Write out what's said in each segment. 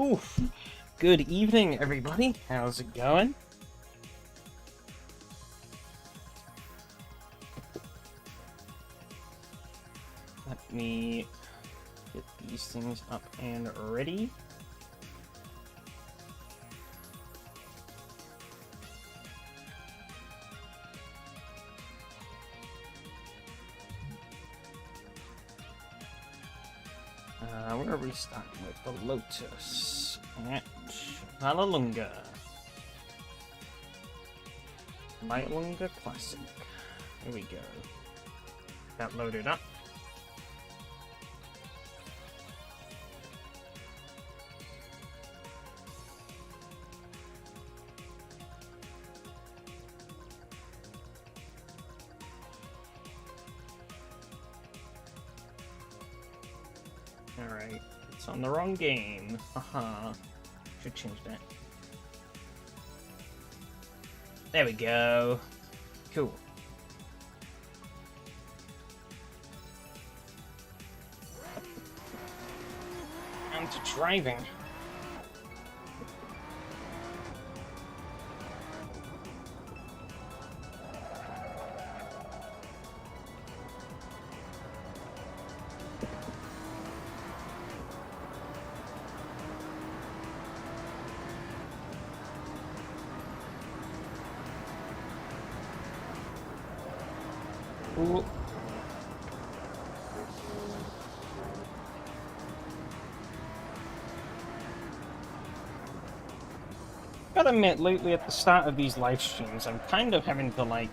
Oof. Good evening, everybody. How's it going? Let me get these things up and ready. Where are we starting with? The Lotus at Vallelunga. Vallelunga Classic. Here we go. That loaded up. Alright, it's on the wrong game. Should change that. There we go. Cool. And to driving. Ooh. Gotta admit, lately at the start of these live streams, I'm kind of having to, like,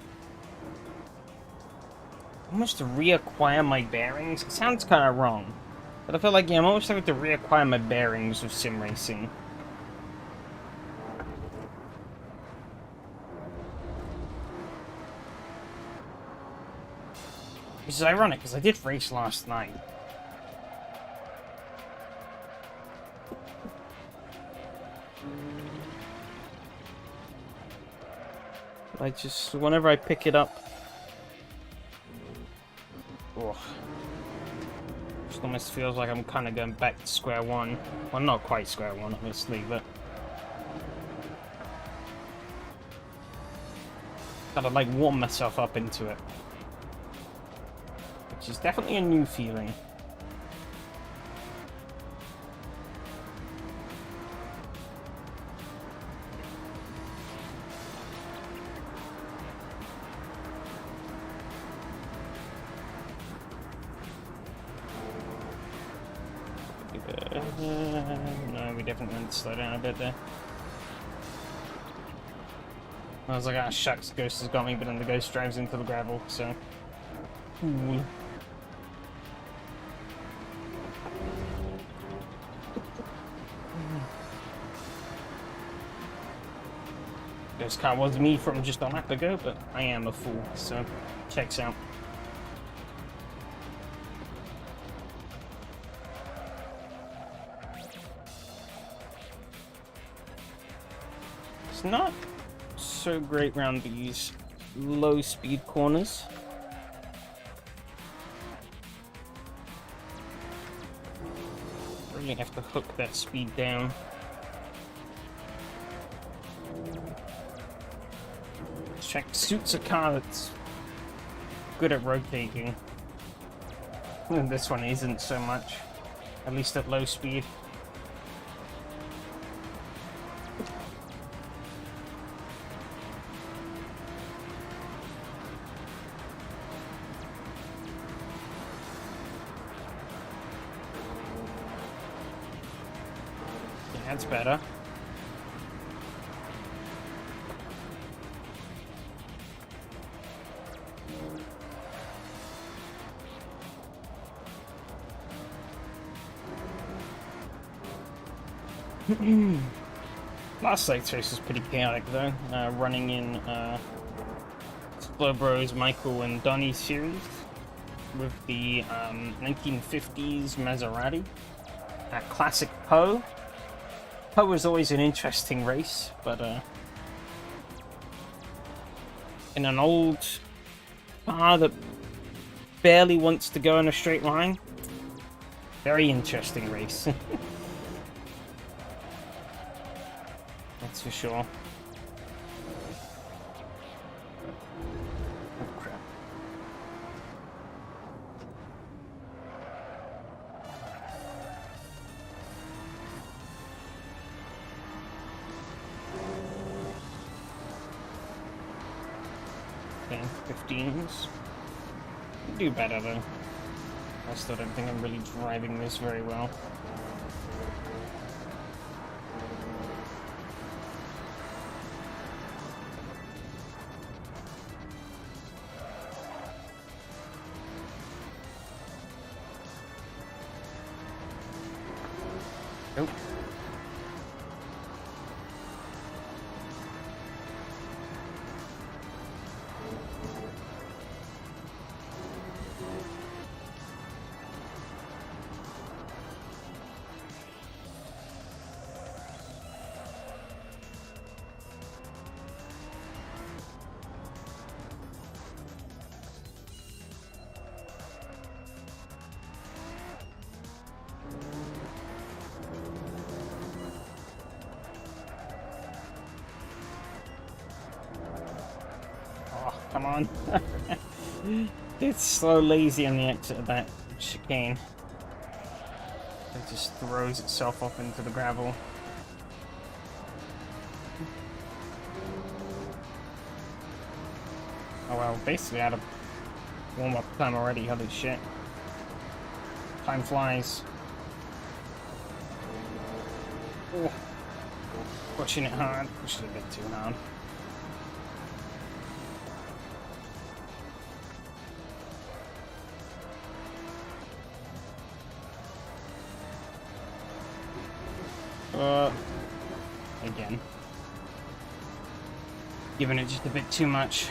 almost reacquire my bearings. It sounds kind of wrong, but I feel like, yeah, I'm almost having to reacquire my bearings of sim racing. Which is ironic, because I did race last night. I just, whenever I pick it up... Oh, Just almost feels like I'm kind of going back to square one. Well, not quite square one, obviously, but... gotta, like, warm myself up into it. Which is definitely a new feeling. No, we definitely want to slow down a bit there. I was like, ah, shucks, Ghost has got me, but then the Ghost drives into the gravel, so... Ooh. Ghost car was me from just a lap ago, but I am a fool, so checks out. It's not so great round these low speed corners. Really have to hook that speed down. This track suits a car that's good at rotating. And this one isn't so much, at least at low speed. That's better. Last night's race was pretty chaotic though, running in Bros, Michael and Donnie series with the 1950s Maserati at Classic Poe. Poe was always an interesting race, but in an old car that barely wants to go in a straight line, very interesting race. That's for sure. Oh crap. Okay, 15s. Do better though. I still don't think I'm really driving this very well. Nope. Come on. It's so lazy on the exit of that chicane. It just throws itself off into the gravel. Oh well, basically out of warm-up time already, holy shit. Time flies. Oh. Pushing it hard, pushed it a bit too hard. Again. Giving it just a bit too much.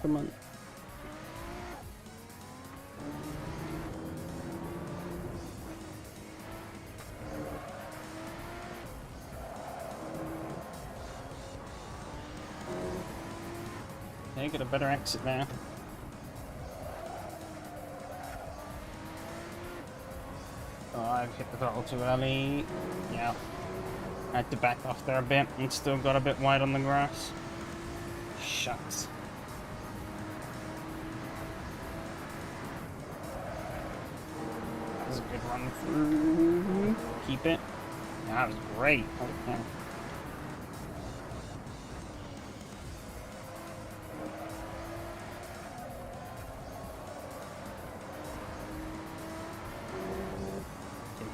Come on. Okay, got a better exit there. Oh, I've hit the throttle too early. Yeah. Had to back off there a bit and still got a bit wide on the grass. Shucks. That was a good run through. Keep it. That was great. Okay.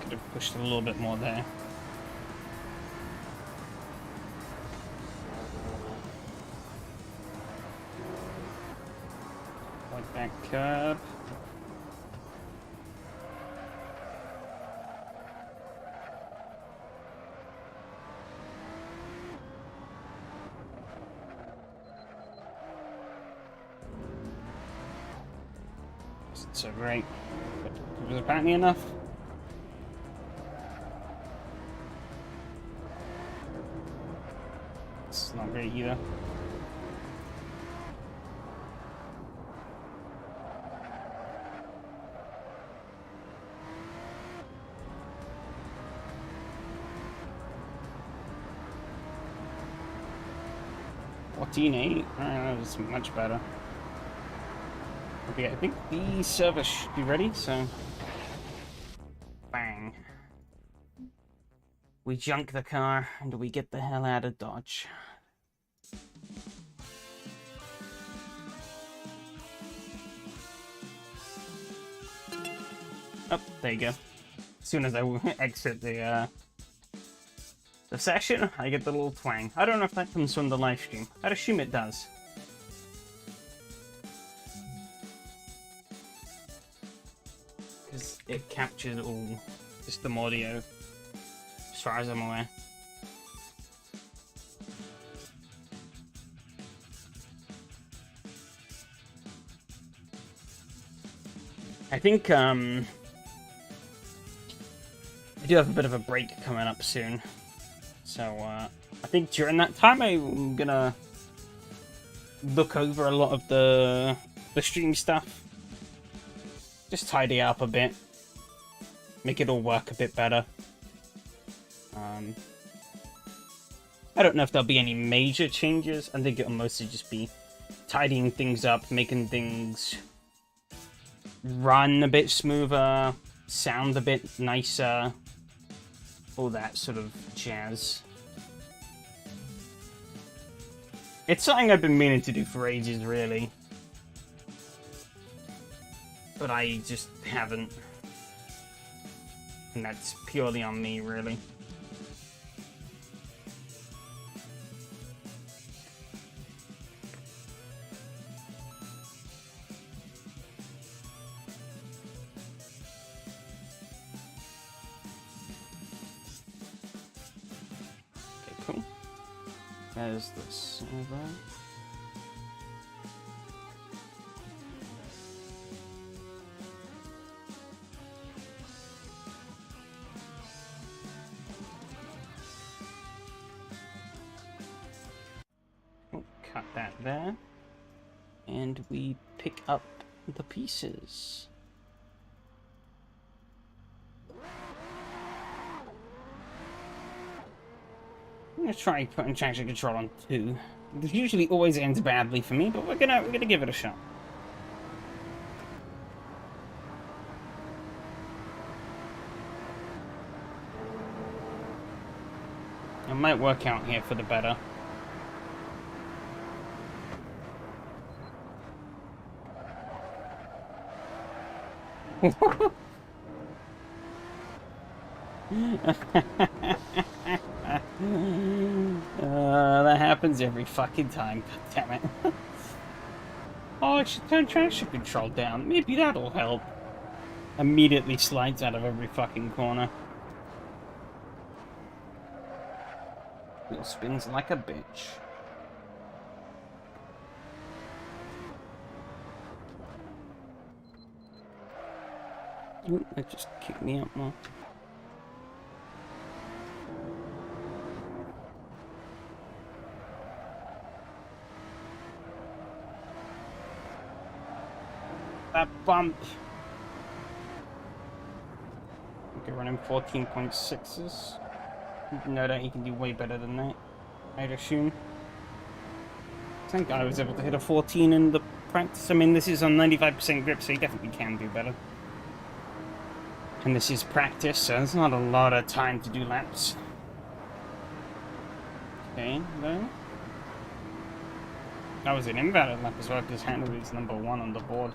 Could have pushed a little bit more there. Like that curb. Wasn't so great. But was it apparently enough? It's not great either. That was much better. Okay, I think the service should be ready, so... Bang. We junk the car, and we get the hell out of Dodge. Oh, there you go. As soon as I exit the session, I get the little twang. I don't know if that comes from the live stream. I'd assume it does. Because it captures all system audio, as far as I'm aware. I think, I do have a bit of a break coming up soon. So, I think during that time I'm gonna look over a lot of the stream stuff. Just tidy up a bit. Make it all work a bit better. I don't know if there'll be any major changes. I think it'll mostly just be tidying things up, making things run a bit smoother, sound a bit nicer, all that sort of jazz. It's something I've been meaning to do for ages, really. But I just haven't. And that's purely on me, really. There's the servo. Cut that there. And we pick up the pieces. I'm gonna try putting traction control on 2. This usually always ends badly for me, but we're gonna give it a shot. It might work out here for the better. That happens every fucking time. God damn it. Oh, I should turn traction control down. Maybe that'll help. Immediately slides out of every fucking corner. Wheel spins like a bitch. Ooh, that just kicked me out more. that bump. Okay, running 14.6s. No doubt he can do way better than that, I'd assume. I think I was able to hit a 14 in the practice. I mean, this is on 95% grip, so he definitely can do better. And this is practice, so there's not a lot of time to do laps. Okay, though. That was an invalid lap as well, because Hanover is number 1 on the board.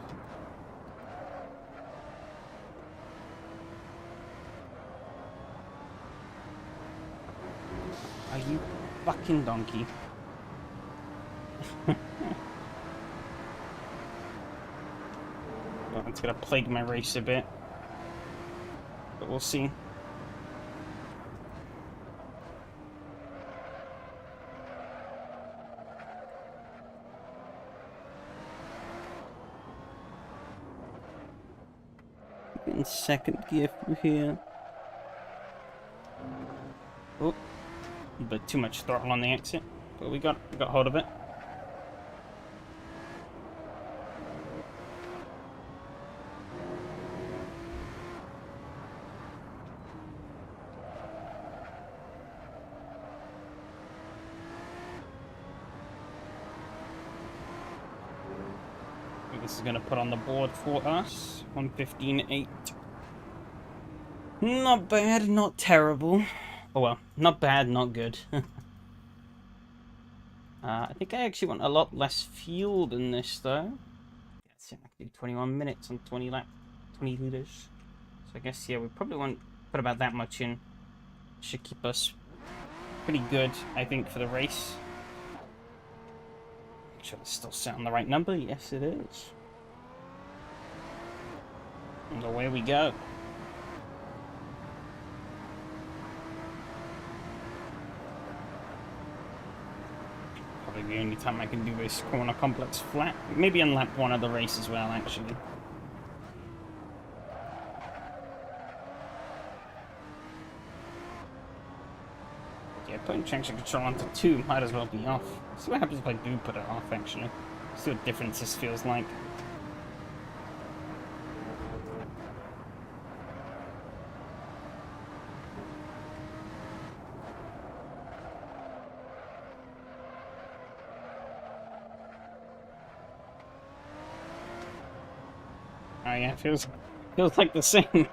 Are you fucking donkey? Well, it's gonna plague my race a bit. But we'll see. In second gear through here. Oh, a bit too much throttle on the exit, but we got hold of it. This is going to put on the board for us 1:15.8. Not bad, not terrible. Oh well, not bad, not good. I think I actually want a lot less fuel than this though. Yeah, I can do 21 minutes on 20 liters. So I guess yeah, we probably won't put about that much in. Should keep us pretty good, I think, for the race. Make sure it's still set on the right number. Yes, it is. And away we go. Probably the only time I can do this corner complex flat. Maybe on lap 1 of the race as well, actually. Yeah, putting traction control onto 2 might as well be off. See what happens if I do put it off, actually. See what difference this feels like. Oh yeah, feels like the same.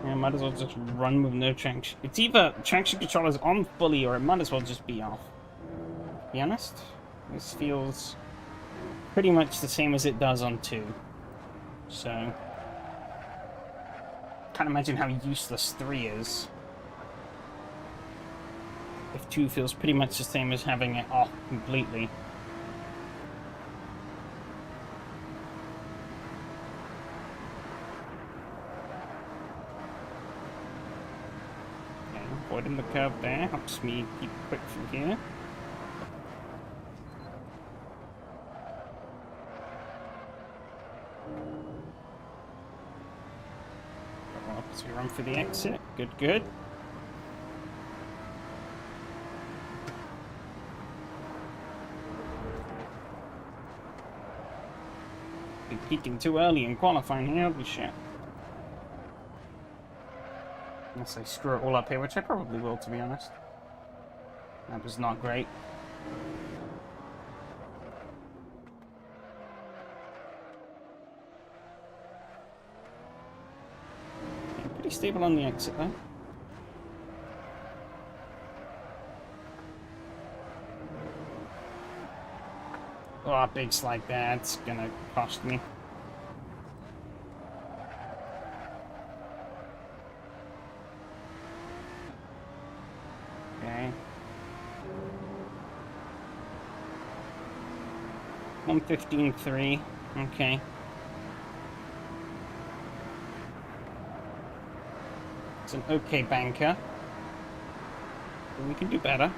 Yeah, might as well just run with no traction. It's either traction control is on fully or it might as well just be off. To be honest, this feels pretty much the same as it does on 2. So, can't imagine how useless 3 is. If 2 feels pretty much the same as having it off completely. Okay, avoiding the curve there helps me keep quick from here. Well, so we run for the exit. Good, good. Peaking too early in qualifying here, holy shit. Unless I screw it all up here, which I probably will, to be honest. That was not great. Okay, pretty stable on the exit though. Oh, big slide there, it's gonna cost me. Okay. 1:15.3. Okay. It's an okay banker. But we can do better.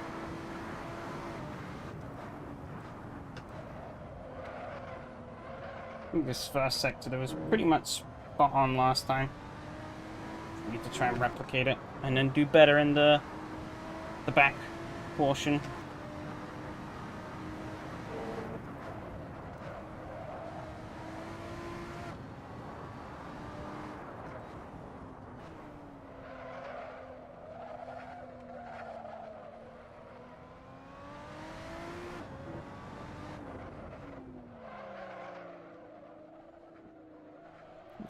I think this first sector was pretty much spot on last time. We need to try and replicate it and then do better in the back portion.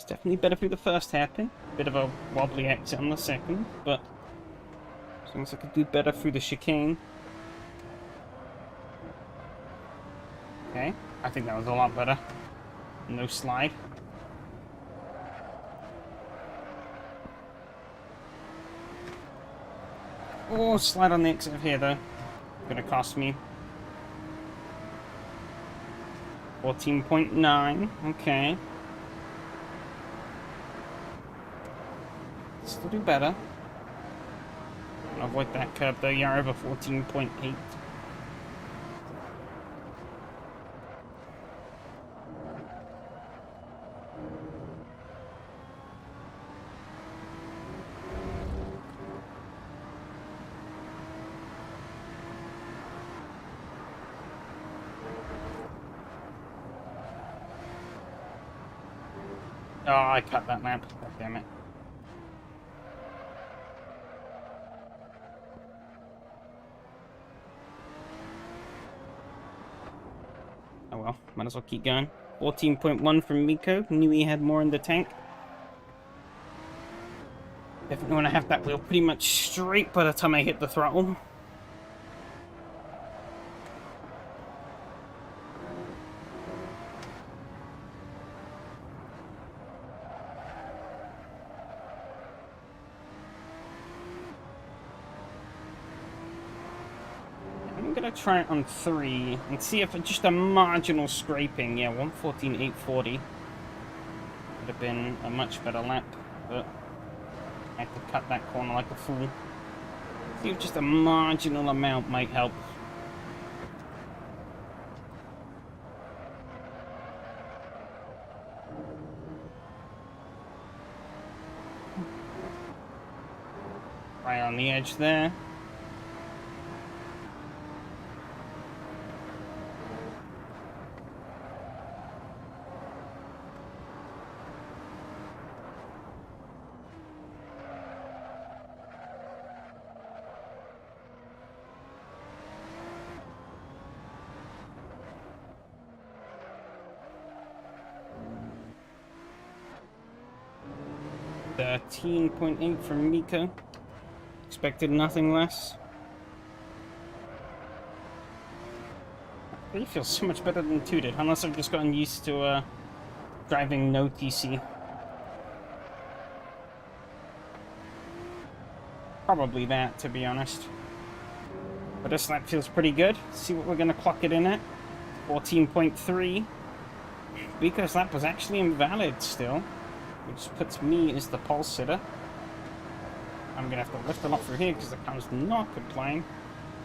It's definitely better through the first hairpin. Bit of a wobbly exit on the second, but as long as I could do better through the chicane. Okay, I think that was a lot better. No slide. Oh, slide on the exit here though. Gonna cost me 14.9. Okay. Still do better. Avoid that curb though. You're over 14.8. Oh, I cut that lap. God damn it. Oh well, might as well keep going. 14.1 from Miko. Knew he had more in the tank. Definitely want to have that wheel pretty much straight by the time I hit the throttle. I'm gonna try it on 3 and see if it's just a marginal scraping. Yeah, 1:14.840 would have been a much better lap, but I had to cut that corner like a fool. See if just a marginal amount might help. Right on the edge there. .8 from Miko. Expected nothing less. It feels so much better than 2 did, unless I've just gotten used to driving no TC. Probably that, to be honest. But this lap feels pretty good. Let's see what we're going to clock it in at. 14.3. Miko's lap was actually invalid still, which puts me as the pole sitter. I'm going to have to lift a lot through here because the car's not complying.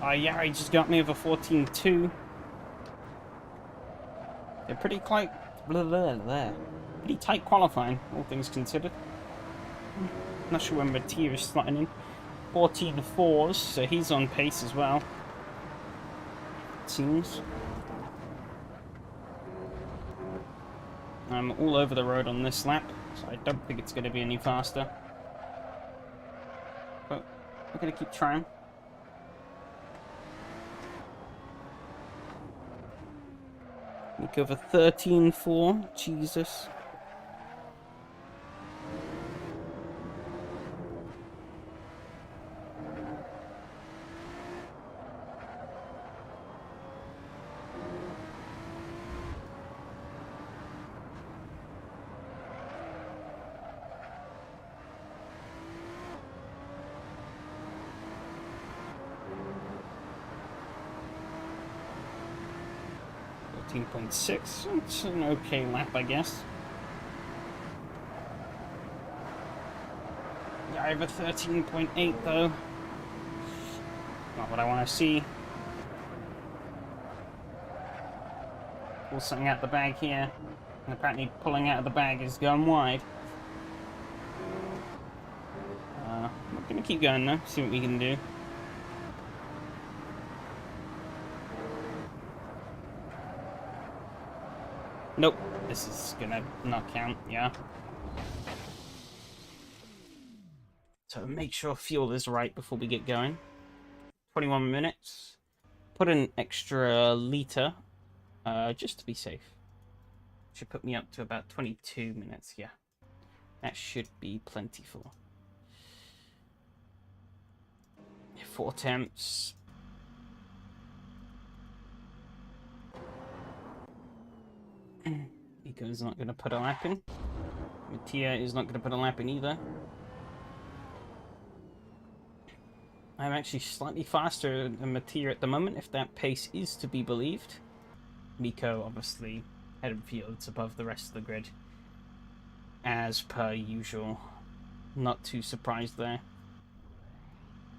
Yeah, he just got me over 14.2. They're pretty tight, pretty tight qualifying, all things considered. Not sure when Mattia is slotting in. 14.4s, so he's on pace as well. It seems. I'm all over the road on this lap, so I don't think it's going to be any faster. But we're going to keep trying. Make over 13.4. Jesus. .6. It's an okay lap, I guess. Yeah, over 13.8 though. Not what I want to see. Pull something out the bag here. And apparently pulling out of the bag is going wide. I'm going to keep going though, see what we can do. Nope, this is gonna not count, yeah. So make sure fuel is right before we get going. 21 minutes. Put an extra litre, just to be safe. Should put me up to about 22 minutes, yeah. That should be plentiful. 4 attempts. Nico's not going to put a lap in. Mattia is not going to put a lap in either. I'm actually slightly faster than Mattia at the moment, if that pace is to be believed. Nico, obviously, head and fields above the rest of the grid. As per usual. Not too surprised there.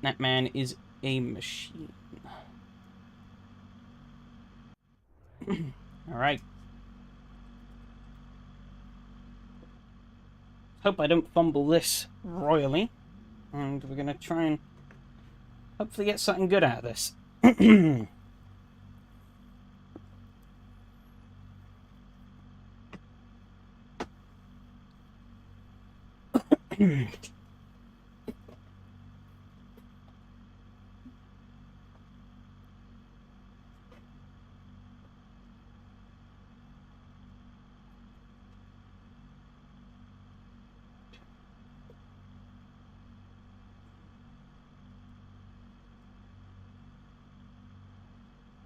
That man is a machine. Alright. Hope I don't fumble this royally. And we're going to try and hopefully get something good out of this.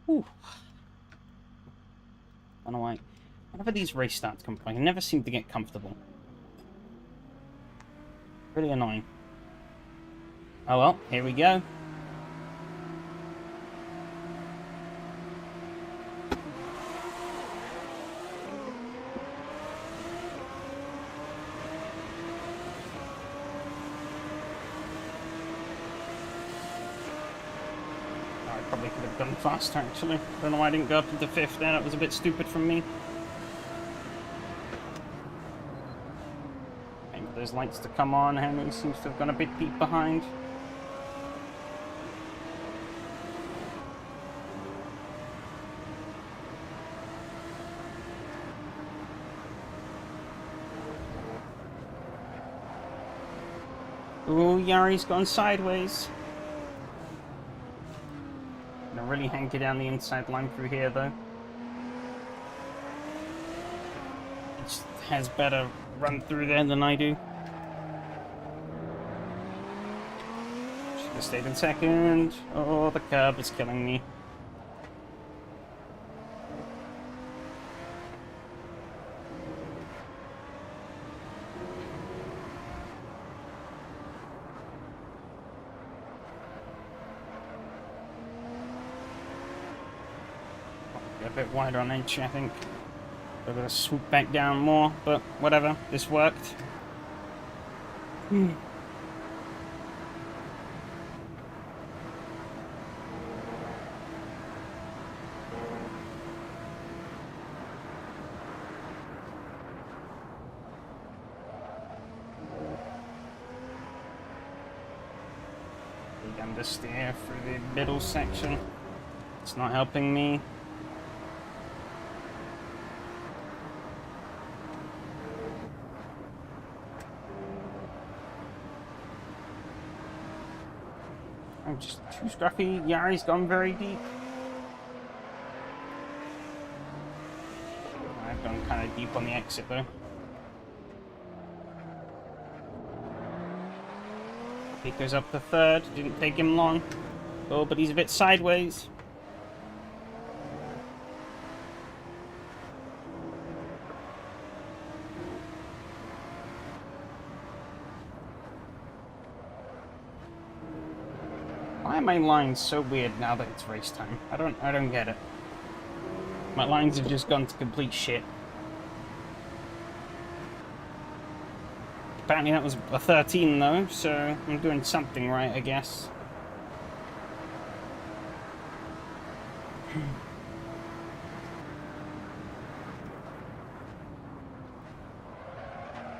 Ooh. I don't know why. Whenever these race starts come, I never seem to get comfortable. Really annoying. Oh well, here we go. Probably could have gone faster, actually. I don't know why I didn't go up into 5th there. That was a bit stupid from me. Waiting for those lights to come on. Henry seems to have gone a bit deep behind. Ooh, Yari's gone sideways. Really hanky down the inside line through here, though. It just has better run through there than I do. Should have stayed in 2nd. Oh, the curb is killing me. A bit wider on entry, I think. We're going to swoop back down more, but whatever. This worked. Go understeer through the middle section. It's not helping me. I'm just too scruffy. Yari's gone very deep. I've gone kind of deep on the exit though. He goes up to 3rd. Didn't take him long. Oh, but he's a bit sideways. Why are my lines so weird now that it's race time? I don't get it. My lines have just gone to complete shit. Apparently that was a 13 though, so I'm doing something right, I guess.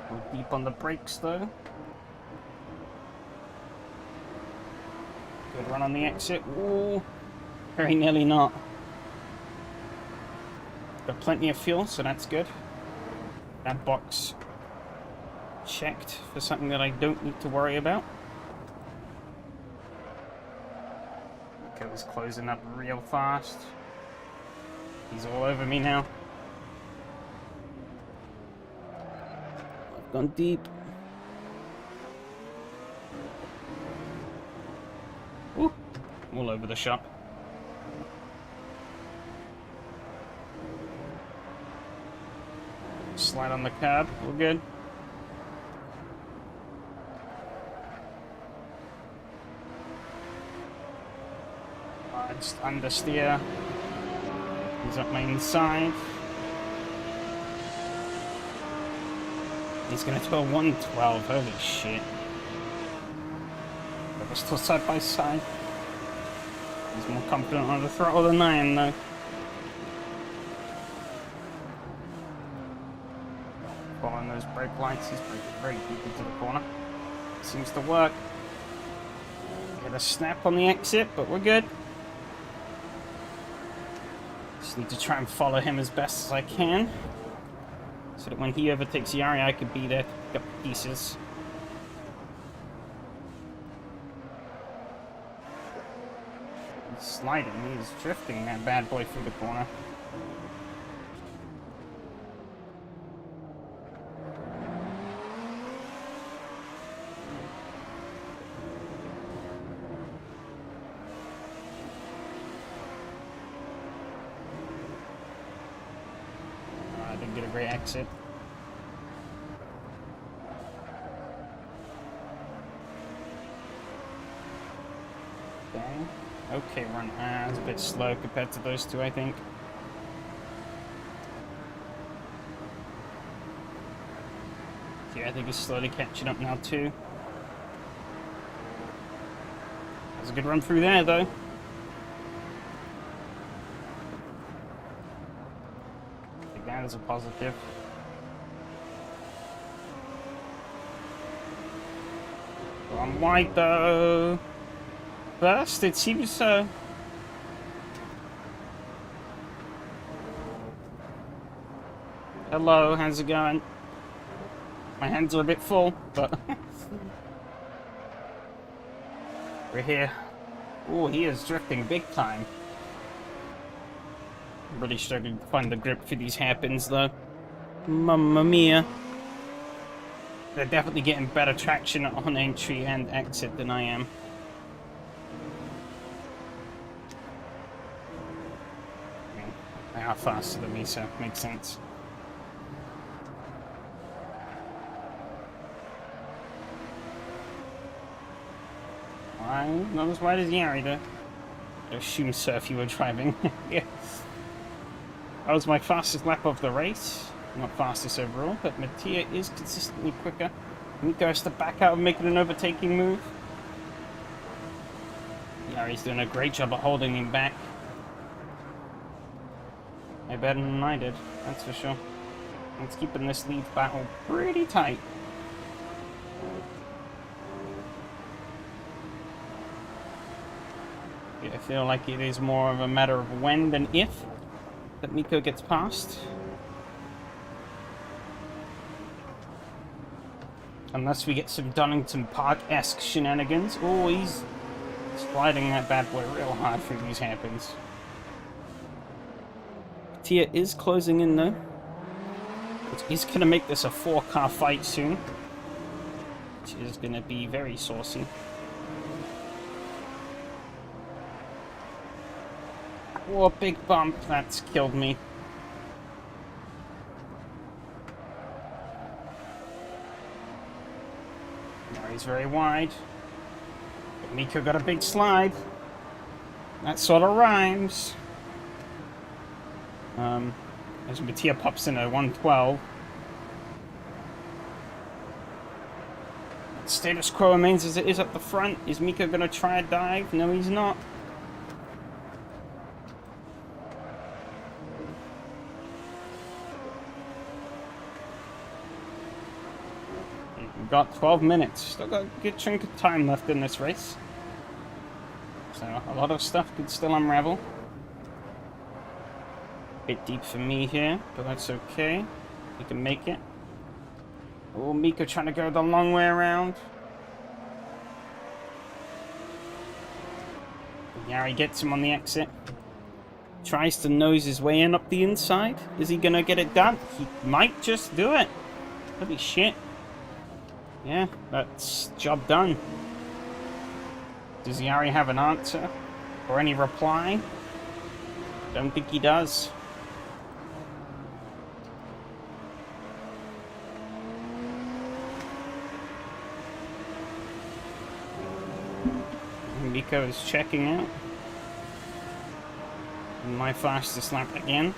Go deep on the brakes though. Good run on the exit. Ooh, very nearly not. Got plenty of fuel, so that's good. That box checked for something that I don't need to worry about. Okay, was closing up real fast. He's all over me now. I've gone deep. all over the shop. Slide on the curb, all good. Just understeer. He's up my inside. He's gonna do a 112, holy shit. But we're still side by side. He's more confident on the throttle than I am, though. Following those brake lights, he's very deep into the corner. Seems to work. Get a snap on the exit, but we're good. Just need to try and follow him as best as I can, so that when he overtakes Yari, I could be there to pick up the pieces. He's sliding, he's drifting that bad boy through the corner. Get a great exit. Okay, run. It's a bit slow compared to those two, I think. Yeah, I think he's slowly catching up now too. That's a good run through there, though. That is a positive. Well, I'm wide though. First, it seems so. Hello, how's it going? My hands are a bit full, but we're here. Oh, he is drifting big time. Really struggling to find the grip for these hairpins, though. Mamma mia. They're definitely getting better traction on entry and exit than I am. They are faster than me, so it makes sense. I'm not as wide as Yari, though. I assume so if you were driving. Yeah. That was my fastest lap of the race. Not fastest overall, but Mattia is consistently quicker. Nico has to back out of making an overtaking move. Yari's doing a great job of holding him back. Way better than I did, that's for sure. It's keeping this lead battle pretty tight. Yeah, I feel like it is more of a matter of when than if that Miko gets past. Unless we get some Donington Park-esque shenanigans. Oh, he's sliding that bad boy real hard through these hairpins. Tia is closing in though. He's gonna make this a 4-car fight soon, which is gonna be very saucy. Oh, big bump. That's killed me. Now he's very wide. But Miko got a big slide. That sort of rhymes. As Mattia pops in at 112. Status quo remains as it is up the front. Is Miko going to try a dive? No, he's not. We've got 12 minutes. Still got a good chunk of time left in this race. So a lot of stuff could still unravel. Bit deep for me here, but that's okay. We can make it. Oh, Miko trying to go the long way around. Yari gets him on the exit. Tries to nose his way in up the inside. Is he gonna get it done? He might just do it. Holy shit. Yeah, that's job done. Does Yari have an answer? Or any reply? Don't think he does. Miko is checking out. My fastest lap again.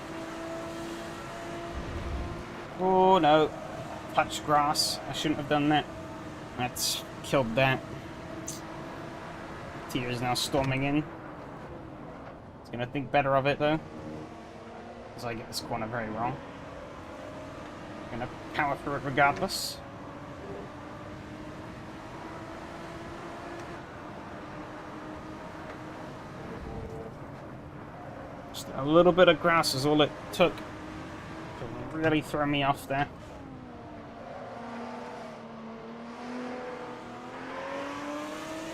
Oh no. Touched grass. I shouldn't have done that. That's killed that. Tier is now storming in. He's gonna think better of it though. Because I get this corner very wrong. Gonna power through it regardless. Just a little bit of grass is all it took to really throw me off there.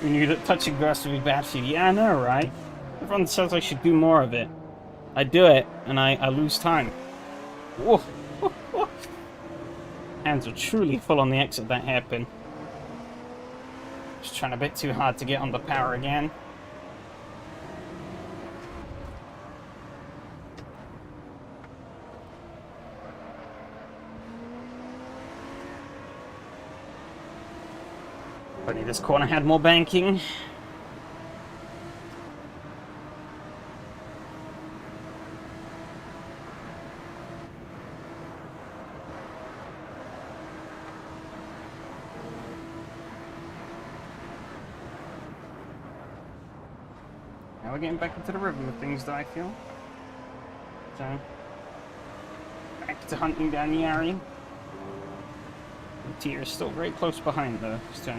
We knew that touching grass would be bad for you. Yeah, I know, right? Everyone says I should do more of it. I do it, and I lose time. Whoa. Hands are truly full on the exit that hairpin. Just trying a bit too hard to get on the power again. Funny, this corner had more banking. Now we're getting back into the rhythm of things, though, I feel. So, back to hunting down Yari. The tier is still very close behind, though, so.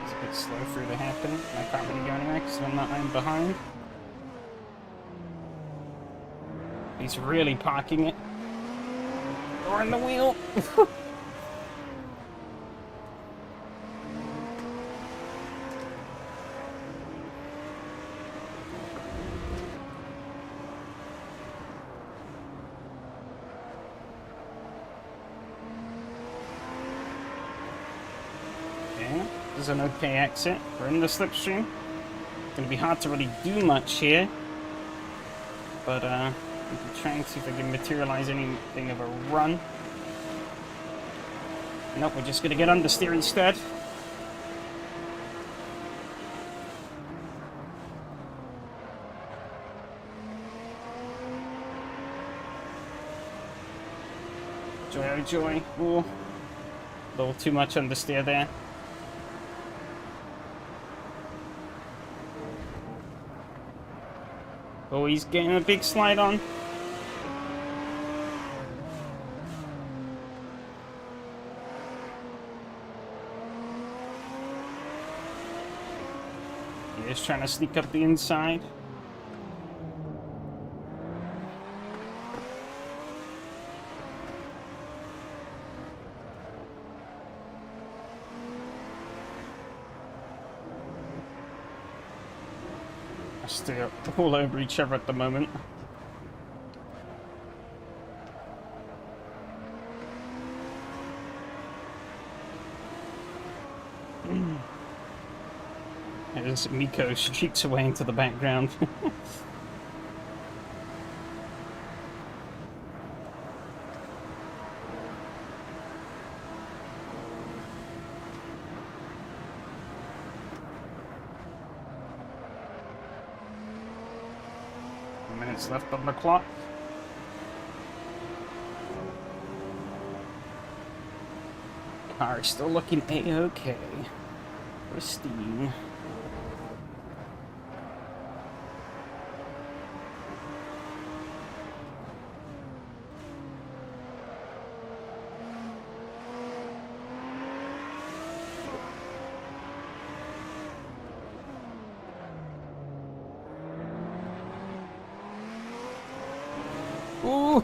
It's a bit slow through the hairpin. I can't really go anywhere because I'm behind. He's really parking it. Or in the wheel. Okay, this is an okay exit. We're in the slipstream. It's going to be hard to really do much here. But, we can try and see if I can materialize anything of a run. Nope, we're just going to get understeer instead. Joy, oh joy. Ooh. A little too much understeer there. Oh, he's getting a big slide on. He is trying to sneak up the inside. They're all over each other at the moment. As Miko streaks away into the background. Minutes left on the clock. Car is still looking a-okay. Pristine. Ooh.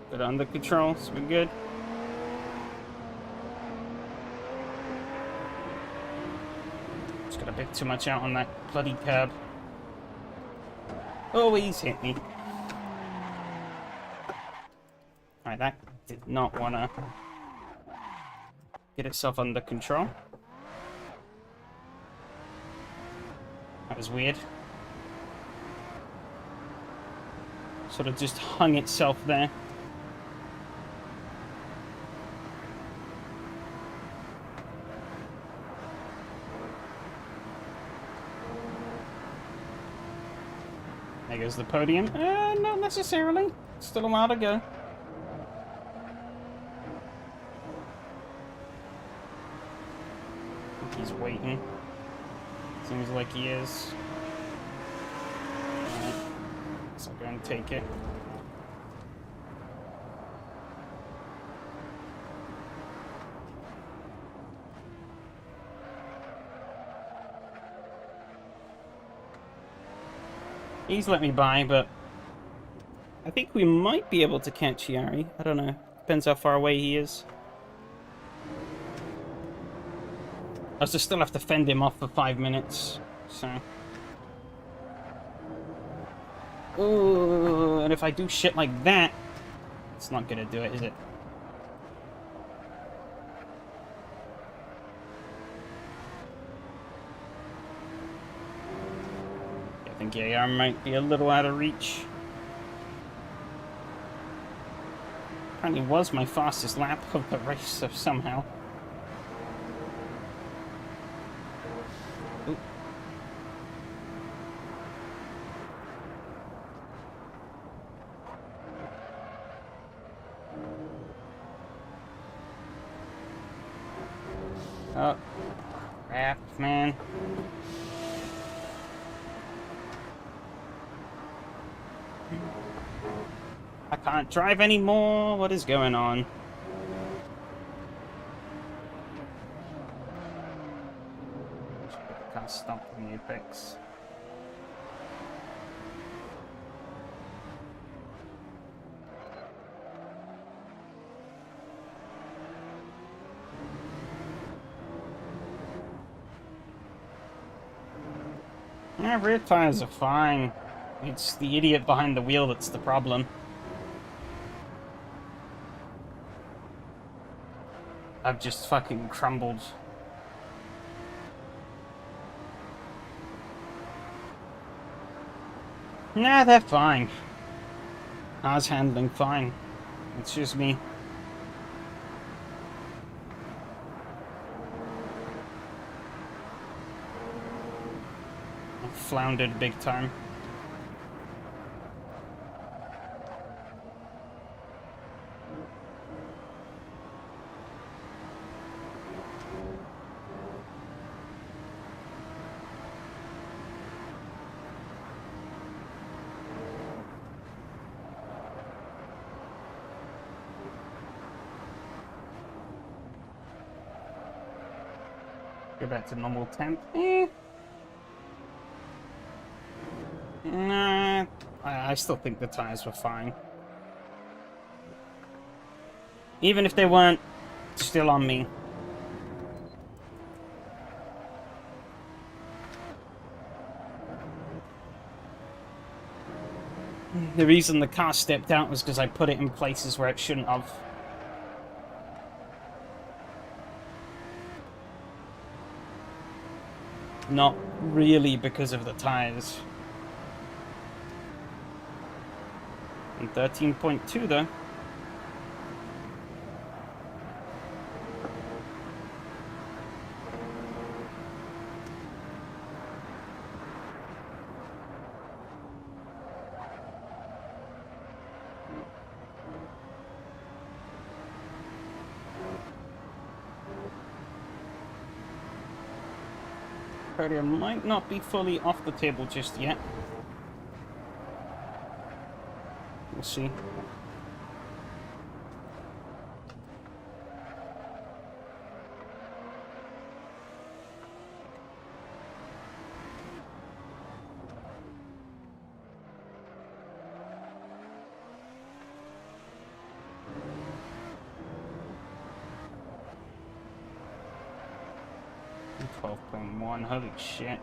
Good under control, so we're good. Just got a bit too much out on that bloody curb. Oh, he's hit me. Alright, that did not want to get itself under control. That was weird. Sort of just hung itself there. There goes the podium. Not necessarily. Still a while to go. He's waiting. Seems like he is. Alright. So I'll go and take it. He's let me by, but I think we might be able to catch Yari. I don't know. Depends how far away he is. I still have to fend him off for 5 minutes, so... Ooh, and if I do shit like that, it's not gonna do it, is it? I think AR might be a little out of reach. Apparently was my fastest lap of the race, so somehow. Ooh. Oh, crap, man. I can't drive anymore. What is going on? Can't stop the apex. Yeah, rear tires are fine. It's the idiot behind the wheel that's the problem. I've just fucking crumbled. Nah, they're fine. Car's handling fine. It's just me. I floundered big time. Go back to normal temp. Nah, I still think the tires were fine. Even if they weren't still on me. The reason the car stepped out was because I put it in places where it shouldn't have. Not really because of the tires. And 13.2 though. Podium might not be fully off the table just yet. We'll see. .1, holy shit.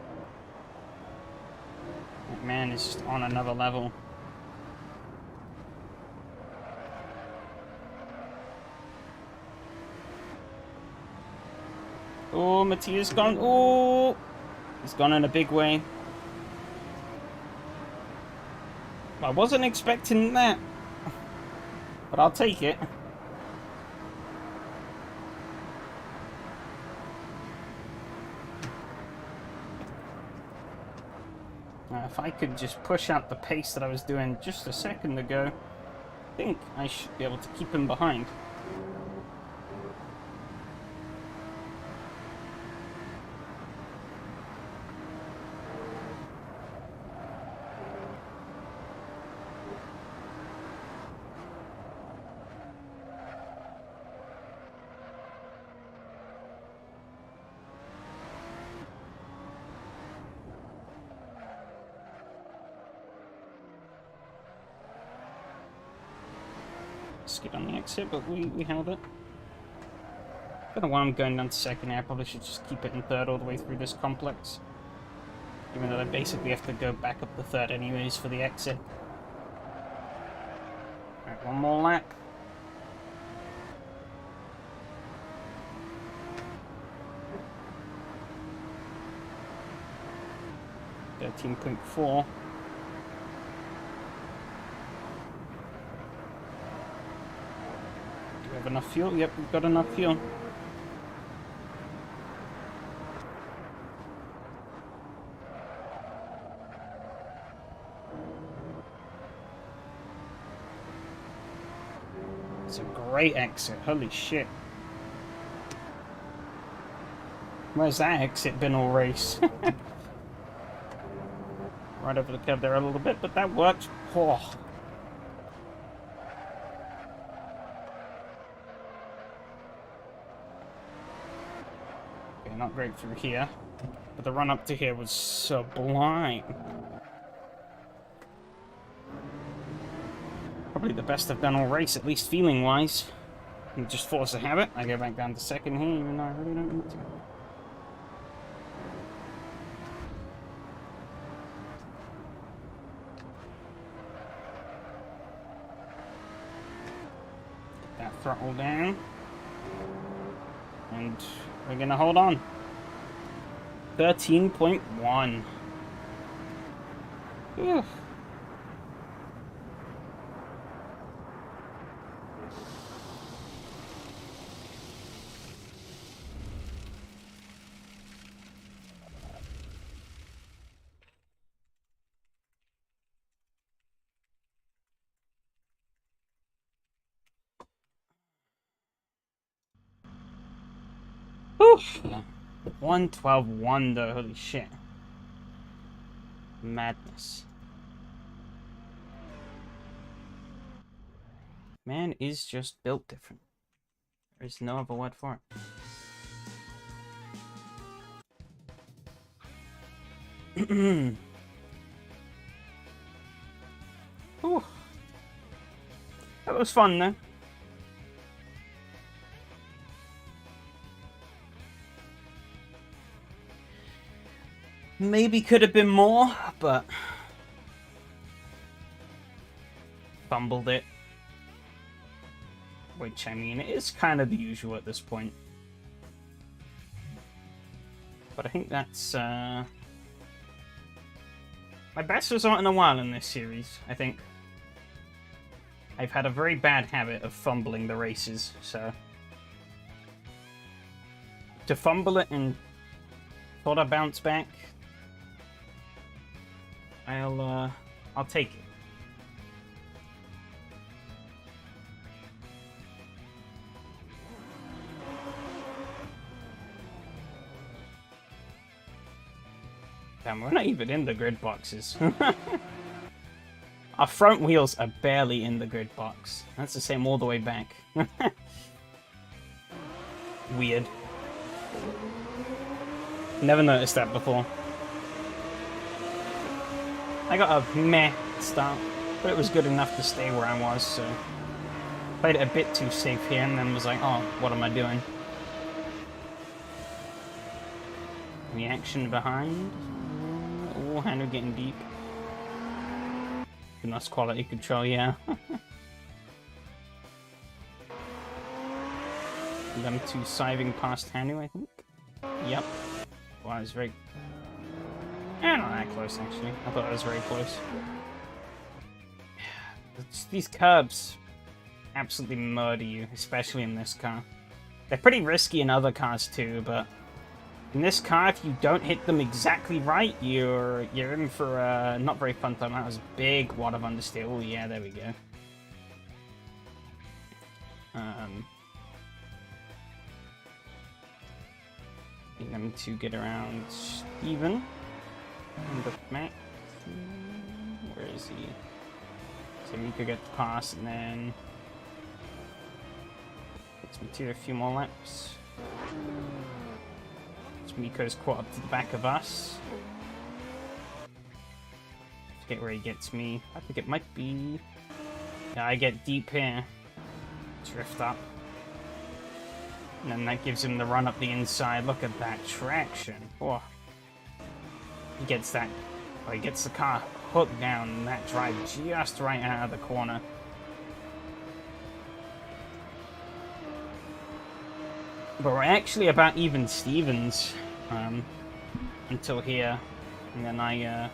Man is just on another level. Oh, Mattia's gone. Oh, he's gone in a big way. I wasn't expecting that, but I'll take it. If I could just push out the pace that I was doing just a second ago, I think I should be able to keep him behind. Skid on the exit, but we held it. Don't know why I'm going down to second here. I probably should just keep it in third all the way through this complex. Even though I basically have to go back up the third anyways for the exit. Alright, one more lap. .4. Do we have enough fuel? Yep, we've got enough fuel. It's a great exit, holy shit. Where's that exit been all race? Right over the curve there a little bit, but that works. Oh. Okay, not great through here, but the run up to here was sublime. Probably the best I've done all race, at least feeling-wise. And just force a habit. I go back down to second here, even though I really don't need to. Throttle down, and we're gonna hold on. 13.1. Oof. 112.1 though, holy shit. Madness. Man is just built different. There's no other word for it. Ooh. That was fun though. Maybe could have been more, but fumbled it. Which, I mean, it is kind of the usual at this point. But I think that's my best result in a while in this series, I think. I've had a very bad habit of fumbling the races, so to fumble it and thought I'd bounce back, I'll take it. Damn, we're not even in the grid boxes. Our front wheels are barely in the grid box. That's the same all the way back. Weird. Never noticed that before. I got a meh start, but it was good enough to stay where I was, so played it a bit too safe here and then was like, oh, what am I doing? Any action behind? Oh, Hannah getting deep. Nice quality control, yeah. Them two siving past Hanu, I think. Yep. Wow, it was very... not that close, actually. I thought it was very close. These curbs absolutely murder you, especially in this car. They're pretty risky in other cars too, but in this car, if you don't hit them exactly right, you're in for a not very fun time. That was a big wad of understeer. Oh yeah, there we go. Need them to get around Steven and the Mac. Where is he? So Mika gets past and then gets me to a few more laps. So Miko's caught up to the back of us. Forget where he gets me. I think it might be... Yeah, I get deep here. Drift up. And then that gives him the run up the inside. Look at that traction. Oh. He gets that... Well, he gets the car hooked down and that drive just right out of the corner. But we're actually about even Stevens until here. And then I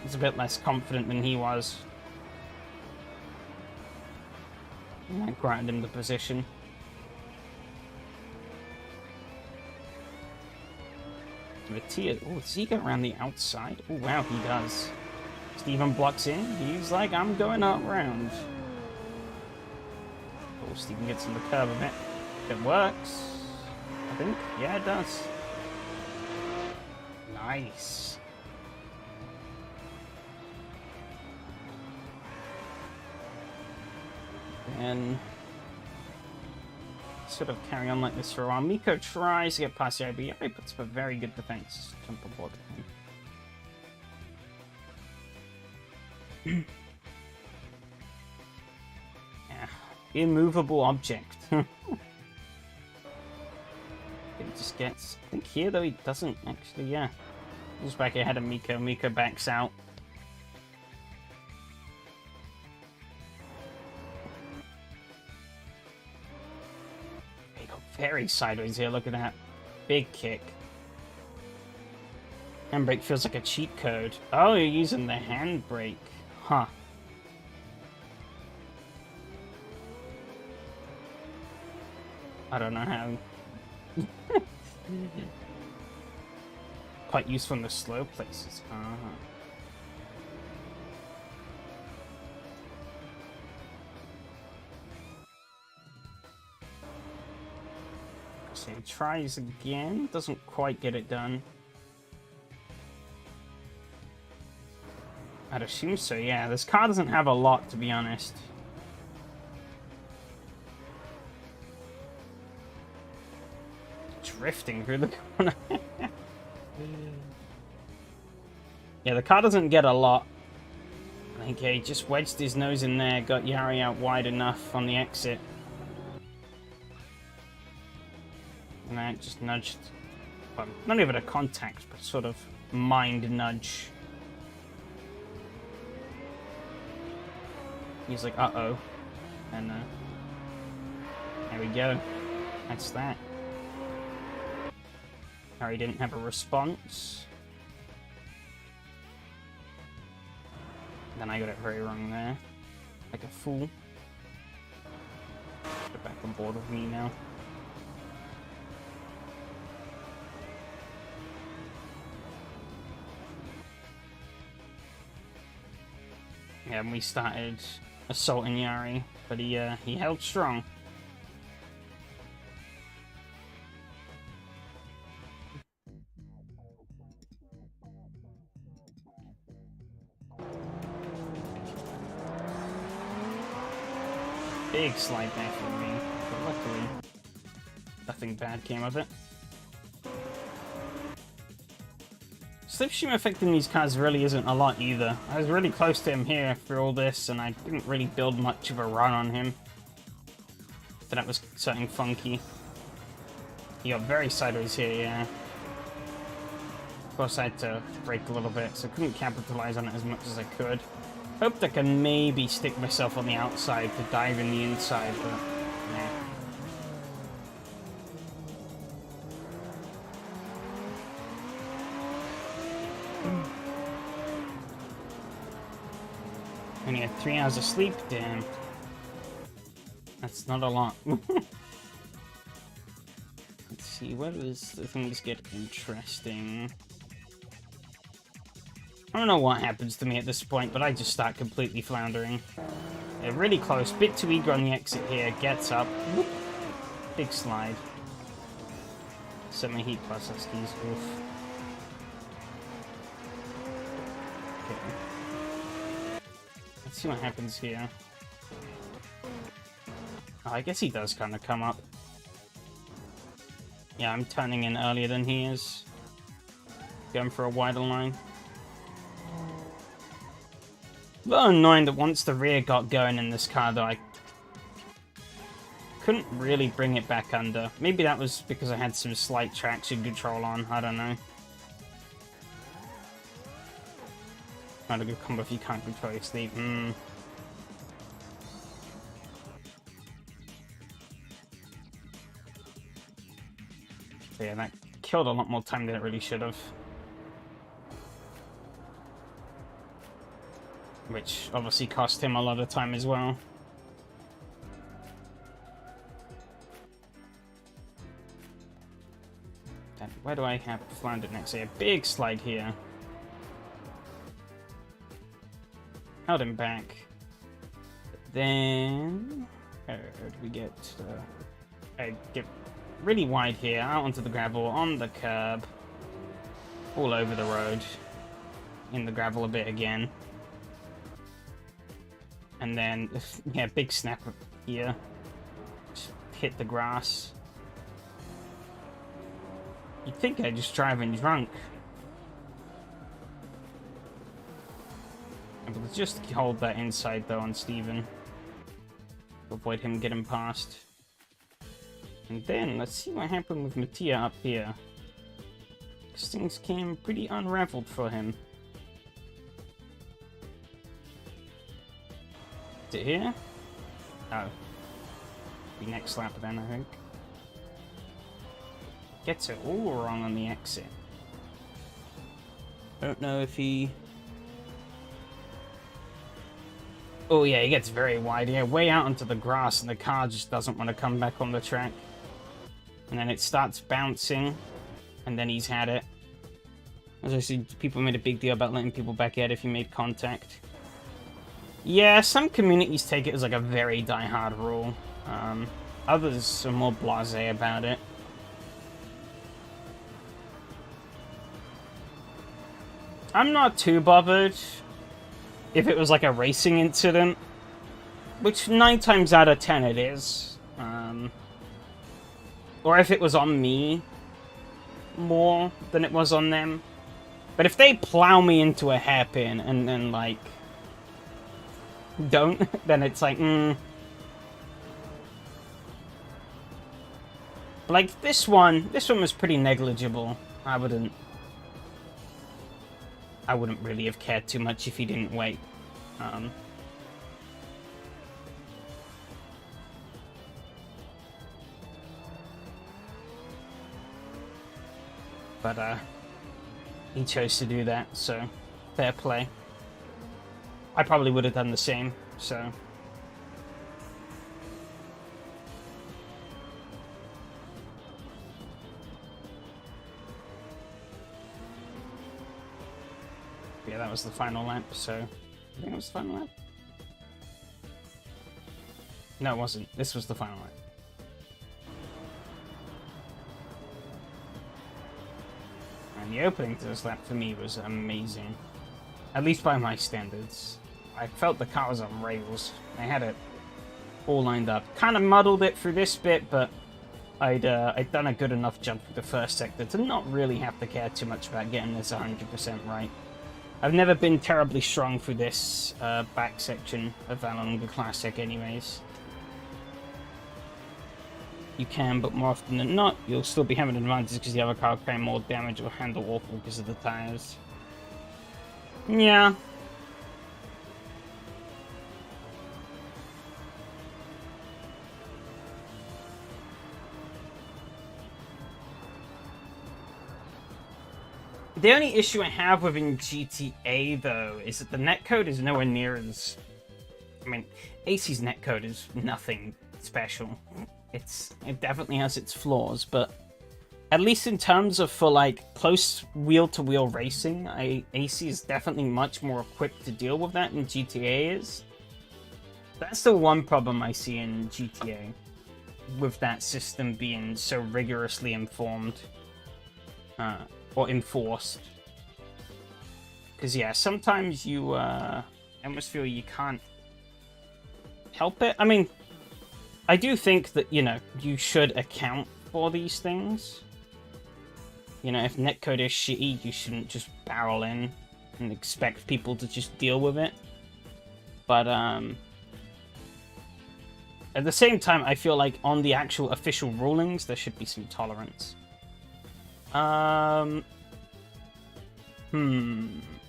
was a bit less confident than he was. And I granted him the position. Mattia, oh, does he go around the outside? Oh, wow, he does. Steven blocks in. He's like, I'm going up round. Oh, Steven gets on the curb a bit. It works, I think. Yeah, it does. Nice. And sort of carry on like this for a while. Miko tries to get past the IB. He puts up a very good defense. Jump aboard him. Yeah. Immovable object. It just gets... I think here, though, he doesn't actually, yeah. Pulls back ahead of Miko. Miko backs out. Very sideways here, look at that. Big kick. Handbrake feels like a cheat code. Oh, you're using the handbrake. Huh. I don't know how. Quite useful in the slow places. So he tries again, doesn't quite get it done. I'd assume so, yeah. This car doesn't have a lot, to be honest. Drifting through the corner. Yeah, the car doesn't get a lot. I think he just wedged his nose in there, got Yari out wide enough on the exit. And that just nudged, well, not even a contact, but sort of mind nudge. He's like, uh-oh. And there we go. That's that. Harry didn't have a response. Then I got it very wrong there. Like a fool. Get back on board with me now. Yeah, and we started assaulting Yari, but he held strong. Big slide there for me, but luckily nothing bad came of it. Slipstream effect in these cars really isn't a lot either. I was really close to him here for all this, and I didn't really build much of a run on him. But that was something funky. He got very sideways here, yeah. Of course, I had to brake a little bit, so I couldn't capitalize on it as much as I could. Hoped I can maybe stick myself on the outside to dive in the inside, but nah. Only had 3 hours of sleep? Damn. That's not a lot. Let's see, where does the things get interesting? I don't know what happens to me at this point, but I just start completely floundering. Yeah, really close. Bit too eager on the exit here. Gets up. Whoop. Big slide. Semi heat plus skis. Oof. Okay. Let's see what happens here. Oh, I guess he does kind of come up. Yeah, I'm turning in earlier than he is. Going for a wider line. A little annoying that once the rear got going in this car, though, I couldn't really bring it back under. Maybe that was because I had some slight traction control on. I don't know. Not a good combo if you can't control your sleep. So yeah, that killed a lot more time than it really should have. Which obviously cost him a lot of time as well. Then where do I have landed next? A big slide here. Held him back. But then where do we get? I get really wide here, out onto the gravel, on the curb, all over the road, in the gravel a bit again. And then, yeah, big snap here. Just hit the grass. You'd think I'd just driving drunk. But just hold that inside, though, on Steven. Avoid him getting past. And then, let's see what happened with Mattia up here. Because things came pretty unraveled for him. Is it here? Oh. Be next lap then, I think. Gets it all wrong on the exit. Don't know if he... Oh yeah, he gets very wide here, way out onto the grass, and the car just doesn't want to come back on the track. And then it starts bouncing, and then he's had it. As I see, people made a big deal about letting people back out if you made contact. Yeah, some communities take it as like a very die-hard rule. Others are more blasé about it. I'm not too bothered if it was like a racing incident, which 9 times out of 10 it is. Or if it was on me more than it was on them. But if they plow me into a hairpin and then like don't, then it's like, Like this one was pretty negligible. I wouldn't really have cared too much if he didn't wait. But he chose to do that, so fair play. I probably would have done the same, so. Yeah, that was the final lap, so I think it was the final lap. No, it wasn't. This was the final lap. And the opening to this lap for me was amazing. At least by my standards. I felt the car was on rails. I had it all lined up. Kind of muddled it through this bit, but I'd done a good enough jump through the first sector to not really have to care too much about getting this 100% right. I've never been terribly strong through this back section of Valonga Classic anyways. You can, but more often than not, you'll still be having an advantage because the other car will carry more damage or handle awful because of the tires. Yeah. The only issue I have within GTA, though, is that the netcode is nowhere near as... I mean, AC's netcode is nothing special. It definitely has its flaws, but at least in terms of for, like, close wheel-to-wheel racing, AC is definitely much more equipped to deal with that than GTA is. That's the one problem I see in GTA, with that system being so rigorously informed. Or enforced. Because, yeah, sometimes you, I almost feel you can't help it. I mean, I do think that, you know, you should account for these things. You know, if netcode is shitty, you shouldn't just barrel in and expect people to just deal with it. But, at the same time, I feel like on the actual official rulings, there should be some tolerance.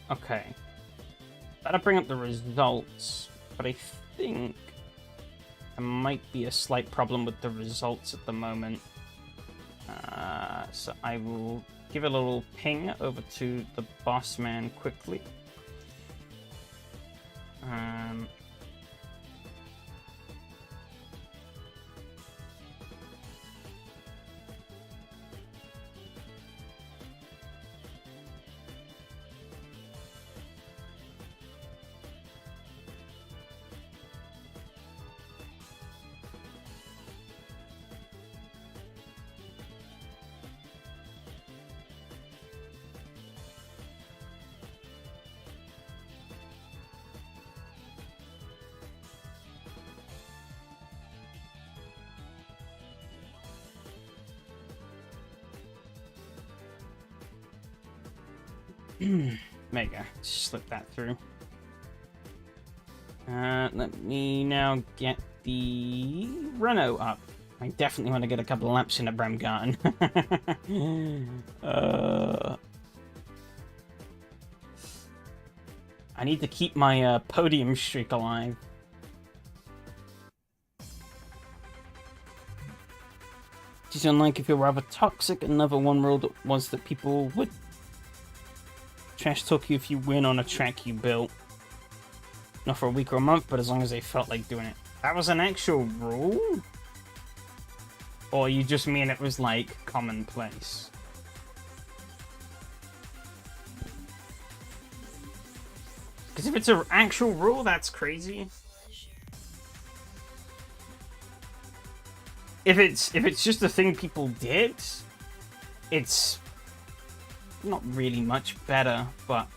Okay. That'll bring up the results, but I think there might be a slight problem with the results at the moment. So I will give a little ping over to the boss man quickly. There you go. Slip that through. Let me now get the Renault up. I definitely want to get a couple of laps in a Bremgarten. I need to keep my podium streak alive. It is unlike if you're rather toxic. Another one rule was that people would trash talk you if you win on a track you built. Not for a week or a month, but as long as they felt like doing it. That was an actual rule? Or you just mean it was, like, commonplace? Because if it's an actual rule, that's crazy. If it's just a thing people did, it's not really much better, but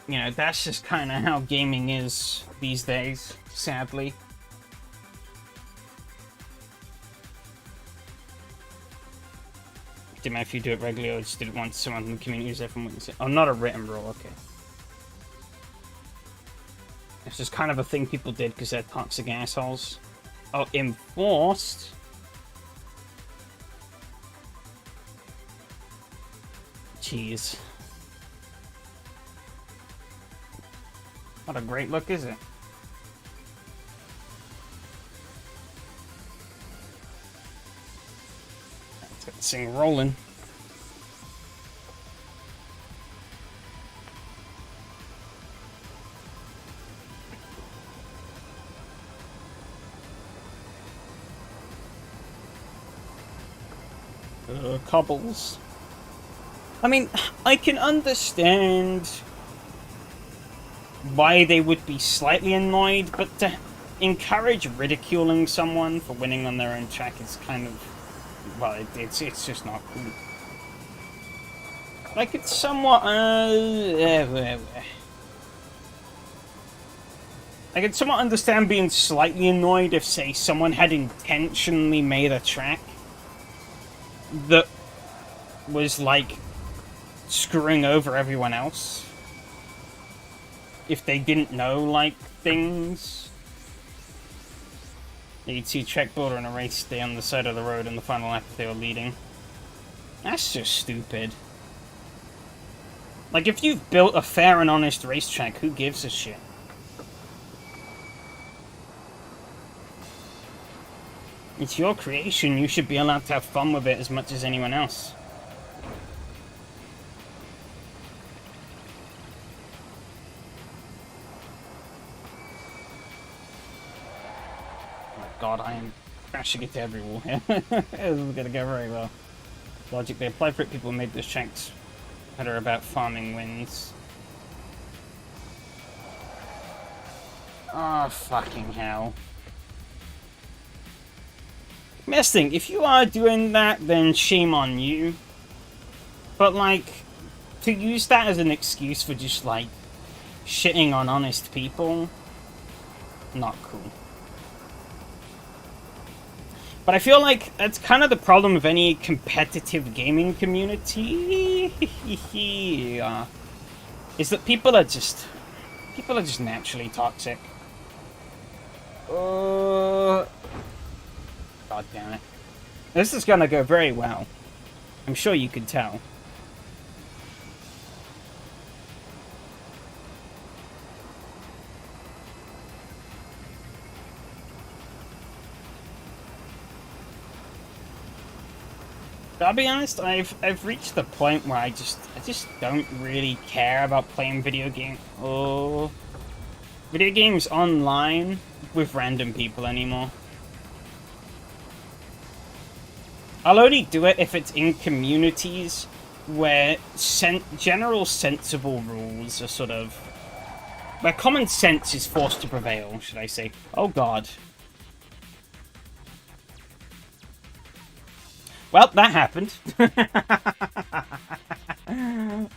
you know, that's just kind of how gaming is these days, sadly. Didn't matter if you do it regularly or just did it once, someone in the community use everyone witness it. Oh, not a written rule, okay. It's just kind of a thing people did because they're toxic assholes. Oh, enforced? Jeez. What a great look, is it? Let's get this thing rolling. Cobbles. I mean, I can understand why they would be slightly annoyed, but to encourage ridiculing someone for winning on their own track is kind of, well, it's just not cool. I could somewhat, I could somewhat understand being slightly annoyed if, say, someone had intentionally made a track that was, like, screwing over everyone else. If they didn't know, like, things. You'd see a track builder in a race stay on the side of the road in the final lap if they were leading. That's just stupid. Like, if you've built a fair and honest racetrack, who gives a shit? It's your creation, you should be allowed to have fun with it as much as anyone else. God, I am crashing into every wall here. This is gonna go very well. Logic, they apply for it, people made this checks that are about farming wins. Oh, fucking hell. Best thing, if you are doing that, then shame on you. But, like, to use that as an excuse for just, like, shitting on honest people, not cool. But I feel like that's kind of the problem with any competitive gaming community, is that people are just naturally toxic. God damn it. This is gonna go very well. I'm sure you could tell. But I'll be honest, I've reached the point where I just don't really care about playing video games online with random people anymore. I'll only do it if it's in communities where general sensible rules are sort of... where common sense is forced to prevail, should I say. Oh god. Well, that happened.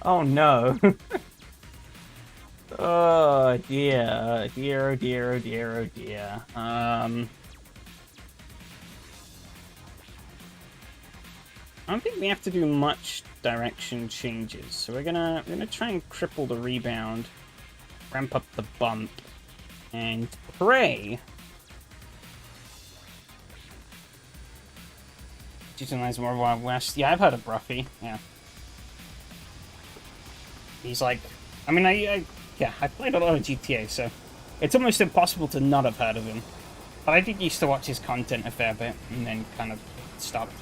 Oh no. Oh dear, oh dear, oh dear, oh dear, oh dear. I don't think we have to do much direction changes, so we're gonna try and cripple the rebound, ramp up the bump, and pray. Utilize more Wild West. Yeah, I've heard of Bruffy. Yeah, he's like, I mean, I played a lot of GTA, so it's almost impossible to not have heard of him. But I did used to watch his content a fair bit, and then kind of stopped.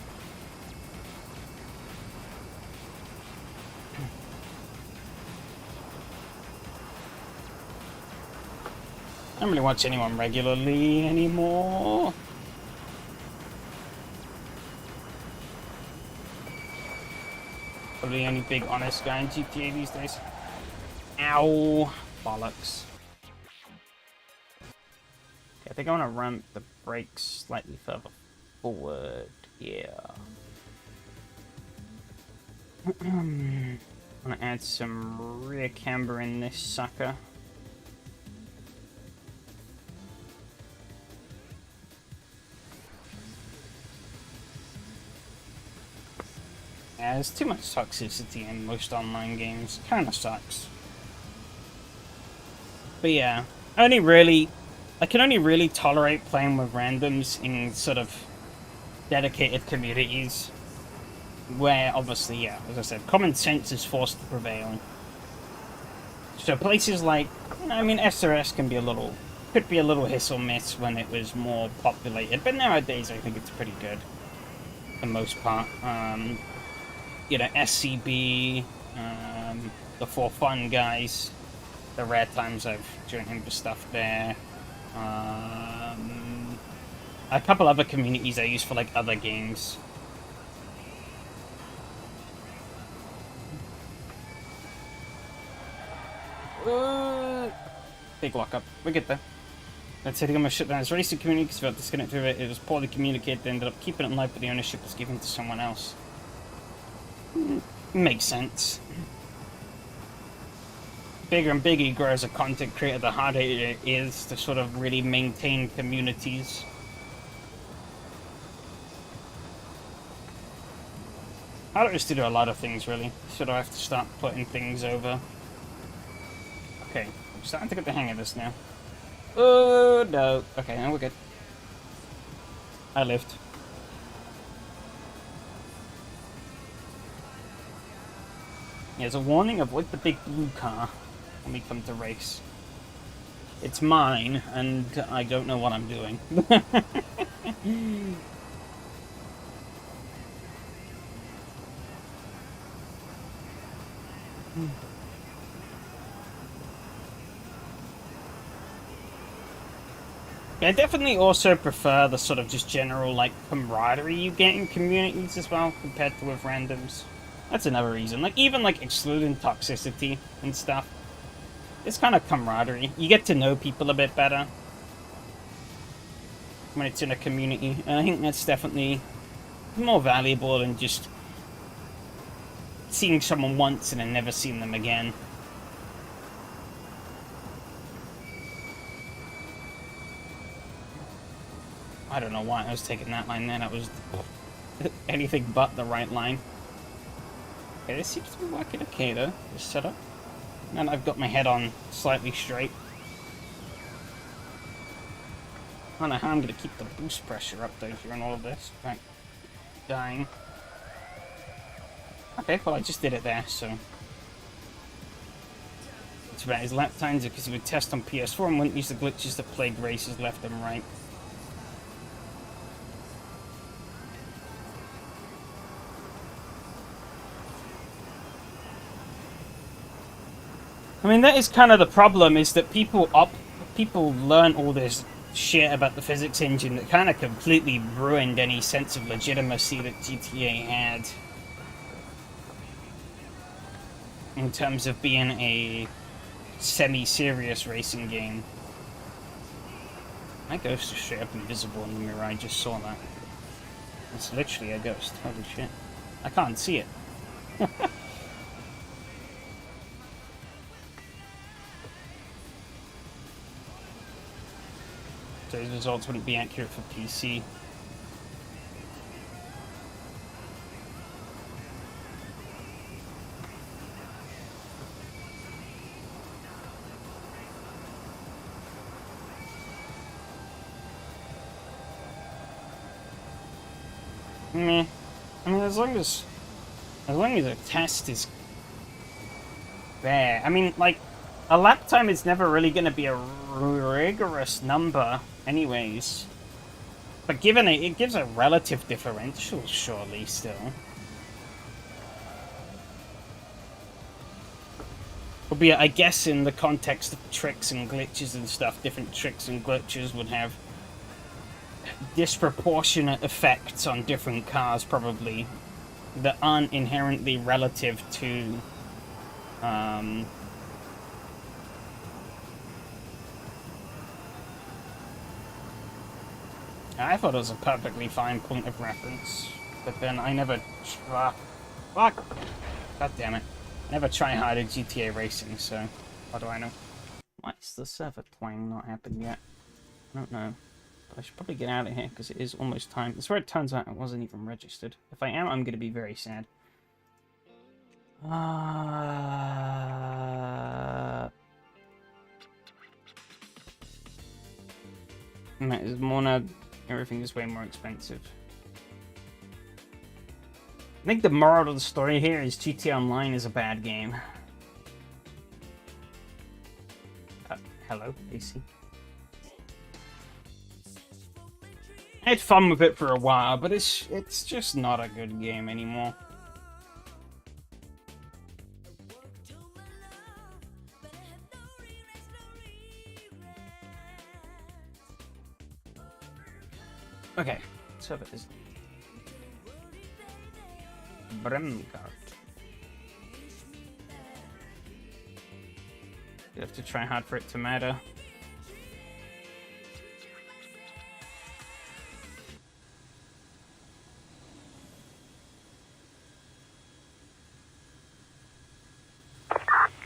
I don't really watch anyone regularly anymore. Probably the only big honest guy in GTA these days. Ow! Bollocks. Okay, I think I want to ramp the brakes slightly further forward. Yeah. I want to add some rear camber in this sucker. Yeah, there's too much toxicity in most online games. Kinda sucks. But yeah, I can only really tolerate playing with randoms in sort of dedicated communities where, obviously, yeah, as I said, common sense is forced to prevail. So places like, I mean, SRS could be a little hit or miss when it was more populated, but nowadays I think it's pretty good, for the most part. You know, SCB, the For Fun guys, the rare times I've joined into stuff there. A couple other communities I use for, like, other games. Big lockup. We get there. That's hitting on my shut down his racing community because we got disconnected with it. It was poorly communicated. They ended up keeping it in life, but the ownership was given to someone else. Makes sense. Bigger and bigger you grow as a content creator, the harder it is to sort of really maintain communities. Harder is to do a lot of things, really. Should I have to start putting things over? Okay, I'm starting to get the hang of this now. Oh, no. Okay, now we're good. I lived. Yeah, there's a warning, avoid the big blue car when we come to race. It's mine, and I don't know what I'm doing. I definitely also prefer the sort of just general, like, camaraderie you get in communities as well, compared to with randoms. That's another reason. Like, even, like, excluding toxicity and stuff. It's kind of camaraderie. You get to know people a bit better when it's in a community. And I think that's definitely more valuable than just seeing someone once and then never seeing them again. I don't know why I was taking that line then. That was anything but the right line. Okay, this seems to be working okay though, this setup. And I've got my head on slightly straight. I don't know how I'm going to keep the boost pressure up though during all of this. Right, dying. Okay, well I just did it there, so... It's about his lap times because he would test on PS4 and wouldn't use the glitches that plague races left and right. I mean, that is kind of the problem, is that people learn all this shit about the physics engine that kind of completely ruined any sense of legitimacy that GTA had. In terms of being a semi-serious racing game. My ghost is straight up invisible in the mirror, I just saw that. It's literally a ghost, holy shit. I can't see it. So these results wouldn't be accurate for PC. Meh. I mean, as long as a test is there. I mean, like, a lap time is never really going to be a rigorous number, anyways. But given it gives a relative differential, surely, still. Albeit, I guess in the context of tricks and glitches and stuff, different tricks and glitches would have disproportionate effects on different cars, probably, that aren't inherently relative to, I thought it was a perfectly fine point of reference, but then I never... Fuck! God damn it. I never try hard at GTA racing, so what do I know? Why is the server twang not happened yet? I don't know. But I should probably get out of here, because it is almost time. That's where it turns out I wasn't even registered. If I am, I'm going to be very sad. There's more now. Everything is way more expensive. I think the moral of the story here is GTA Online is a bad game. Hello, AC. I had fun with it for a while, but it's just not a good game anymore. Okay, so it is Bremkart. You have to try hard for it to matter.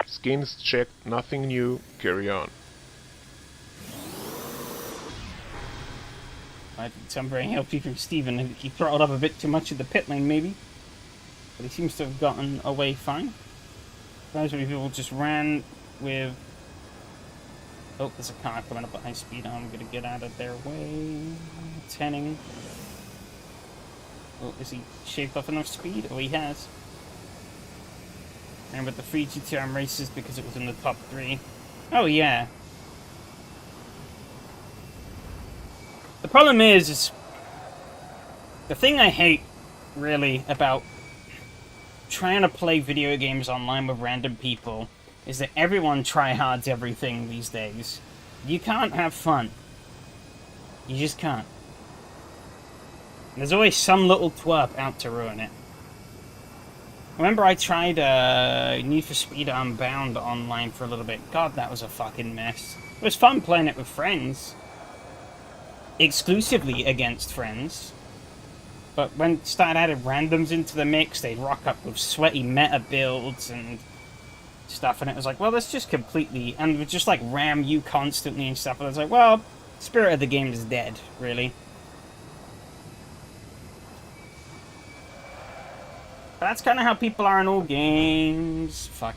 Skins checked, nothing new, carry on. I think some very healthy from Steven. I think he throttled up a bit too much at the pit lane, maybe. But he seems to have gotten away fine. Those people just ran with... Oh, there's a car coming up at high speed. I'm going to get out of their way. It's heading. Oh, is he shaved off enough speed? Oh, he has. And with the free GTR races because it was in the top 3. Oh, yeah. The problem is the thing I hate, really, about trying to play video games online with random people is that everyone tryhards everything these days. You can't have fun. You just can't. There's always some little twerp out to ruin it. Remember I tried Need for Speed Unbound online for a little bit. God, that was a fucking mess. It was fun playing it with friends. Exclusively against friends. But when it started adding randoms into the mix, they'd rock up with sweaty meta builds and stuff, and it was like, well, that's just completely... And would just, like, ram you constantly and stuff, and I was like, well, spirit of the game is dead, really. That's kind of how people are in all games. Fuck.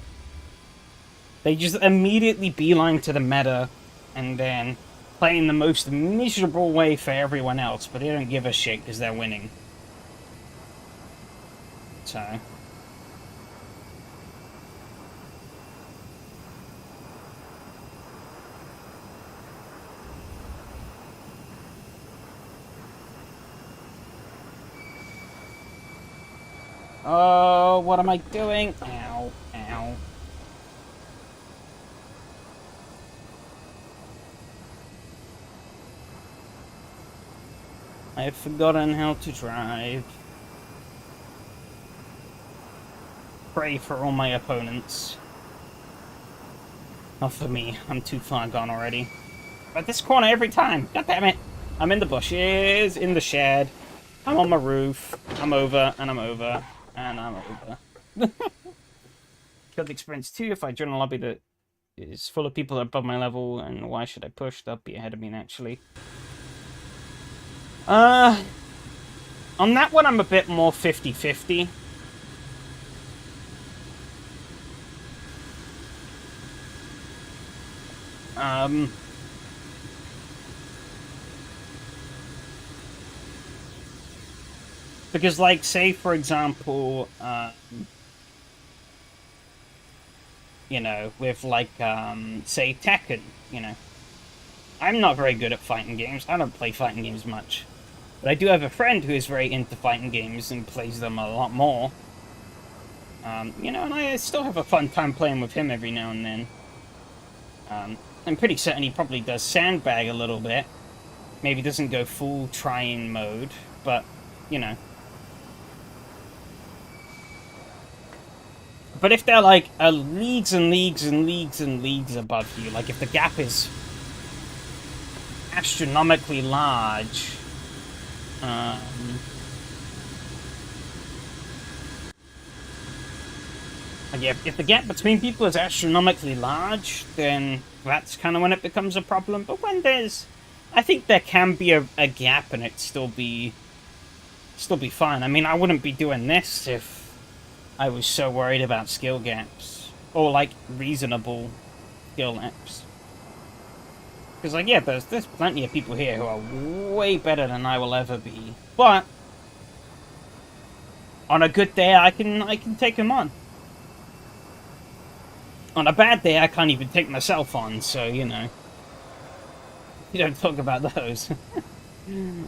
They just immediately beeline to the meta, and then play in the most miserable way for everyone else, but they don't give a shit because they're winning. So... Oh, what am I doing? Ow, ow. I have forgotten how to drive. Pray for all my opponents. Not for me, I'm too far gone already. But this corner every time, god damn it! I'm in the bushes, in the shed, I'm on my roof, I'm over, and I'm over. And I'm over. Got the experience too if I join a lobby that is full of people above my level, and why should I push? They'll be ahead of me naturally. On that one I'm a bit more 50-50. Because, like, say, for example, you know, with, like, say, Tekken, you know. I'm not very good at fighting games. I don't play fighting games much. But I do have a friend who is very into fighting games and plays them a lot more. You know, and I still have a fun time playing with him every now and then. I'm pretty certain he probably does sandbag a little bit. Maybe doesn't go full trying mode, but, you know. But if they're, like, leagues and leagues and leagues and leagues above you, like, if the gap is astronomically large, like, if the gap between people is astronomically large, then that's kind of when it becomes a problem. But when there's... I think there can be a gap and it still be fine. I mean, I wouldn't be doing this if I was so worried about skill gaps. Or, like, reasonable skill gaps. Because, like, yeah, there's plenty of people here who are way better than I will ever be. But, on a good day, I can take them on. On a bad day, I can't even take myself on, so, you know. You don't talk about those. Ooh.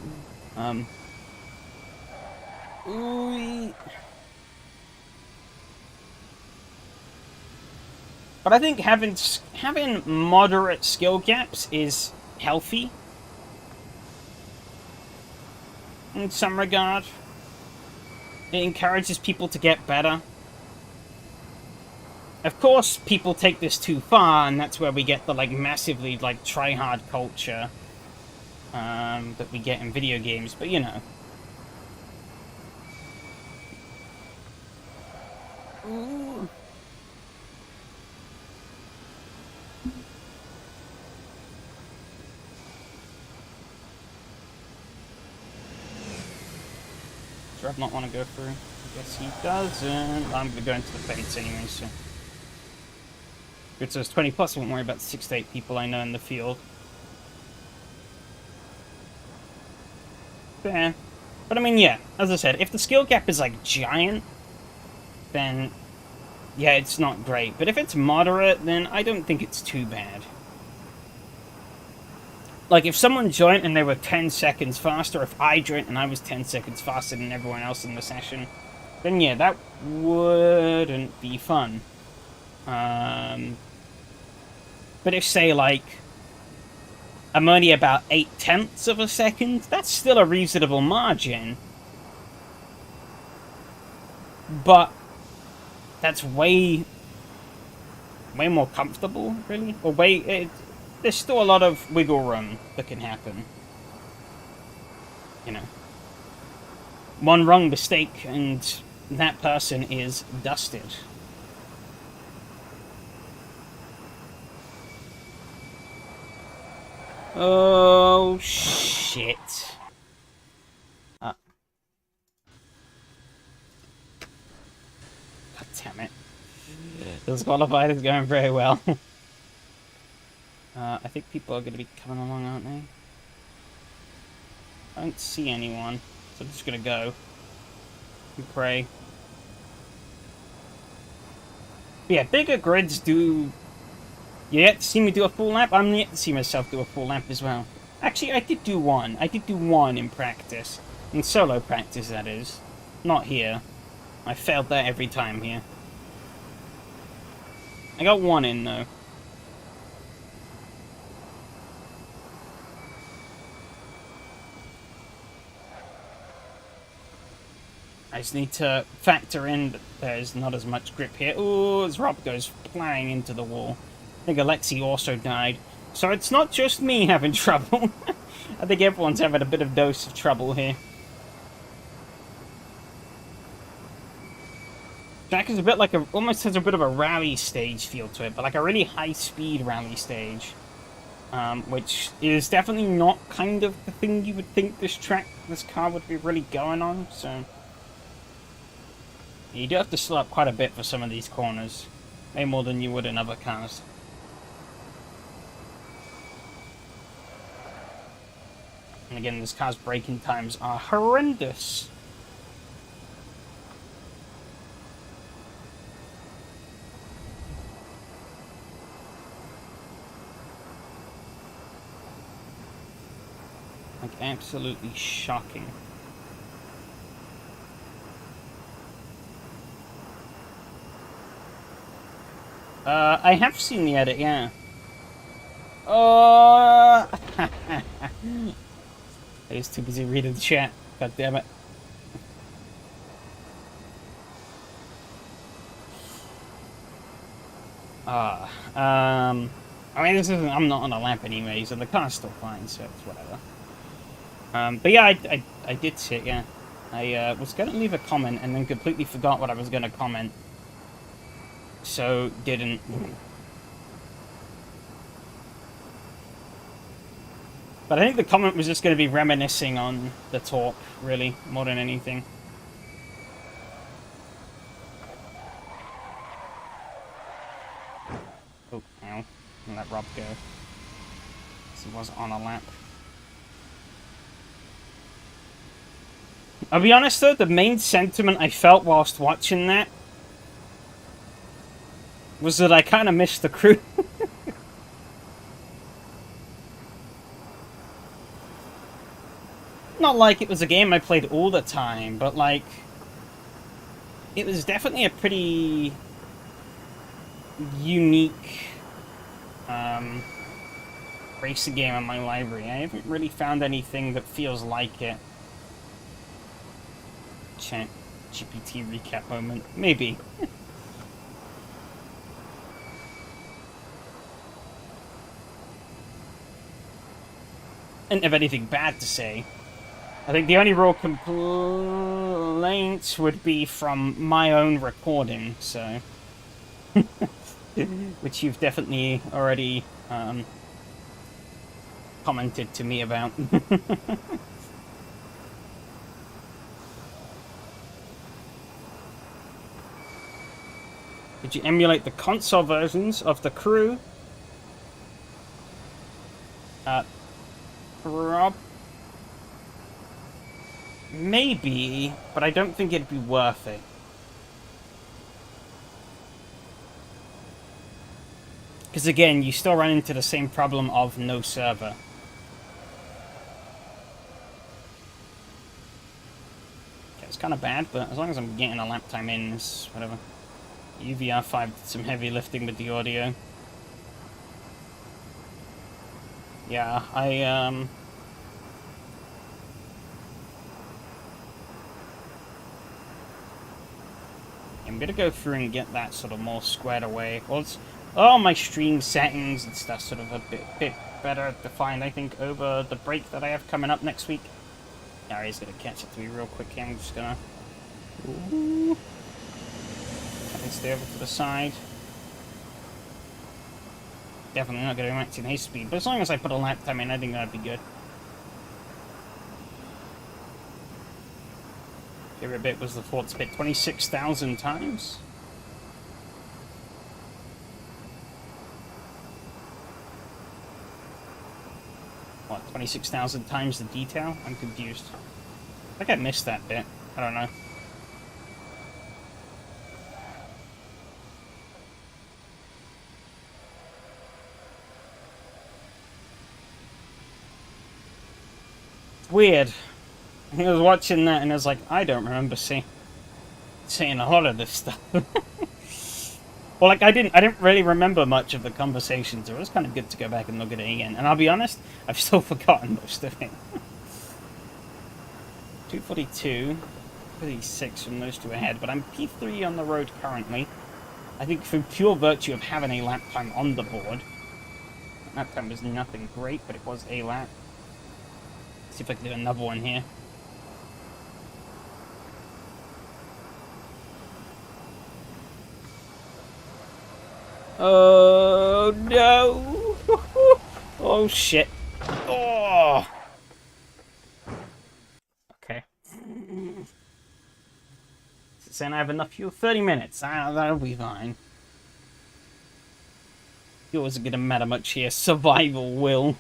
But I think having moderate skill gaps is healthy. In some regard. It encourages people to get better. Of course, people take this too far, and that's where we get the, like, massively, like, try-hard culture that we get in video games, but, you know. Ooh. Does Rev not want to go through? I guess he doesn't. I'm going to go into the fades anyway, so... Good, so it's 20 plus, I won't worry about the 6 to 8 people I know in the field. Fair. But I mean, yeah, as I said, if the skill gap is, like, giant, then, yeah, it's not great. But if it's moderate, then I don't think it's too bad. Like, if someone joined and they were 10 seconds faster, if I joined and I was 10 seconds faster than everyone else in the session, then yeah, that wouldn't be fun. But if, say, like, I'm only about 8/10 of a second. That's still a reasonable margin. But that's way more comfortable, really. Or there's still a lot of wiggle room that can happen. You know. One wrong mistake and that person is dusted. Oh, shit. God damn it. This qualified is going very well. I think people are going to be coming along, aren't they? I don't see anyone, so I'm just going to go and pray. But yeah, bigger grids do... You yet to see me do a full lap? I'm yet to see myself do a full lap as well. Actually, I did do one. I did do one in practice. In solo practice, that is. Not here. I failed that every time here. I got one in, though. I just need to factor in that there's not as much grip here. Ooh, as Rob goes flying into the wall. I think Alexi also died. So it's not just me having trouble. I think everyone's having a bit of dose of trouble here. Track is a bit like almost has a bit of a rally stage feel to it, but like a really high-speed rally stage. Which is definitely not kind of the thing you would think this car would be really going on, so... You do have to slow up quite a bit for some of these corners. Way more than you would in other cars. And again, this car's braking times are horrendous. Like, absolutely shocking. I have seen the edit, yeah. I was too busy reading the chat. God damn it. I mean, this isn't... I'm not on a lap anyways, and the car's still fine, so it's whatever. But yeah, I did see it, yeah. I was going to leave a comment and then completely forgot what I was going to comment. So, didn't. But I think the comment was just going to be reminiscing on the talk, really, more than anything. Oh, ow. I'll let Rob go. He was on a lap. I'll be honest though, the main sentiment I felt whilst watching that was that I kind of missed the crew. Not like it was a game I played all the time, but like... It was definitely a pretty... unique... racing game in my library. I haven't really found anything that feels like it. Chat GPT recap moment. Maybe. I didn't have anything bad to say. I think the only real complaints would be from my own recording, so... Which you've definitely already commented to me about. Did you emulate the console versions of the crew? Rob? Maybe, but I don't think it'd be worth it. Because again, you still run into the same problem of no server. Okay, it's kind of bad, but as long as I'm getting a lap time in, it's whatever. UVR5 did some heavy lifting with the audio. Yeah, I'm gonna go through and get that sort of more squared away. Well, it's all my stream settings and stuff sort of a bit better defined, I think, over the break that I have coming up next week. Gary's gonna catch it to me real quick here. I'm just gonna stay over to the side. Definitely not gonna max in his speed, but as long as I put a lap time in, I think that'd be good. Favorite bit was the thought spit 26,000 times. What, 26,000 times the detail? I'm confused. I think I missed that bit. I don't know. Weird. I was watching that and I was like, I don't remember saying a lot of this stuff. Well, like I didn't really remember much of the conversation, so it was kind of good to go back and look at it again. And I'll be honest, I've still forgotten most of it. 242, 36 from those two ahead, but I'm P3 on the road currently. I think through pure virtue of having a lap time on the board. Lap time was nothing great, but it was a lap. See if I can do another one here. Oh no! Oh shit! Oh. Okay. Saying I have enough fuel. 30 minutes. That'll be fine. Fuel isn't gonna matter much here. Survival will.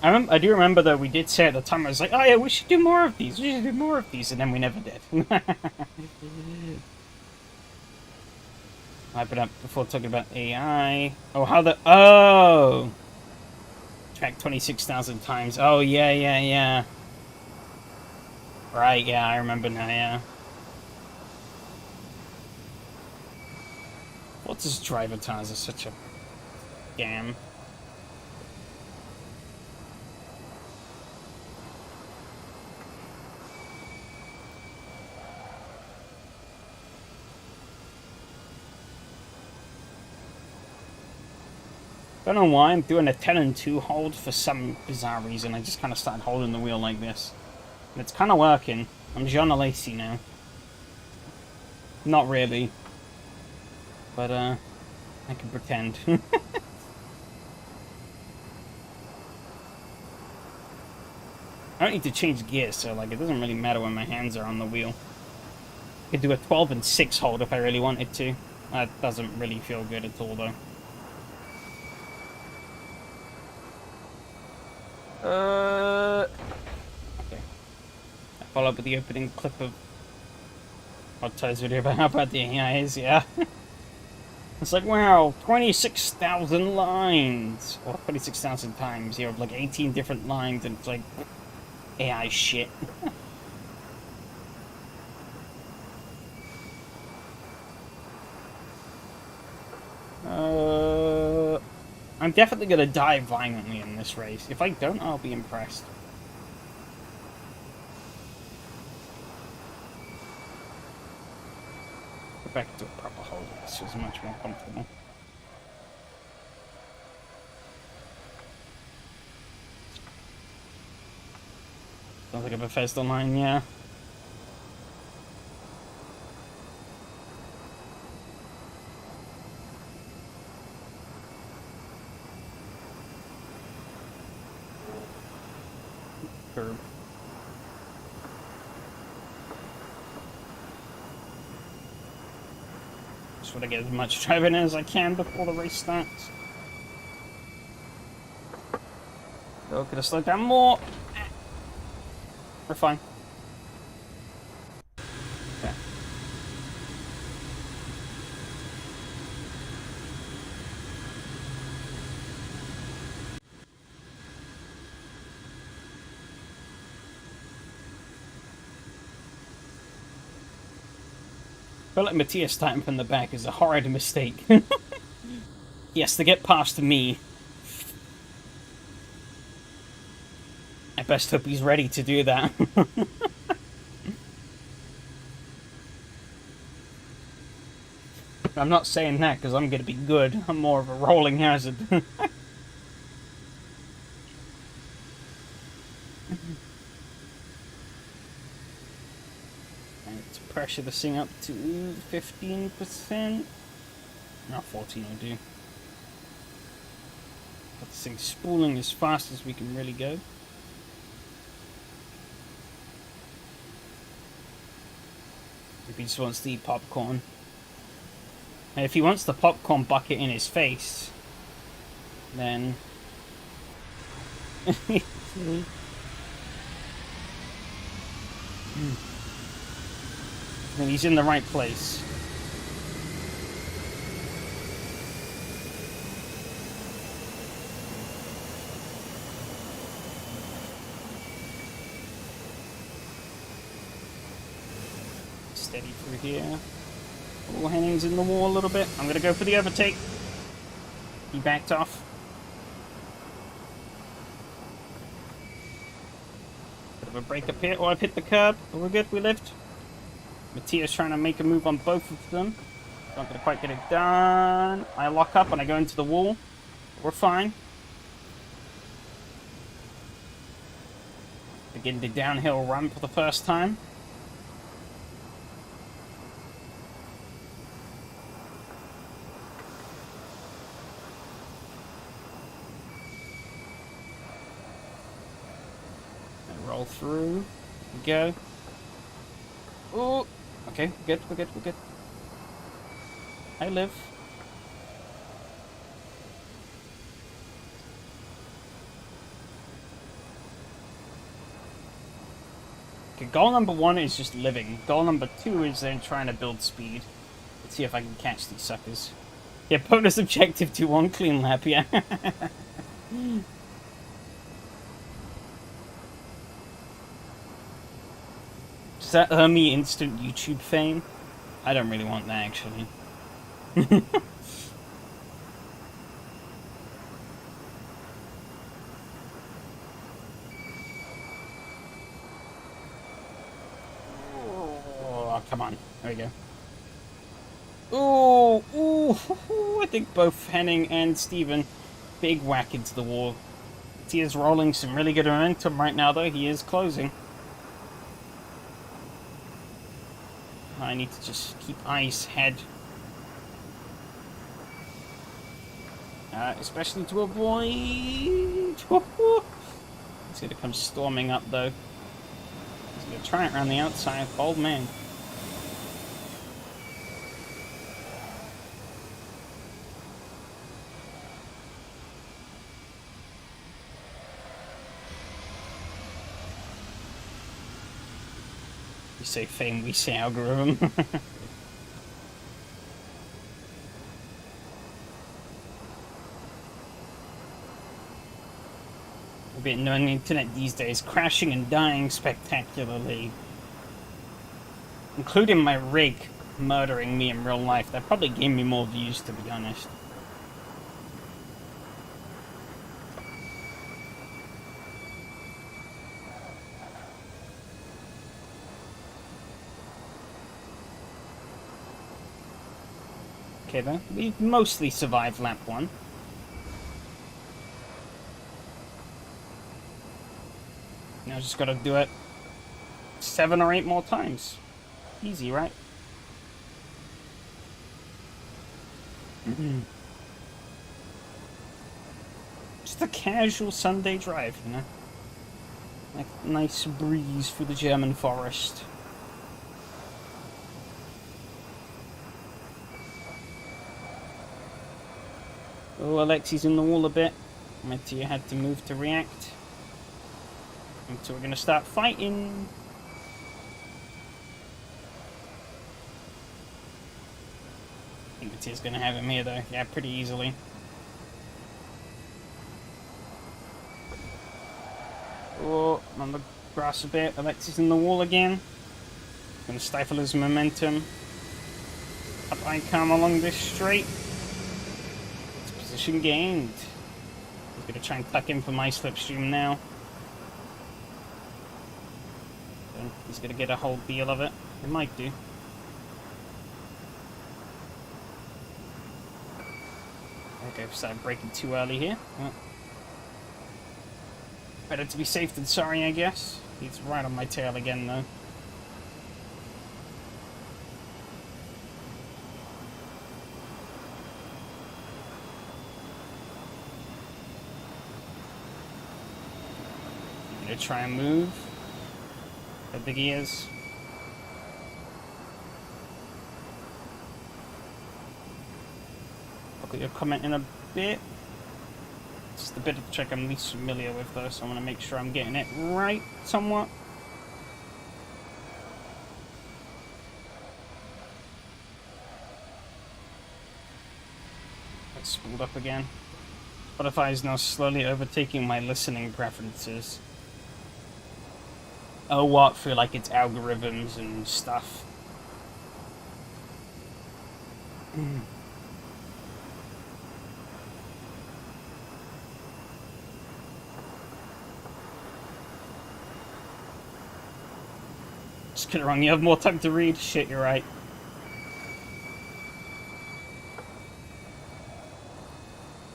I do remember, though, we did say at the time, I was like, oh yeah, we should do more of these, and then we never did. I put up before talking about AI. Oh! Track 26,000 times. Oh, yeah. Right, yeah, I remember now, yeah. What's this driver tires are such a scam. Don't know why I'm doing a 10 and 2 hold for some bizarre reason. I just kind of started holding the wheel like this. And it's kind of working. I'm John Lacey now. Not really. But, I can pretend. I don't need to change gears, so, like, it doesn't really matter when my hands are on the wheel. I could do a 12 and 6 hold if I really wanted to. That doesn't really feel good at all, though. Okay. I follow up with the opening clip of Hot Tires video about how bad the AI is, yeah. It's like, wow, 26,000 lines! Or 26,000 times, you have like 18 different lines, and it's like, AI shit. I'm definitely gonna die violently in this race. If I don't, I'll be impressed. Go back to a proper hold. This feels much more comfortable. Sounds like a Bethesda line, yeah. Curb. Just want to get as much driving in as I can before the race starts. Oh, could have slowed down more. We're fine. Okay. I feel like Matthias starting from the back is a horrid mistake. He has to get past me. I best hope he's ready to do that. I'm not saying that because I'm going to be good. I'm more of a rolling hazard. Let's pressure this thing up to 15%. No, 14 will do. Got this thing spooling as fast as we can really go. If he just wants to eat popcorn. And if he wants the popcorn bucket in his face, then... then he's in the right place. Steady through here. Oh, Henning's in the wall a little bit. I'm going to go for the overtake. He backed off. Bit of a break up here. Oh, I've hit the curb. But we're good. We lived. Matthias trying to make a move on both of them. Not going to quite get it done. I lock up and I go into the wall. We're fine. Begin the downhill run for the first time. Roll through. Go. Oh, okay, we're good, we're good, we're good. I live. Okay, goal number 1 is just living. Goal number 2 is then trying to build speed. Let's see if I can catch these suckers. Yeah, bonus objective to 1 clean lap, yeah. Does that earn me instant YouTube fame? I don't really want that, actually. Oh, come on. There we go. Oh, ooh, I think both Henning and Steven big whack into the wall. He is rolling some really good momentum right now, though. He is closing. I need to just keep eyes head. Especially to avoid... He's going to come storming up, though. He's going to try it around the outside. Bold man. You say fame, we say algorithm. A bit on the internet these days, crashing and dying spectacularly. Including my rig murdering me in real life. That probably gave me more views, to be honest. Okay then, we mostly survived lap 1. Now just gotta do it 7 or 8 more times. Easy, right? Just a casual Sunday drive, you know? Like nice breeze through the German forest. Oh, Alexi's in the wall a bit. Mattia had to move to react. Until we're gonna start fighting. I think Mattia's gonna have him here though. Yeah, pretty easily. Oh, I'm on the grass a bit. Alexi's in the wall again. Gonna stifle his momentum. Up I come along this straight. It's position gained. He's gonna try and tuck in for my slipstream now. He's gonna get a whole deal of it. It might do. Okay, I've started breaking too early here. Well, better to be safe than sorry, I guess. He's right on my tail again, though. I'm gonna try and move. How big he is. I'll get your comment in a bit. It's the bit of the trick I'm least familiar with though, so I want to make sure I'm getting it right somewhat. It's spooled up again. Spotify is now slowly overtaking my listening preferences. Oh, what? Feel like it's algorithms and stuff. Just get it wrong. You have more time to read. Shit, you're right.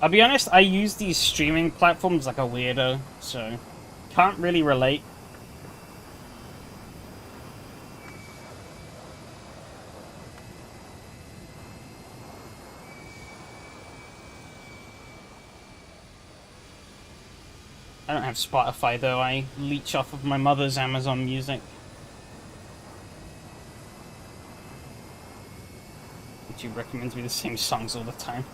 I'll be honest, I use these streaming platforms like a weirdo, so can't really relate. I don't have Spotify though, I leech off of my mother's Amazon Music. She recommends me the same songs all the time.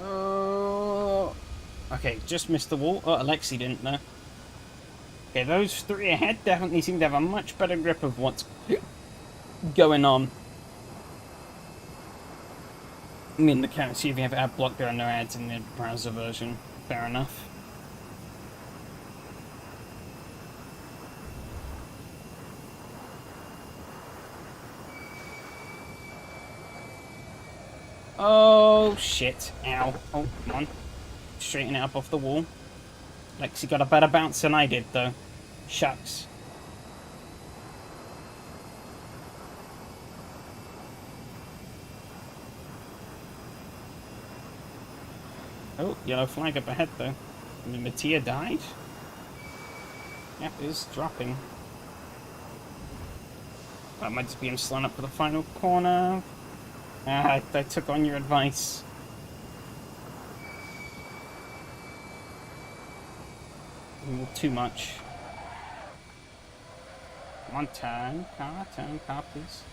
Oh, okay, just missed the wall. Oh, Alexi didn't know. Okay, those three ahead definitely seem to have a much better grip of what's going on. I mean, the can't see if you have ad block, there are no ads in the browser version. Fair enough. Oh, shit. Ow. Oh, come on. Straighten it up off the wall. Lexi got a better bounce than I did, though. Shucks. Oh, yellow flag up ahead, though. I mean, Mattia died? Yep, it is dropping. I might just be in slowing up for the final corner. Ah, I took on your advice. Too much. One turn, car, please.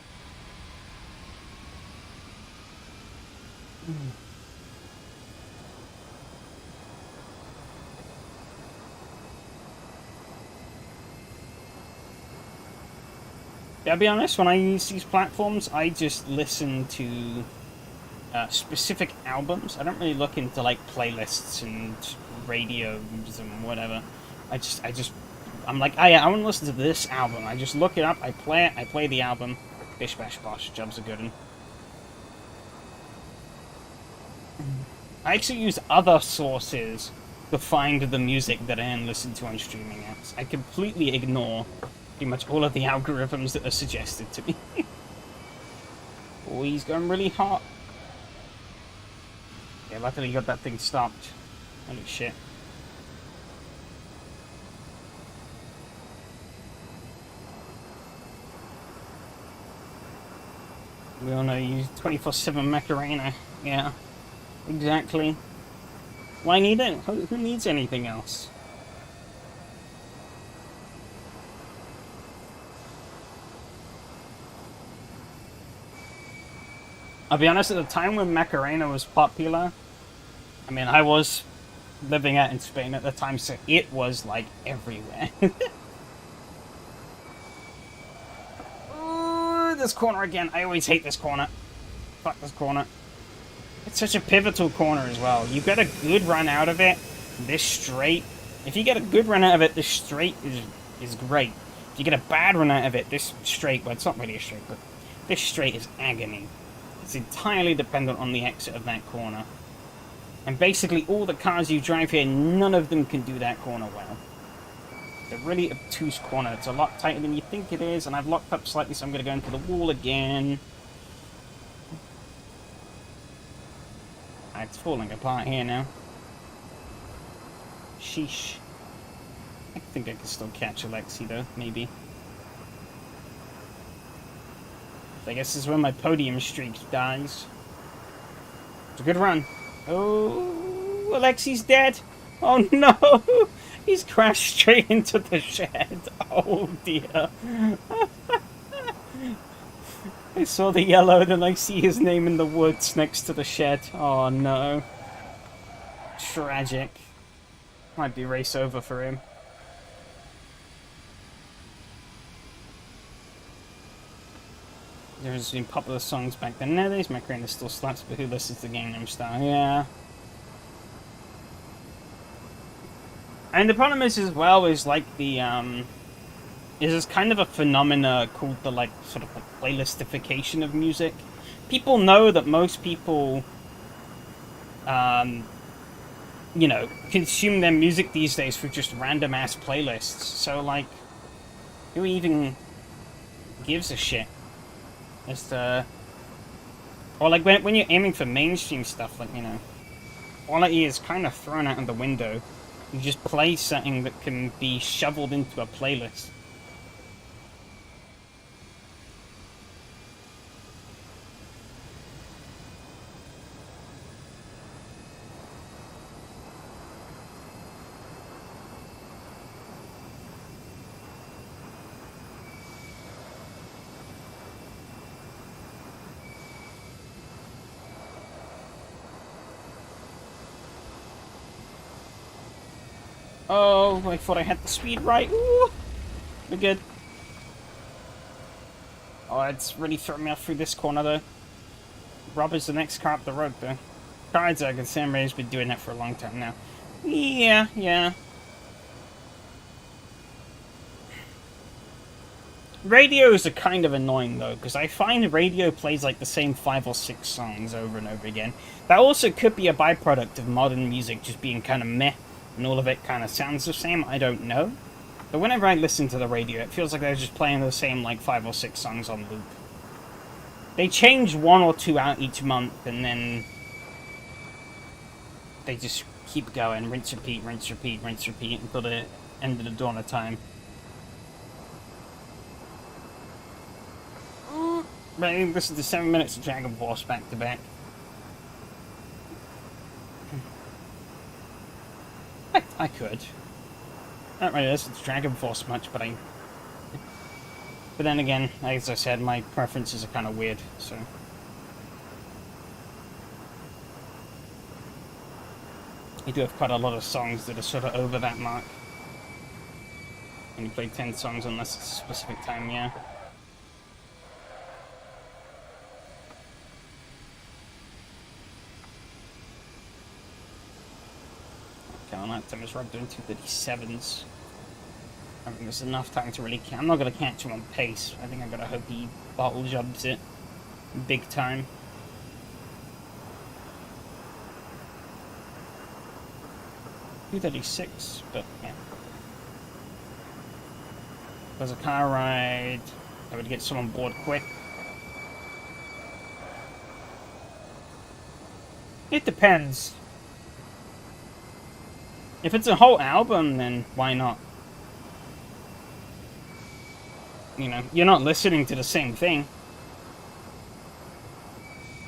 Yeah, I'll be honest, when I use these platforms, I just listen to specific albums. I don't really look into like playlists and radios and whatever. I'm like, oh yeah, I want to listen to this album. I just look it up, I play it, I play the album. Bish bash bosh, job's a good one. I actually use other sources to find the music that I then listen to on streaming apps. I completely ignore pretty much all of the algorithms that are suggested to me. Oh, he's going really hot. Yeah, luckily you got that thing stopped. Holy shit. We all know you 24/7 Macarena. Yeah, exactly. Why need it? Who needs anything else? I'll be honest, at the time when Macarena was popular, I mean, I was living out in Spain at the time, so it was like everywhere. Ooh, this corner again. I always hate this corner. Fuck this corner. It's such a pivotal corner as well. You get a good run out of it, this straight. If you get a good run out of it, this straight is great. If you get a bad run out of it, this straight, well, it's not really a straight, but this straight is agony. It's entirely dependent on the exit of that corner. And basically all the cars you drive here, none of them can do that corner well. It's a really obtuse corner. It's a lot tighter than you think it is, and I've locked up slightly, so I'm going to go into the wall again. It's falling apart here now. Sheesh. I think I can still catch Alexi though, maybe. I guess this is where my podium streak dies. It's a good run. Oh, Alexi's dead. Oh no! He's crashed straight into the shed. Oh dear. I saw the yellow, then I see his name in the woods next to the shed. Oh no. Tragic. Might be race over for him. There's been popular songs back then. Nowadays, Macarena still slaps, but who listens to Gangnam Style? Yeah. And the problem is, as well, is like the, is this kind of a phenomena called the, like, sort of like playlistification of music. People know that most people, you know, consume their music these days through just random-ass playlists. So, like, who even gives a shit? As to... Or, like, when you're aiming for mainstream stuff, like, you know, quality is kind of thrown out of the window. You just play something that can be shoveled into a playlist. Oh, I thought I had the speed right. Ooh, we're good. Oh, it's really throwing me off through this corner, though. Rob is the next car up the road, though. Cards, Sam Ray's been doing that for a long time now. Yeah. Radios are kind of annoying, though, because I find radio plays like the same 5 or 6 songs over and over again. That also could be a byproduct of modern music just being kind of meh. And all of it kind of sounds the same, I don't know. But whenever I listen to the radio, it feels like they're just playing the same, like, 5 or 6 songs on loop. They change 1 or 2 out each month, and then they just keep going, rinse, repeat, until the end of the dawn of time. Right, this is the 7 minutes of Dragon Force back to back. I could. I don't really listen to Dragon Force much, but then again, as I said, my preferences are kind of weird, so... You do have quite a lot of songs that are sort of over that mark. And you play 10 songs unless it's a specific time, yeah. On that time, is Rob doing 237s. I think there's enough time to really catch. I'm not going to catch him on pace. I think I'm going to hope he bottle jobs it big time. .236, but yeah. If there's a car ride, I would get someone bored quick. It depends. If it's a whole album, then why not? You know, you're not listening to the same thing.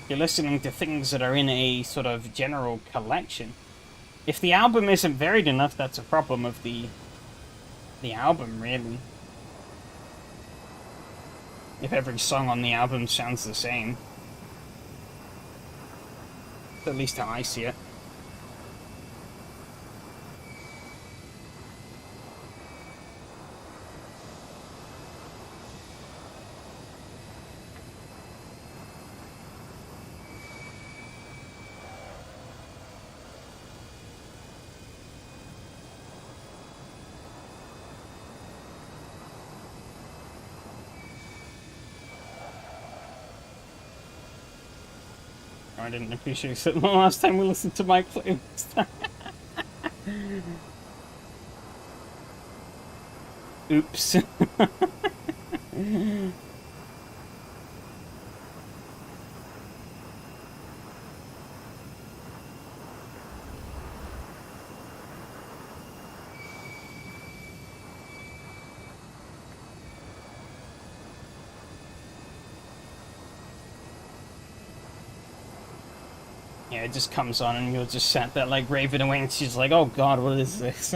You're listening to things that are in a sort of general collection. If the album isn't varied enough, that's a problem of the album, really. If every song on the album sounds the same. At least how I see it. I didn't appreciate it the last time we listened to my playlist. Oops. Yeah, it just comes on and you're just sat there like raving away and she's like, oh god, what is this?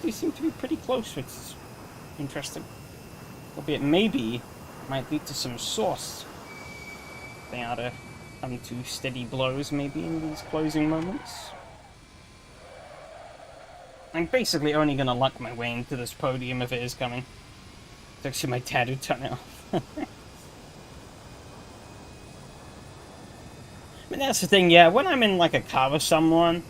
They seem to be pretty close, which is interesting. Albeit maybe might lead to some sauce. They ought to come to steady blows maybe in these closing moments. I'm basically only going to luck my way into this podium if it is coming. It's actually my dad who turned it off. But that's the thing, yeah, when I'm in like a car with someone,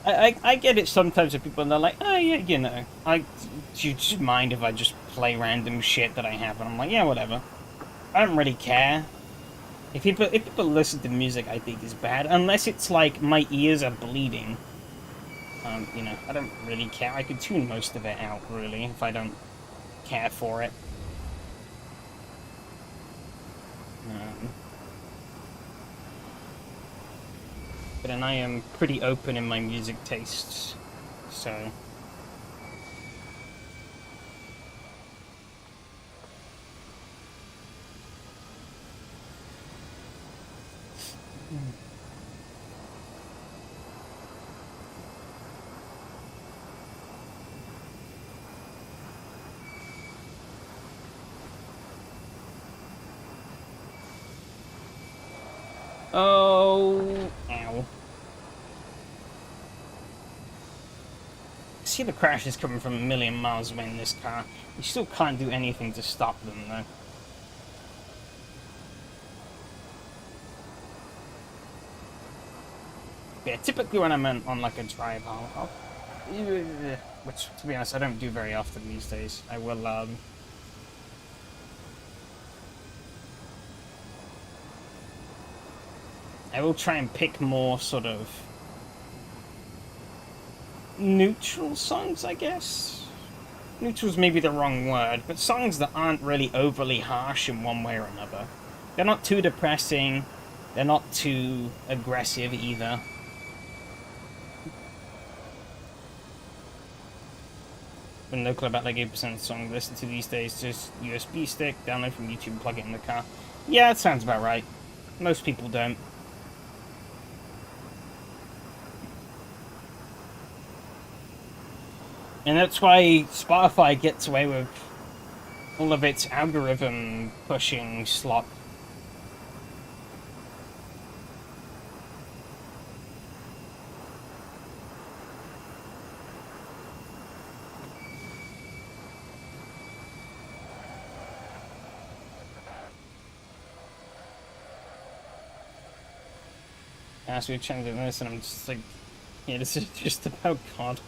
I get it sometimes with people and they're like, oh yeah, you know, do you just mind if I just play random shit that I have? And I'm like, yeah, whatever. I don't really care. If people listen to music I think is bad, unless it's like my ears are bleeding. You know, I don't really care. I could tune most of it out, really, if I don't care for it. But then I am pretty open in my music tastes, so... Oh, ow. See the crashes coming from a million miles away in this car. You still can't do anything to stop them, though. Yeah, typically when I'm on like a drive, I'll which, to be honest, I don't do very often these days. I will, I will try and pick more sort of neutral songs, I guess. Neutral's maybe the wrong word, but songs that aren't really overly harsh in one way or another. They're not too depressing, they're not too aggressive either. But no clue about like 8% of the song listen to these days, just USB stick, download from YouTube and plug it in the car. Yeah, that sounds about right. Most people don't. And that's why Spotify gets away with all of its algorithm pushing slop. As we're changing this, and I'm just like, yeah, this is just about God.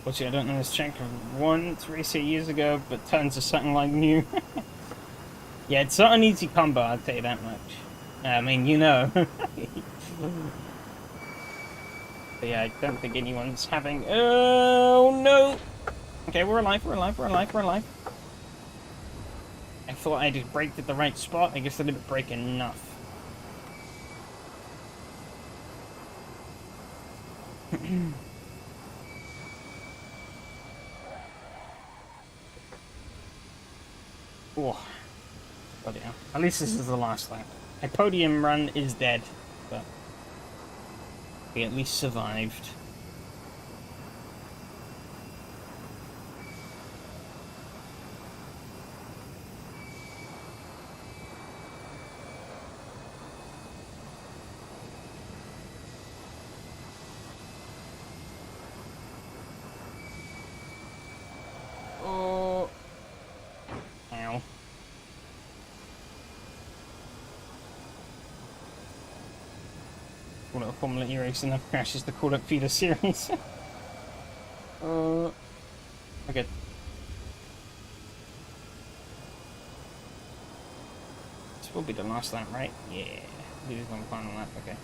Which I don't know this check won 3 years ago, but tons of something like new. Yeah, it's not an easy combo, I'll tell you that much. I mean, you know. But yeah, I don't think anyone's having... Oh, no! Okay, we're alive, we're alive, we're alive, we're alive. I thought I just braked at the right spot. I guess I didn't brake enough. Oh, bloody hell. At least this is the last lap. My podium run is dead, but we at least survived. Oh, ow. Call it a Formula E race enough crashes to call it feeder series. Okay. This will be the last lap, right? Yeah. This is one final lap, okay.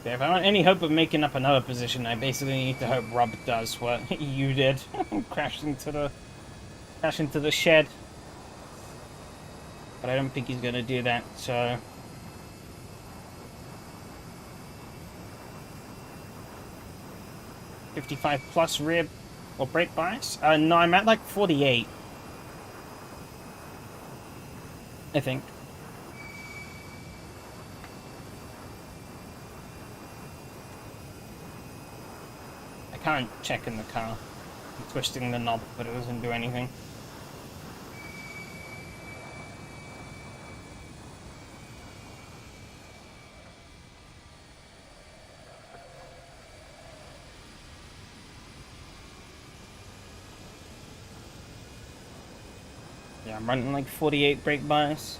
Okay, if I want any hope of making up another position, I basically need to hope Rob does what you did. Crash into the shed. But I don't think he's gonna do that, so... $55 plus rib or brake bias? No, I'm at like 48. I think. I can't check in the car. I'm twisting the knob, but it doesn't do anything. Yeah, I'm running like 48 brake bias.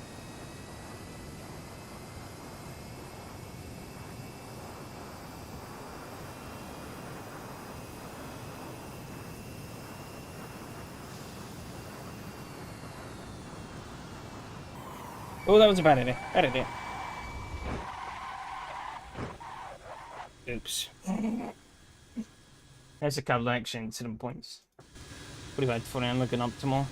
Oh, that was a bad idea. Bad idea. Oops. There's a couple of extra incident points. 45 to 40, I'm looking optimal.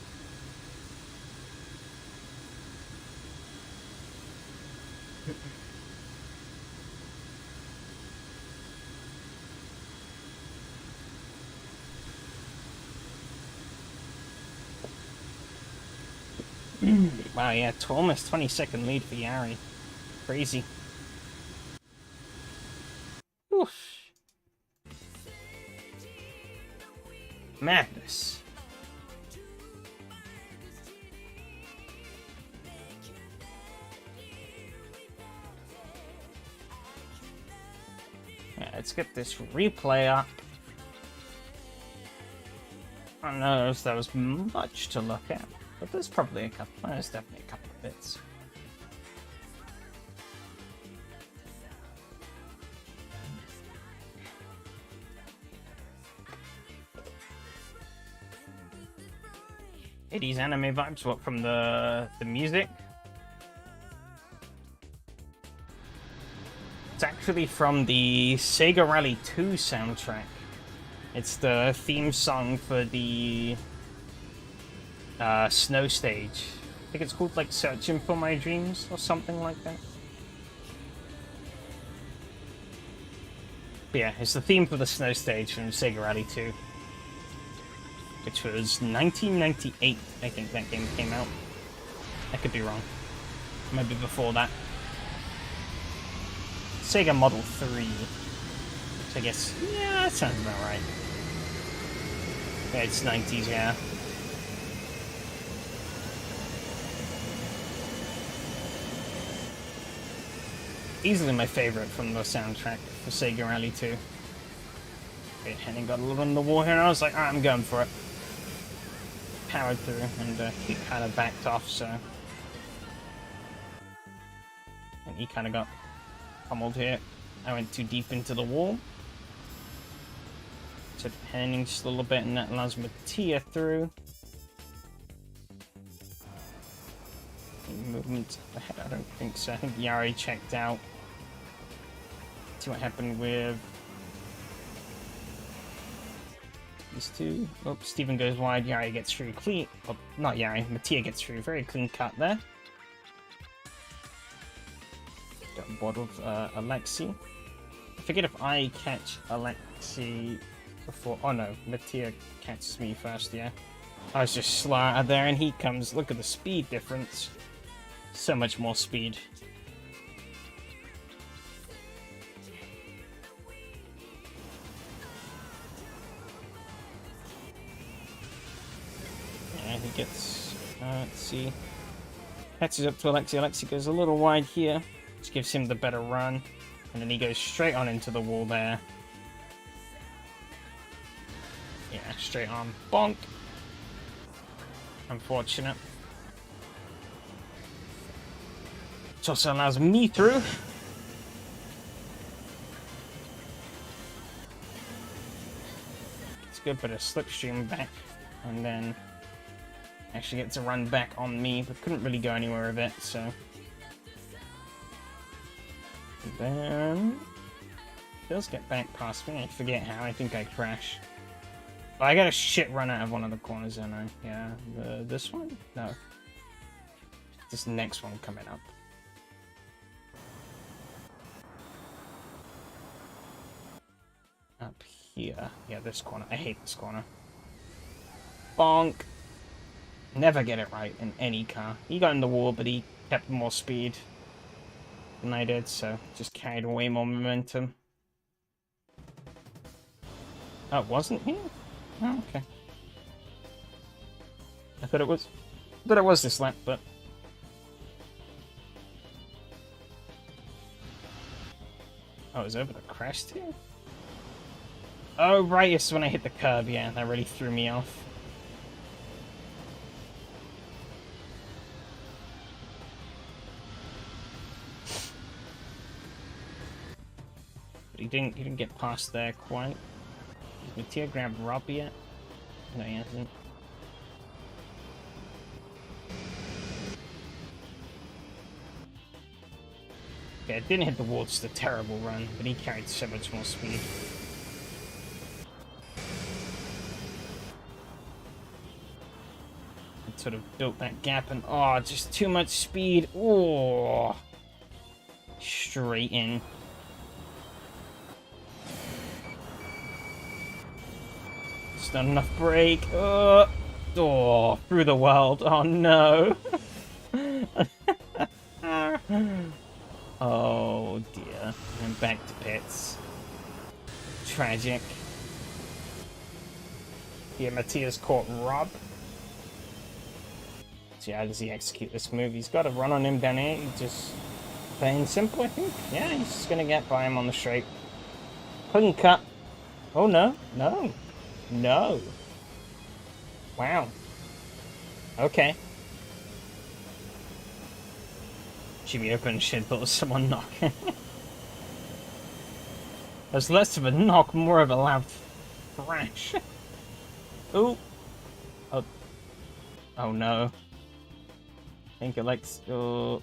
Wow, yeah, almost 20-second lead for Yari. Crazy. Oof. Madness. Yeah, let's get this replay up. I don't know if there was much to look at, but there's probably a couple. There's definitely a couple of bits. These anime vibes, what, from the music? It's actually from the Sega Rally 2 soundtrack. It's the theme song for the snow stage. I think it's called like Searching for My Dreams or something like that. But yeah, it's the theme for the snow stage from Sega Rally 2. Which was 1998, I think that game came out. I could be wrong. Maybe before that. Sega Model 3. Which I guess, yeah, that sounds about right. Yeah, it's 90s, yeah. Easily my favorite from the soundtrack for Sega Rally 2. Okay, Henning got a little in the wall here, and I was like, alright, I'm going for it. Powered through, and he kind of backed off, so... And he kind of got pummeled here. I went too deep into the wall. So it handing just a little bit, and that allows Mattia through. Any movement ahead? I don't think so. I think Yari checked out. See what happened with these two. Oh, Steven goes wide. Yari gets through. Clean. Oh, not Yari. Mattia gets through. Very clean cut there. Got on board with Alexi. I forget if I catch Alexi before. Oh no, Mattia catches me first, yeah. I was just slow out there and he comes. Look at the speed difference. So much more speed. Yeah, he gets. Let's see. Catches up to Alexi. Alexi goes a little wide here, which gives him the better run. And then he goes straight on into the wall there. Yeah, straight on. Bonk. Unfortunate. Which also allows me through. It's a good bit of slipstream back. And then actually gets a run back on me, but couldn't really go anywhere with it, so. And then does get back past me. I forget how. I think I crash. But I got a shit run out of one of the corners, don't I? Yeah. This one? No. This next one coming up. Up here. Yeah, this corner. I hate this corner. Bonk. Never get it right in any car. He got in the wall, but he kept more speed than I did, so just carried way more momentum. Oh, it wasn't here? Oh, okay. I thought it was this lap, but oh, it was over the crest here? Oh, right, it's when I hit the curb, yeah, that really threw me off. But he didn't get past there quite. Has Mattia grabbed Rob yet? No, he hasn't. Yeah, it didn't hit the wall, just a terrible run, but he carried so much more speed. It sort of built that gap, and oh, just too much speed. Oh, straight in. Just not enough brake. Oh, through the world. Oh no. Oh dear. And back to pits. Tragic. Yeah, Mattia's caught Rob. So yeah, how does he execute this move? He's got a run on him down here. He's just playing simple, I think. Yeah, he's just gonna get by him on the straight. Clean cut. Oh no, no, no. Wow. Okay. Jimmy opened shit, thought was someone knocking. There's less of a knock, more of a loud thrash. Ooh. Oh. Oh no. I think Alex. Oh,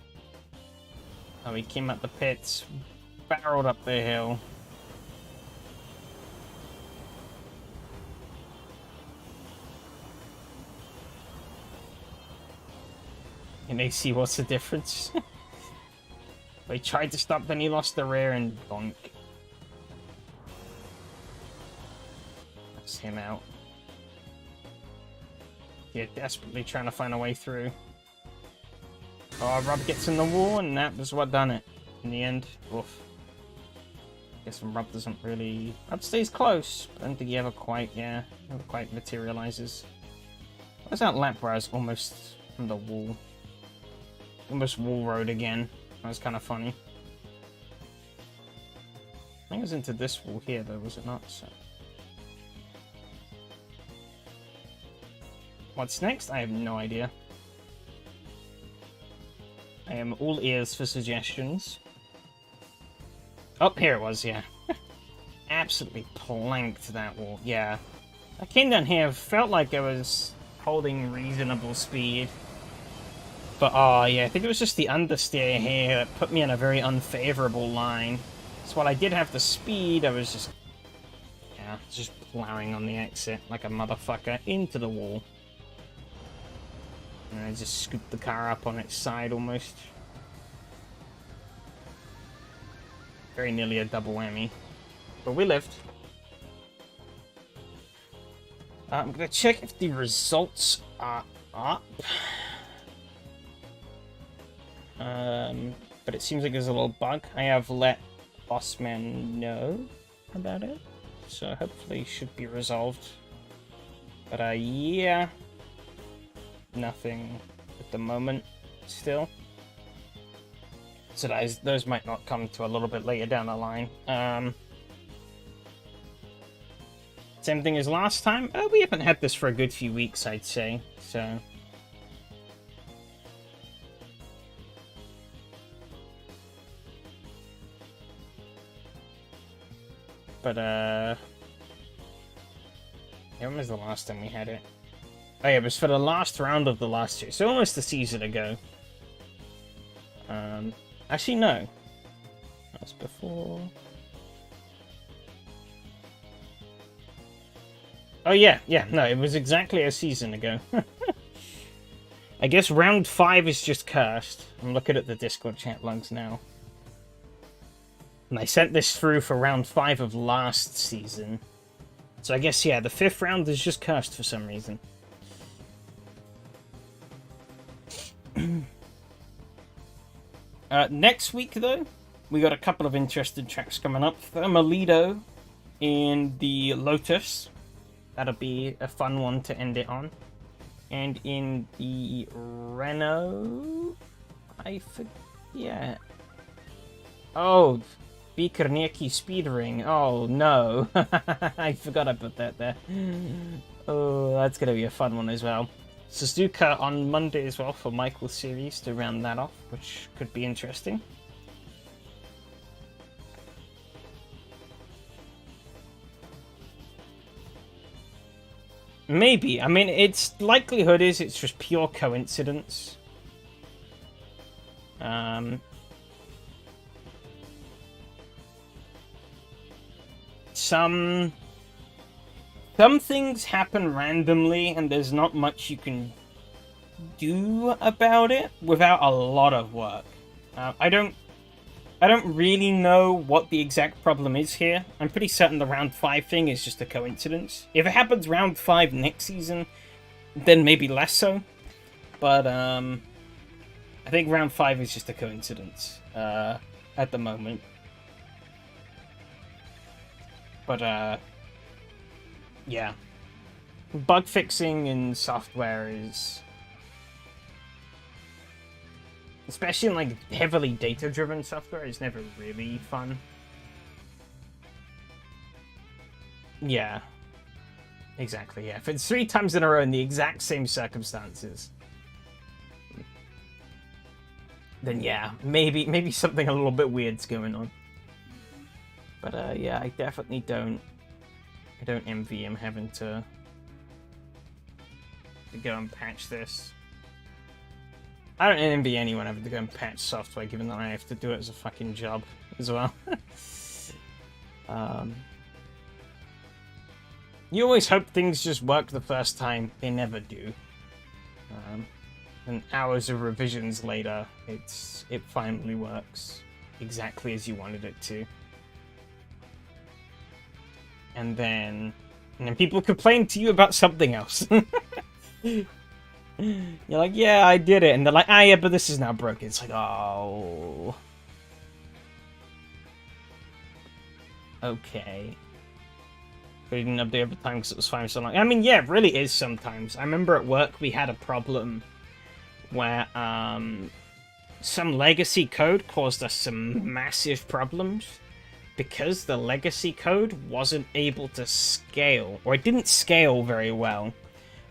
he came out the pits, barreled up the hill. And they see what's the difference. He tried to stop, then he lost the rear and bonk. That's him out. Yeah, desperately trying to find a way through. Oh, Rob gets in the wall, and that was what done it. In the end, oof. Guess when Rob doesn't really... Rob stays close, but I don't think he ever quite, never quite materializes. What was that lap where I was almost from the wall? Almost wall road again. That was kind of funny. I think it was into this wall here, though, was it not? So. What's next? I have no idea. I am all ears for suggestions. Oh, here it was, yeah. absolutely planked that wall. Yeah. I came down here, felt like I was holding reasonable speed. But, oh yeah, I think it was just the understeer here that put me in a very unfavorable line. So while I did have the speed, I was just plowing on the exit like a motherfucker into the wall. And I just scooped the car up on its side almost. Very nearly a double whammy. But we lived. I'm gonna check if the results are up. But it seems like there's a little bug. I have let Bossman know about it. So hopefully it should be resolved. But yeah. Nothing at the moment still. So those might not come to a little bit later down the line. Same thing as last time. We haven't had this for a good few weeks, I'd say. So. But, when was the last time we had it? Oh yeah, it was for the last round of the last year, so almost a season ago. Actually, no. That was before... Oh yeah, no, it was exactly a season ago. I guess round 5 is just cursed. I'm looking at the Discord chat logs now. And I sent this through for round 5 of last season. So I guess, yeah, the 5th round is just cursed for some reason. Next week, though, we got a couple of interesting tracks coming up. Thermalido in the Lotus. That'll be a fun one to end it on. And in the Renault... I forget. Oh, Bikarnieki Speedring. Oh, no. I forgot I put that there. Oh, that's going to be a fun one as well. Suzuka on Monday as well for Michael's series to round that off, which could be interesting. Maybe. I mean, its likelihood is it's just pure coincidence. Some things happen randomly, and there's not much you can do about it without a lot of work. I don't really know what the exact problem is here. I'm pretty certain the round 5 thing is just a coincidence. If it happens round 5 next season, then maybe less so. But I think round 5 is just a coincidence at the moment. But yeah. Bug fixing in software is... especially in like heavily data-driven software is never really fun. Yeah. Exactly, yeah. If it's 3 times in a row in the exact same circumstances, then yeah, maybe something a little bit weird's going on. But yeah, I definitely don't envy him having to go and patch this. I don't envy anyone having to go and patch software, given that I have to do it as a fucking job as well. You always hope things just work the first time. They never do. And hours of revisions later, it finally works exactly as you wanted it to. And then people complain to you about something else. You're like, yeah, I did it. And they're like, ah, yeah, but this is now broken. It's like, oh. Okay. But you didn't update every time because it was fine so long. I mean, yeah, it really is sometimes. I remember at work we had a problem where some legacy code caused us some massive problems because the legacy code wasn't able to scale, or it didn't scale very well.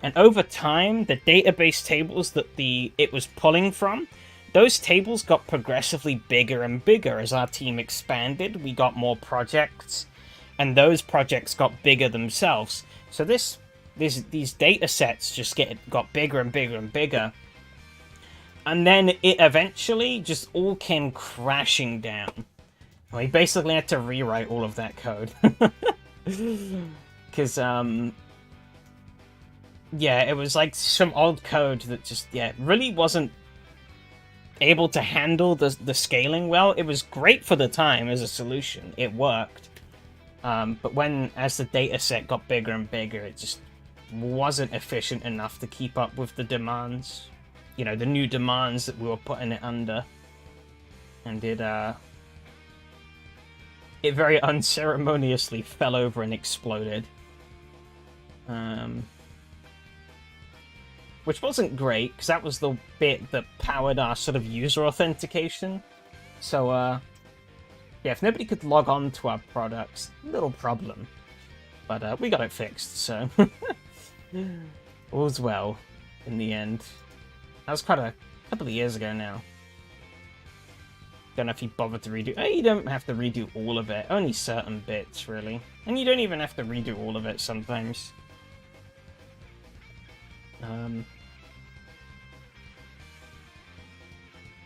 And over time, the database tables that it was pulling from, those tables got progressively bigger and bigger as our team expanded. We got more projects, and those projects got bigger themselves. So these data sets just got bigger and bigger and bigger, and then it eventually just all came crashing down. We basically had to rewrite all of that code. Because, yeah, it was like some old code that just, really wasn't able to handle the scaling well. It was great for the time as a solution. It worked. But as the data set got bigger and bigger, it just wasn't efficient enough to keep up with the demands. You know, the new demands that we were putting it under. And it very unceremoniously fell over and exploded. Which wasn't great, because that was the bit that powered our sort of user authentication. So, yeah, if nobody could log on to our products, little problem. But we got it fixed, so all's well in the end. That was quite a couple of years ago now. Don't know if you bothered to redo. You don't have to redo all of it. Only certain bits, really. And you don't even have to redo all of it sometimes.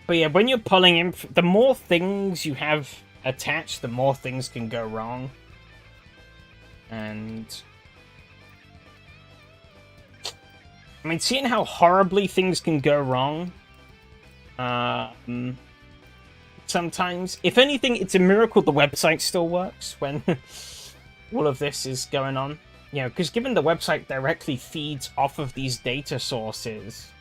But yeah, when you're pulling in, the more things you have attached, the more things can go wrong. And I mean, seeing how horribly things can go wrong, sometimes, if anything, it's a miracle the website still works when all of this is going on. You know, because given the website directly feeds off of these data sources,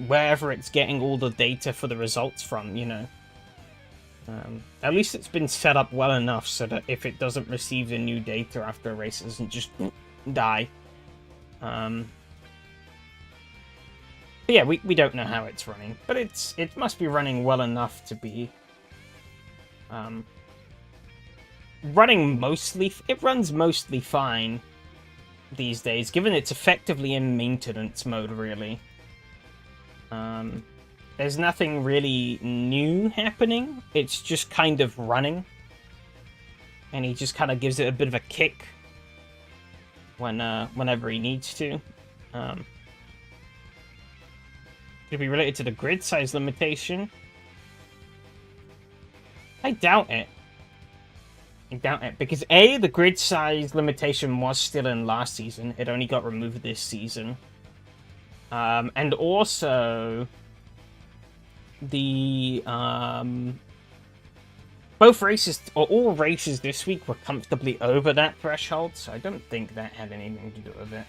wherever it's getting all the data for the results from, you know. At least it's been set up well enough so that if it doesn't receive the new data after a race, it doesn't just die. But yeah, we don't know how it's running, but it must be running well enough to be running mostly. It runs mostly fine these days, given it's effectively in maintenance mode, really. There's nothing really new happening. It's just kind of running, and he just kind of gives it a bit of a kick whenever he needs to. Could it be related to the grid size limitation? I doubt it. I doubt it, because A, the grid size limitation was still in last season. It only got removed this season. And also, the both races, or all races this week, were comfortably over that threshold, so I don't think that had anything to do with it.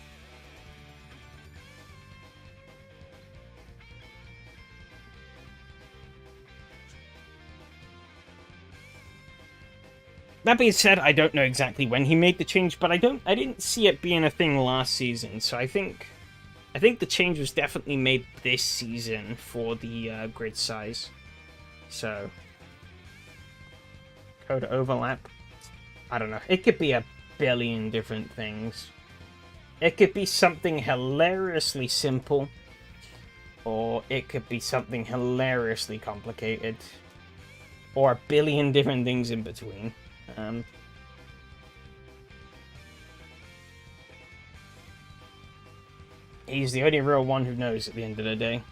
That being said, I don't know exactly when he made the change, but I didn't see it being a thing last season, so I think the change was definitely made this season for the grid size. So, code overlap. I don't know. It could be a billion different things. It could be something hilariously simple, or it could be something hilariously complicated, or a billion different things in between. He's the only real one who knows at the end of the day.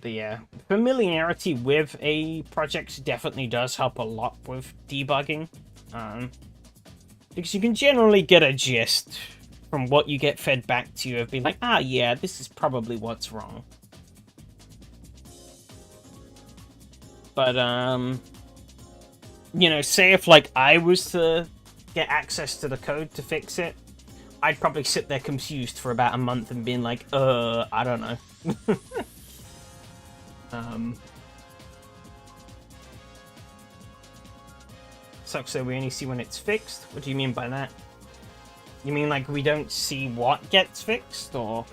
But yeah, familiarity with a project definitely does help a lot with debugging. Because you can generally get a gist from what you get fed back to you of being like, ah, yeah, this is probably what's wrong. But, you know, say if, like, I was to get access to the code to fix it, I'd probably sit there confused for about a month and being like, I don't know. Sucks that we only see when it's fixed? What do you mean by that? You mean like we don't see what gets fixed, or?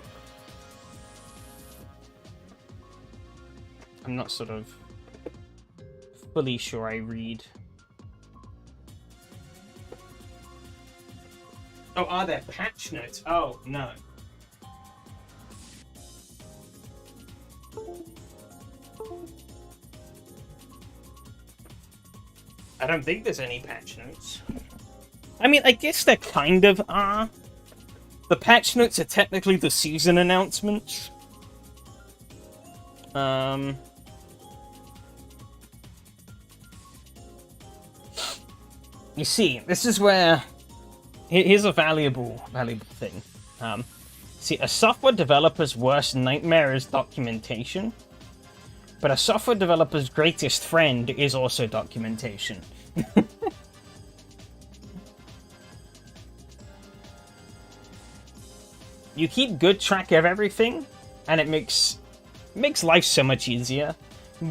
I'm not sort of fully sure I read. Oh, are there patch notes? Oh, no. I don't think there's any patch notes. I mean, I guess there kind of are. The patch notes are technically the season announcements. You see, this is where... Here's a valuable thing. See, a software developer's worst nightmare is documentation. But a software developer's greatest friend is also documentation. You keep good track of everything, and it makes life so much easier.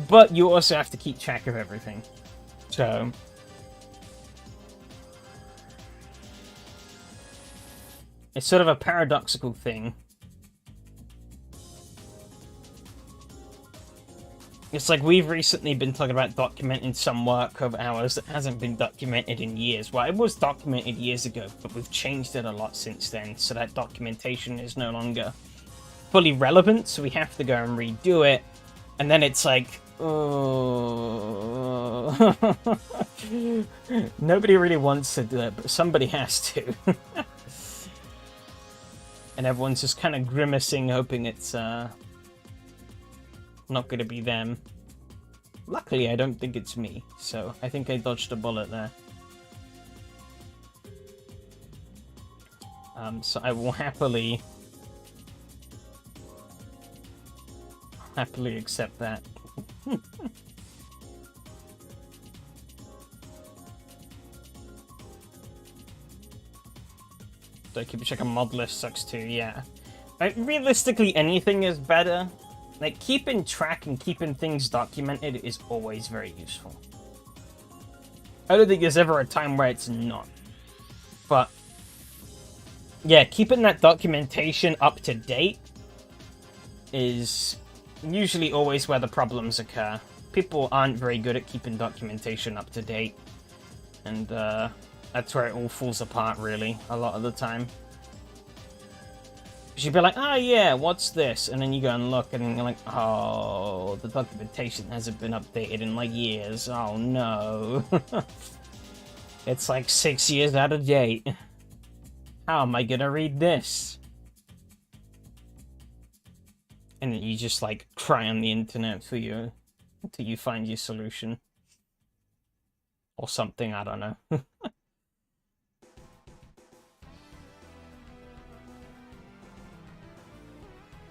But you also have to keep track of everything. So... it's sort of a paradoxical thing. It's like we've recently been talking about documenting some work of ours that hasn't been documented in years. Well, it was documented years ago, but we've changed it a lot since then, so that documentation is no longer fully relevant, so we have to go and redo it. And then it's like, oh... nobody really wants to do it, but somebody has to. And everyone's just kind of grimacing, hoping it's not going to be them. Luckily, I don't think it's me, so I think I dodged a bullet there. So I will happily accept that. So keep check a mod list sucks too, yeah. Like, realistically, anything is better. Like, keeping track and keeping things documented is always very useful. I don't think there's ever a time where it's not. But, yeah, keeping that documentation up to date is usually always where the problems occur. People aren't very good at keeping documentation up to date. And, that's where it all falls apart, really, a lot of the time. You'd be like, oh yeah, what's this? And then you go and look, and you're like, oh, the documentation hasn't been updated in, like, years. Oh, no. It's, like, 6 years out of date. How am I gonna read this? And then you just, like, cry on the internet for you until you find your solution. Or something, I don't know.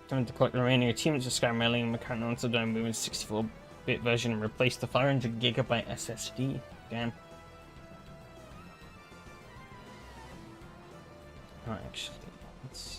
Time to collect the remaining achievements of Sky mailing and current onto the moving 64-bit version and replace the 500GB SSD. Damn. Oh, actually, let's see.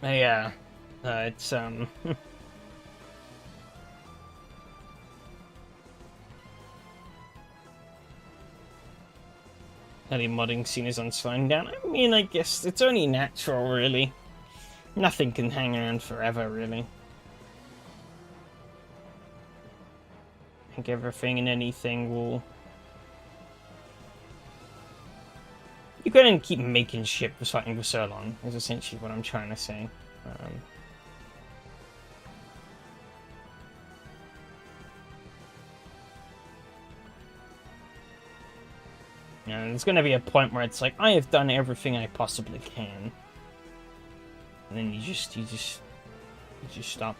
Yeah, it's, Any modding scene is on slowing down. I mean, I guess it's only natural, really. Nothing can hang around forever, really. I think everything and anything will... You couldn't keep making shit for something for so long, is essentially what I'm trying to say. And there's gonna be a point where it's like, I have done everything I possibly can. And then you just stop.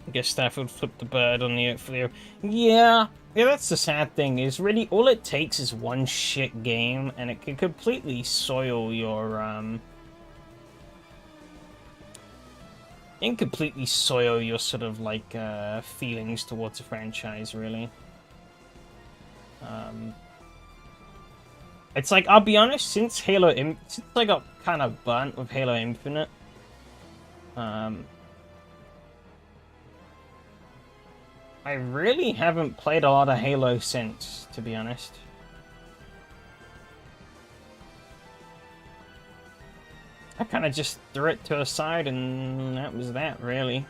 I guess Stafford flipped the bird on the field. Yeah, that's the sad thing, is really all it takes is one shit game, and it can completely soil your, and completely soil your sort of like feelings towards a franchise, really. It's like, I'll be honest, since since I got kind of burnt with Halo Infinite, I really haven't played a lot of Halo since, to be honest. I kind of just threw it to a side, and that was that, really.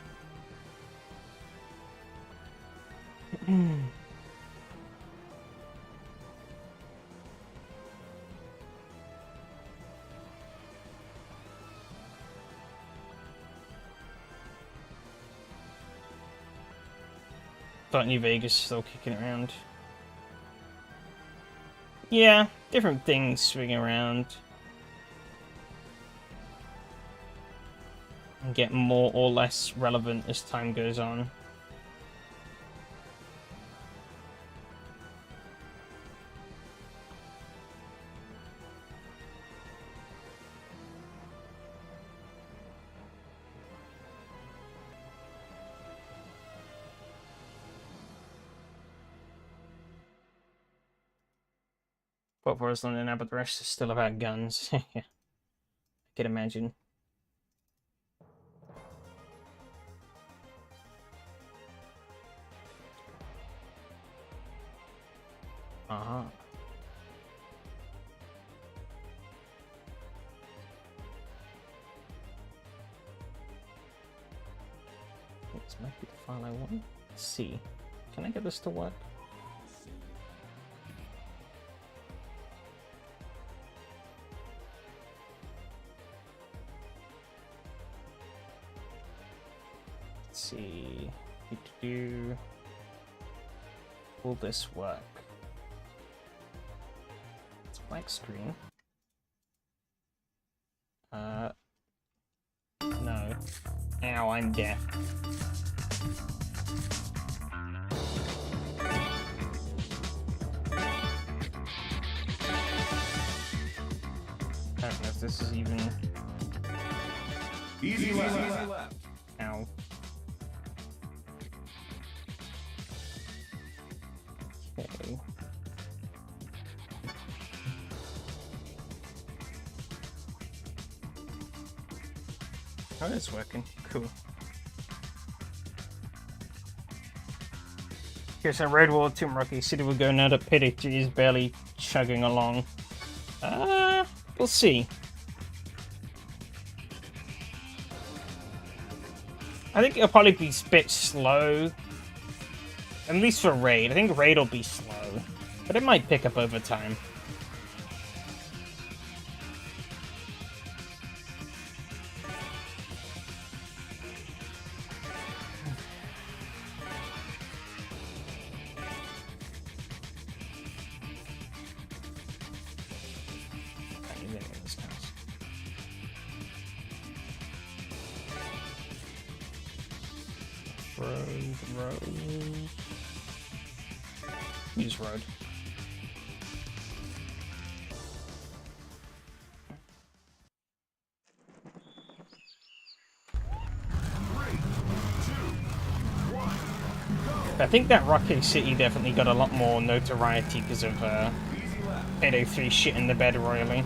Thought New Vegas is still kicking around. Yeah, different things swing around. And get more or less relevant as time goes on. But for us London now, but the rest is still about guns. Yeah, I can imagine. Uh-huh. This might be the file I want. Let's see. Can I get this to work? Let's see. Will this work? It's black screen. No. Ow, I'm deaf. I don't know if this is even... Easy left. Ow. Okay. Oh, it's working. Cool. Okay, so Road War Team Rocky City will go now that PDG is barely chugging along. We'll see. I think it'll probably be a bit slow. At least for Raid. I think Raid will be slow. But it might pick up over time. Road. Use road. I think that Rocky City definitely got a lot more notoriety because of 803 shit in the bed royally.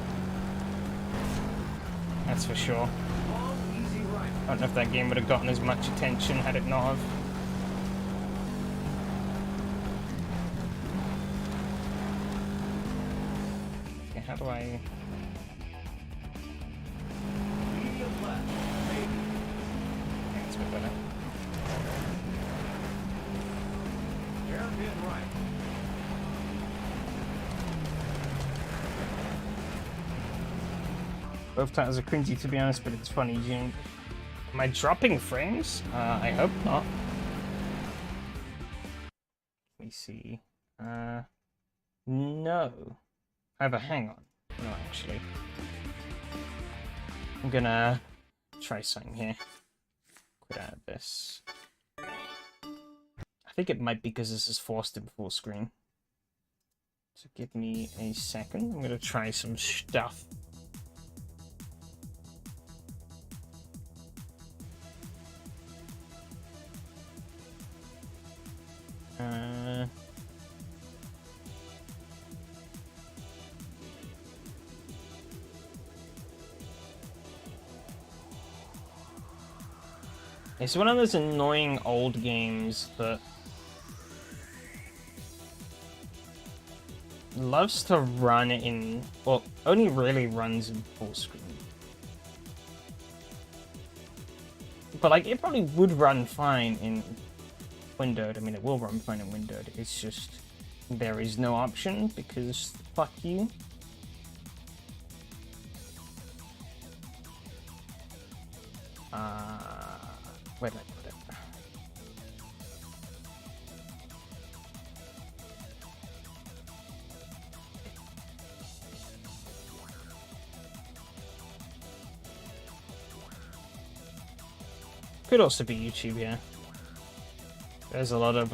That's for sure. I don't know if that game would have gotten as much attention had it not have. Okay, how do I... That's a bit better. Both titles are cringy to be honest, but it's funny, June. Am I dropping frames? I hope not. Let me see. No. Either hang on. No, actually. I'm gonna try something here. Quit out of this. I think it might be because this is forced in full screen. So give me a second. I'm gonna try some stuff. It's one of those annoying old games that loves to run in, well, only really runs in full screen. But like, it probably would run fine in windowed. I mean, it will run fine in windowed. It's just there is no option because fuck you. Where did I put it? Could also be YouTube, yeah. There's a lot of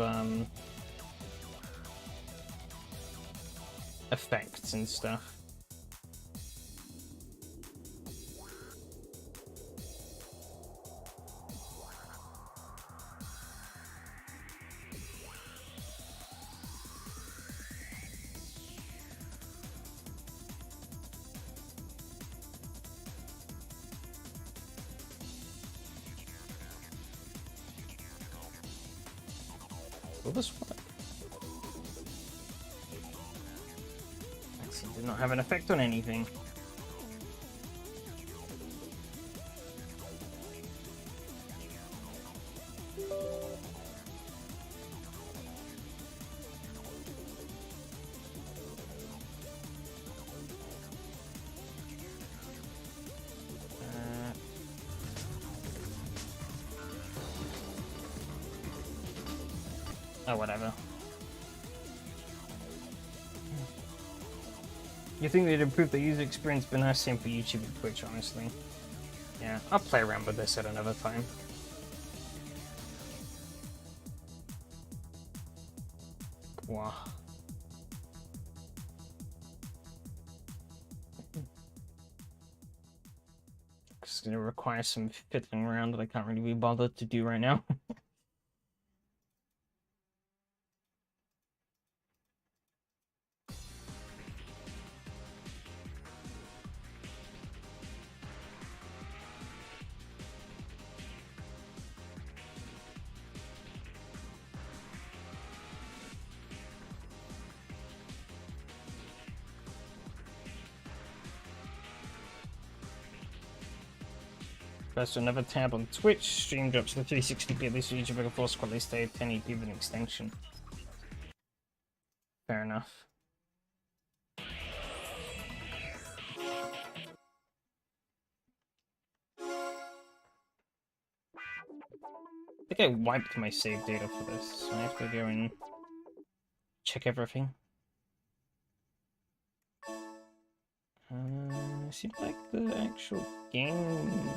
effects and stuff. Will this work? Actually, did not have an effect on anything. Oh, whatever. You think they'd improve the user experience, but not same for YouTube and Twitch, honestly. Yeah, I'll play around with this at another time. Wow. It's gonna require some fiddling around that I can't really be bothered to do right now. Press another tab on Twitch. Stream drops to 360p at least for YouTube a force quality stay at 1080p with an extension. Fair enough. I think I wiped my save data for this, so I have to go and check everything. Seems like the actual game.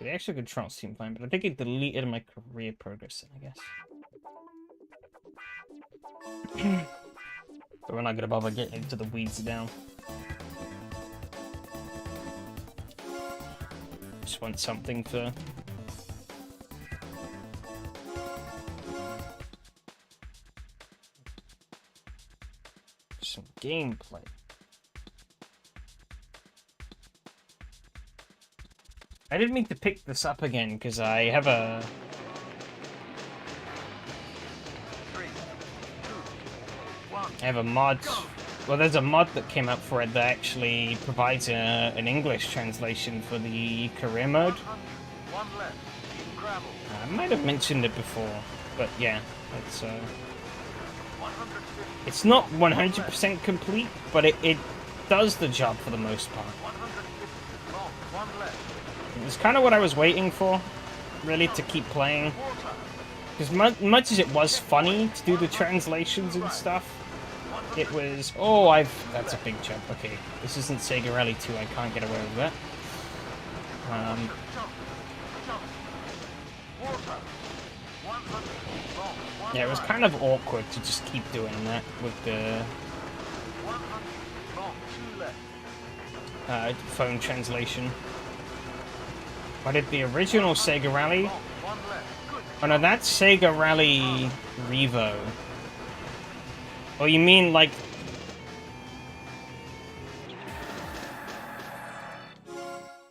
The actual controls seem fine, but I think it deleted my career progress, I guess. But we're not gonna bother getting into the weeds now. Just want something for some gameplay. I didn't mean to pick this up again because I have a... I have a mod... Well, there's a mod that came out for it that actually provides an English translation for the career mode. I might have mentioned it before, but yeah, it's not 100% complete, but it does the job for the most part. It's kind of what I was waiting for, really, to keep playing. Because much as it was funny to do the translations and stuff, it was... Oh, that's a big jump. Okay, this isn't Sega Rally 2, I can't get away with that. Yeah, it was kind of awkward to just keep doing that with the... phone translation. What did the original Sega Rally? Oh no, that's Sega Rally Revo. Oh, you mean like...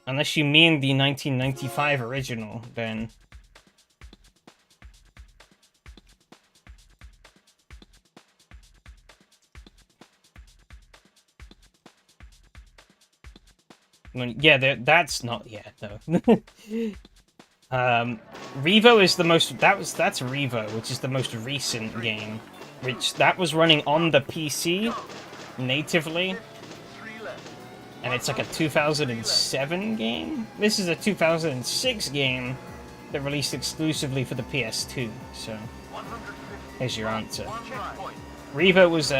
Unless you mean the 1995 original, then... Yeah, that's not yet though. Revo is the most. That's Revo, which is the most recent game, which that was running on the PC natively, and it's like a 2007 game. This is a 2006 game that released exclusively for the PS2. So here's your answer. Revo was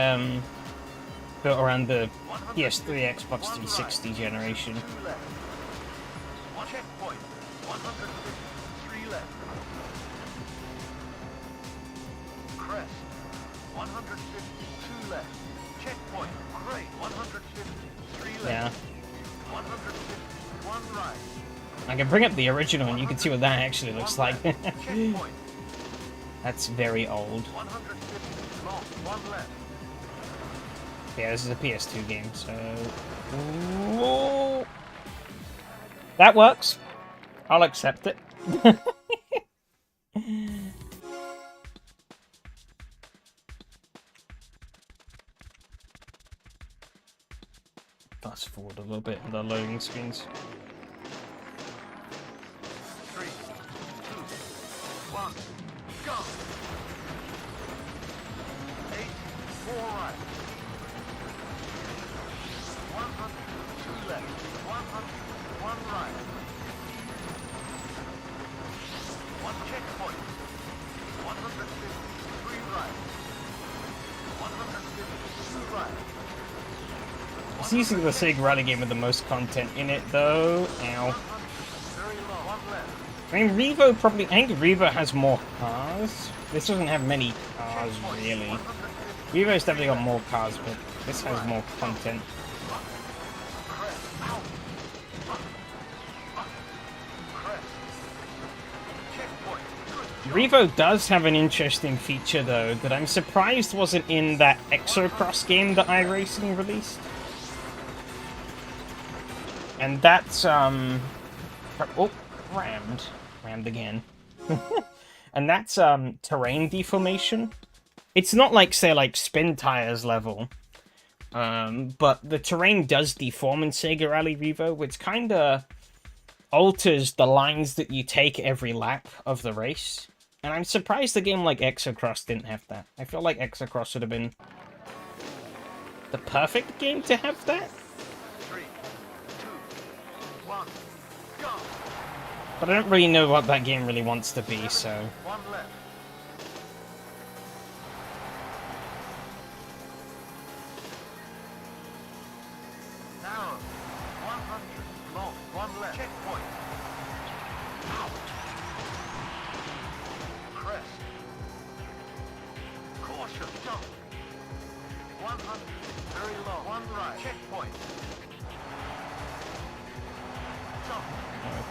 built around the PS3, Xbox 360 generation. Checkpoint, 153 left. Crest, 152 left. Checkpoint, great, 153 left. Yeah. 151 right. I can bring up the original and you can see what that actually looks like. Checkpoint. That's very old. 150 long, 1 left. Yeah, this is a PS2 game, so... Whoa. That works. I'll accept it. Fast forward a little bit in the loading screens. 3, 2, 1, go! 8, 4 right. 102 left. 101 right. 1 checkpoint. 153 right. 152 right. It's usually the Sega Rally game with the most content in it, though. Ow. Very low. 1 left. I mean, Revo probably... I think Revo has more cars. This doesn't have many cars, really. Revo's definitely got more cars, but this has more content. Revo does have an interesting feature, though, that I'm surprised wasn't in that Exocross game that iRacing released. And that's, oh, rammed. Rammed again. And that's, terrain deformation. It's not like, say, like, Spin Tires level. But the terrain does deform in Sega Rally Revo, which kinda alters the lines that you take every lap of the race. And I'm surprised a game like Exocross didn't have that. I feel like Exocross would have been the perfect game to have that. 3, 2, 1, go! But I don't really know what that game really wants to be, so... 1 left. Narrow. 100 long. 1 left. Checkpoint. Out. Crest. Caution. Jump. 100. Very low. 1 right. Checkpoint. Jump.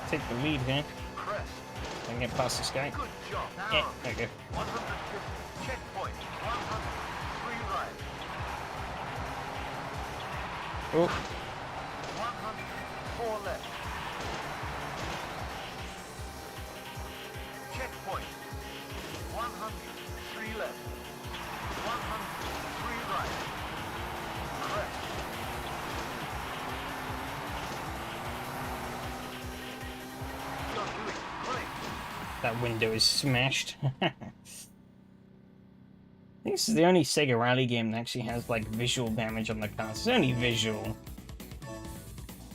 Take the lead here. Crest. And get past this guy. Good job. Yeah, Narrow. there you go. 150. Checkpoint. 103 right. Oh, 104 left. Checkpoint. 103 left. 103 right. Crest. You're doing great. that window is smashed. I think this is the only Sega Rally game that actually has, like, visual damage on the cars. It's only visual.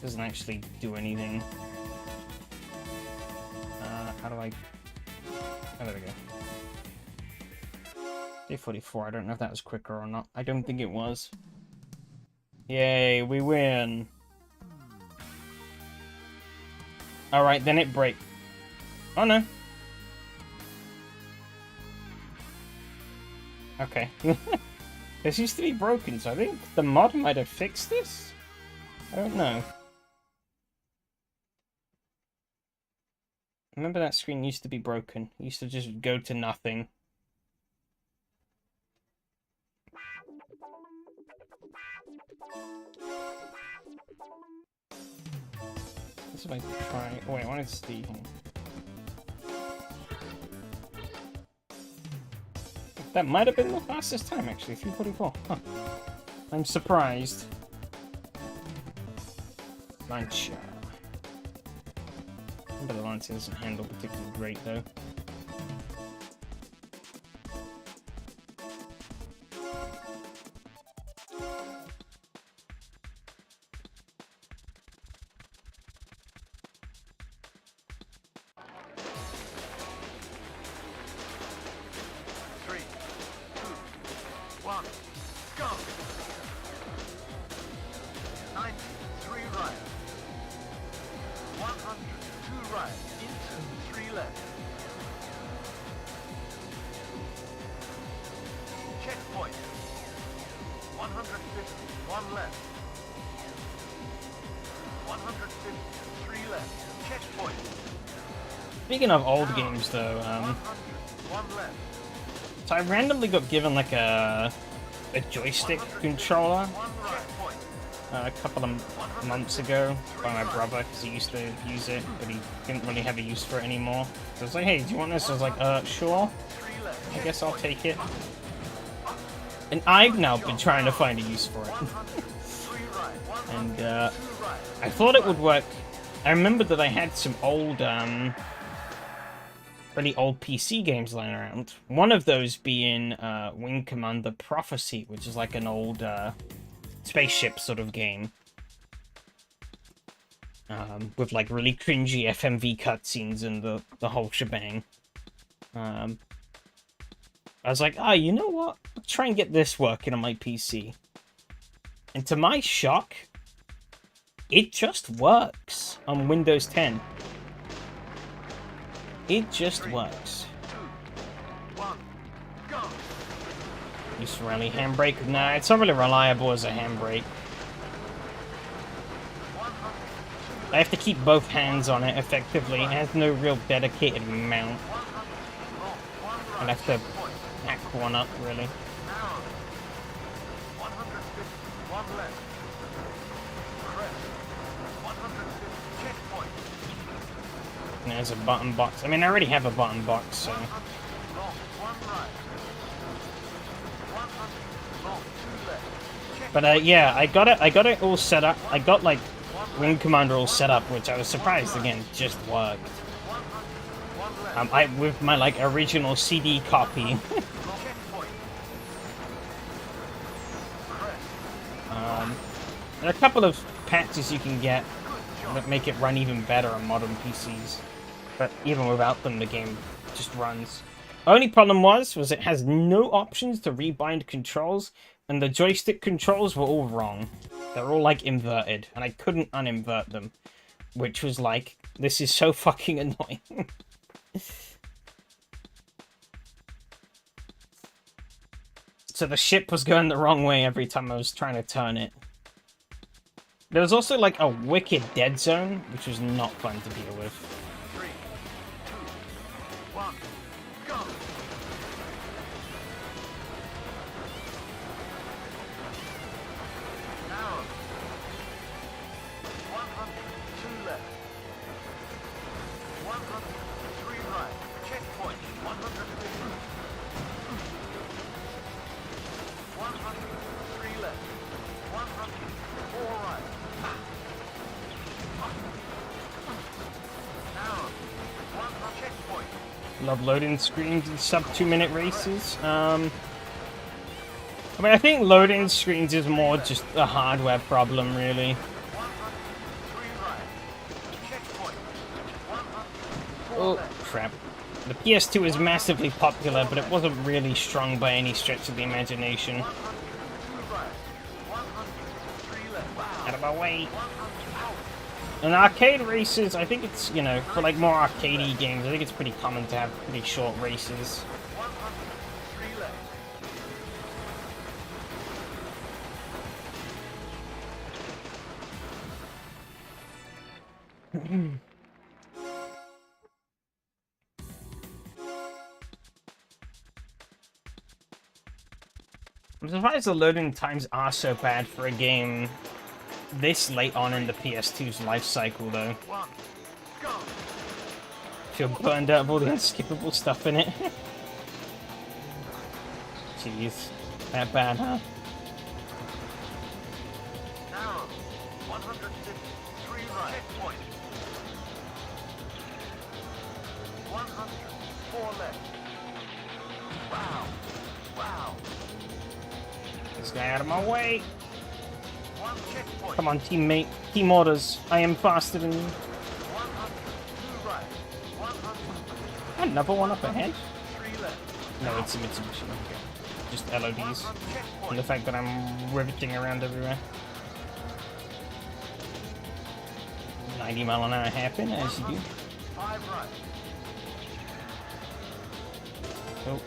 Doesn't actually do anything. How do I... Oh, there we go. Day 44, I don't know if that was quicker or not. I don't think it was. Yay, we win! Alright, then it break. Oh no. Okay. This used to be broken, so I think the mod might have fixed this? I don't know. Remember that screen used to be broken. It used to just go to nothing. Let's see if I can try. Oh, wait, I wanted Steve. That might have been the fastest time, actually. 3:44. Huh. I'm surprised. Lancia. But the Lancia doesn't handle particularly great, though. Speaking of old games, though, so I randomly got given like a joystick controller a couple of months ago by my brother because he used to use it, but he didn't really have a use for it anymore. So I was like, "Hey, do you want this?" I was like, "Sure. I guess I'll take it." And I've now been trying to find a use for it, and I thought it would work. I remember that I had some old, really old PC games lying around. One of those being Wing Commander Prophecy, which is like an old spaceship sort of game. With like really cringy FMV cutscenes and the whole shebang. I was like, oh, you know what? I'll try and get this working on my PC. And to my shock, it just works on Windows 10. It just works. Use rally handbrake? Nah, it's not really reliable as a handbrake. I have to keep both hands on it effectively. It has no real dedicated mount. I'd have to hack one up, really. And there's a button box. I mean, I already have a button box, so... But yeah, I got it all set up. I got like Wing Commander all set up, which I was surprised again just worked. With my like original CD copy. There are a couple of patches you can get that make it run even better on modern PCs, but even without them, the game just runs. Only problem was it has no options to rebind controls, and the joystick controls were all wrong. They're all like inverted, and I couldn't uninvert them, which was like, this is so fucking annoying. So the ship was going the wrong way every time I was trying to turn it. There was also like a wicked dead zone, which was not fun to deal with. 3, 2, 1, go! Now, 100, 2 left. 100, 3 right. Checkpoint, 150. 100, 3 left. 100, 4 right. Love loading screens in sub 2-minute races. I mean, I think loading screens is more just a hardware problem, really. Oh, crap. The PS2 is massively popular, but it wasn't really strong by any stretch of the imagination. Out of my way. And arcade races, I think it's, you know, for like more arcadey games, I think it's pretty common to have pretty short races. I'm surprised the loading times are so bad for a game this late on in the PS2's life cycle, though. One, go. Feel burned out of all the unskippable stuff in it. Jeez, that bad, huh? Narrow. 153 right. Checkpoint. 104 left. Wow. Wow. This guy out of my way. One checkpoint. Come on, teammate. Team orders. I am faster than you. 102 right. 103 Another one up ahead? left. No, it's a Mitsubishi. Okay. Just LODs. 100 And checkpoint. the fact that I'm riveting around everywhere. 90-mile-an-hour hairpin, as you do. 5 right. Oh,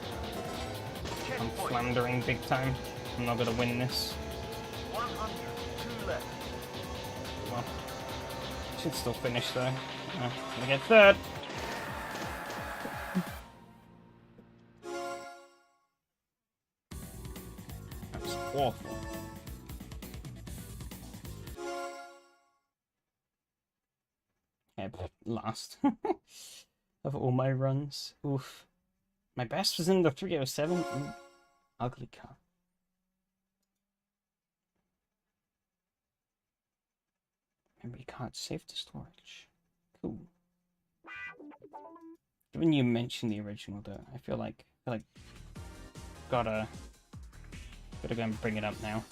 I'm Checkpoint. floundering big time. I'm not gonna win this. 102 left. Well, should still finish though. Gonna get third. That was awful. Yeah, last of all my runs. Oof. My best was in the 307. Ooh, ugly car. Memory card saved to storage. Cool. Given you mentioned the original though, I feel like gotta go and bring it up now.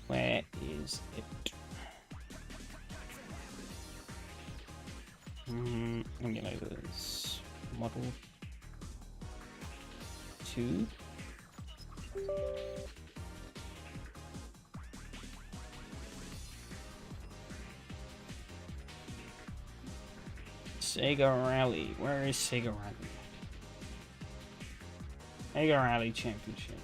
Where is it? Emulators. Model 2. Sega Rally. Where is Sega Rally? Sega Rally Championship.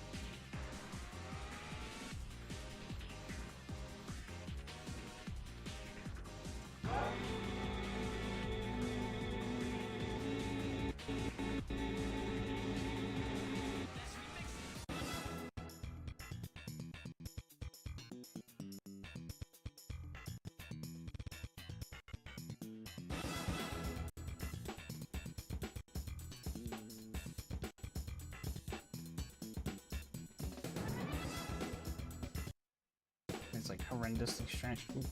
It's like horrendously stretchable.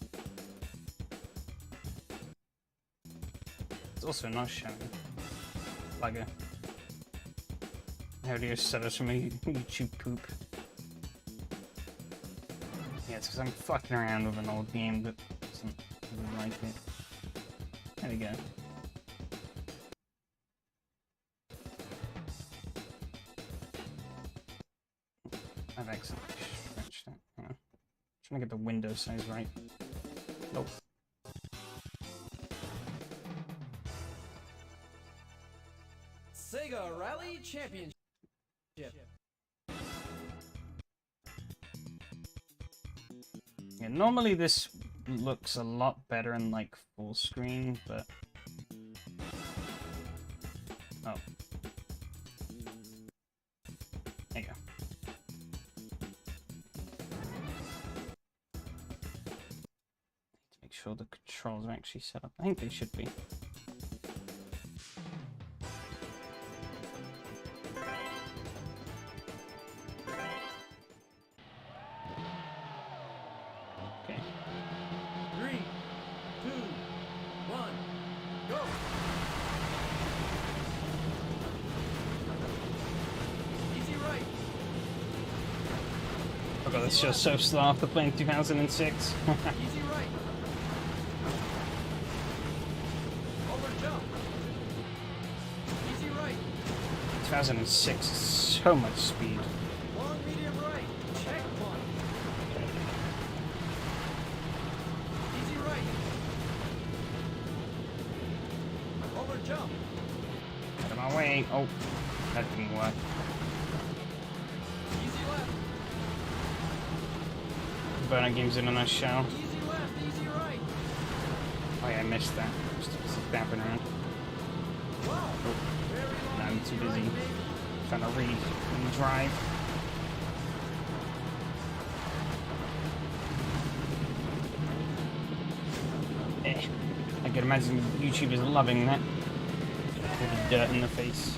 It's also not showing like a audio setup from a YouTube poop. Yeah, it's because I'm fucking around with an old game that doesn't really like it. There we go. I've accidentally stretched it. Hang on. Trying to get the window size right. Nope. Sega Rally Championship. Yeah, normally this looks a lot better in like full screen, but oh, there you go. Make sure the controls are actually set up. I think they should be. Okay. 3, 2, 1, go! Easy right. Oh god, this show's so slow after playing 2006. Easy right. Over jump. Easy right. 2006 is so much speed. Long medium right. Checkpoint. Easy right. Over jump. Out of my way. Oh, that didn't work. Easy left. Burner game's in a nice shell. Easy left. Easy right. Oh yeah, I missed that. Just dapping around. Wow. Very long. No, I'm too easy busy right, baby. trying to read and drive. I can imagine YouTubers loving that. With the dirt in the face.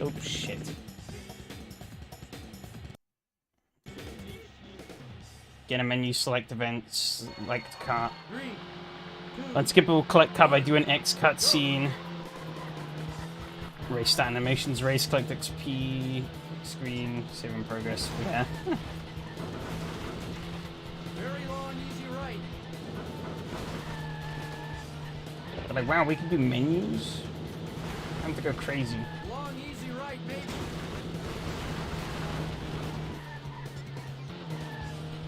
Oh shit. Get a menu, select events, select car. Let's skip a collect car by doing X cutscene. Race start animations, race, collect XP, screen, save in progress. Yeah. Very long, easy right. But like, wow, we can do menus? I have to go crazy. Long, easy right, maybe.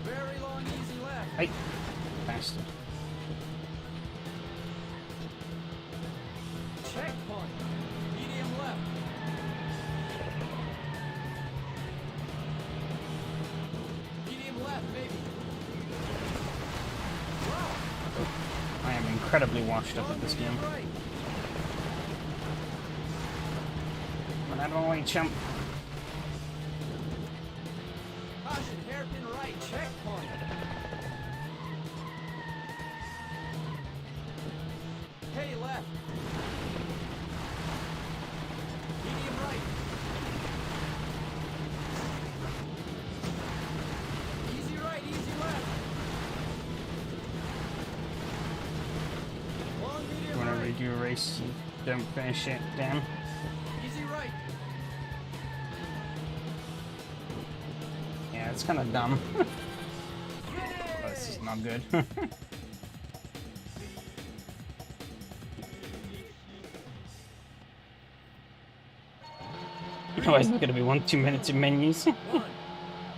Very long, easy left. Hey, bastard. Checkpoint. Medium left. Medium left, maybe. Wow. I am incredibly washed up at this game. Medium right. But I don't want to chump. Caution, hairpin right. Checkpoint. Hey, left. Medium right. Easy right, easy left. Long, medium Whenever right. you do a race, you don't finish it. Damn. Easy right. Yeah, it's kind of dumb. Oh, this is not good. Otherwise, it's gonna be 2 minutes of menus. One.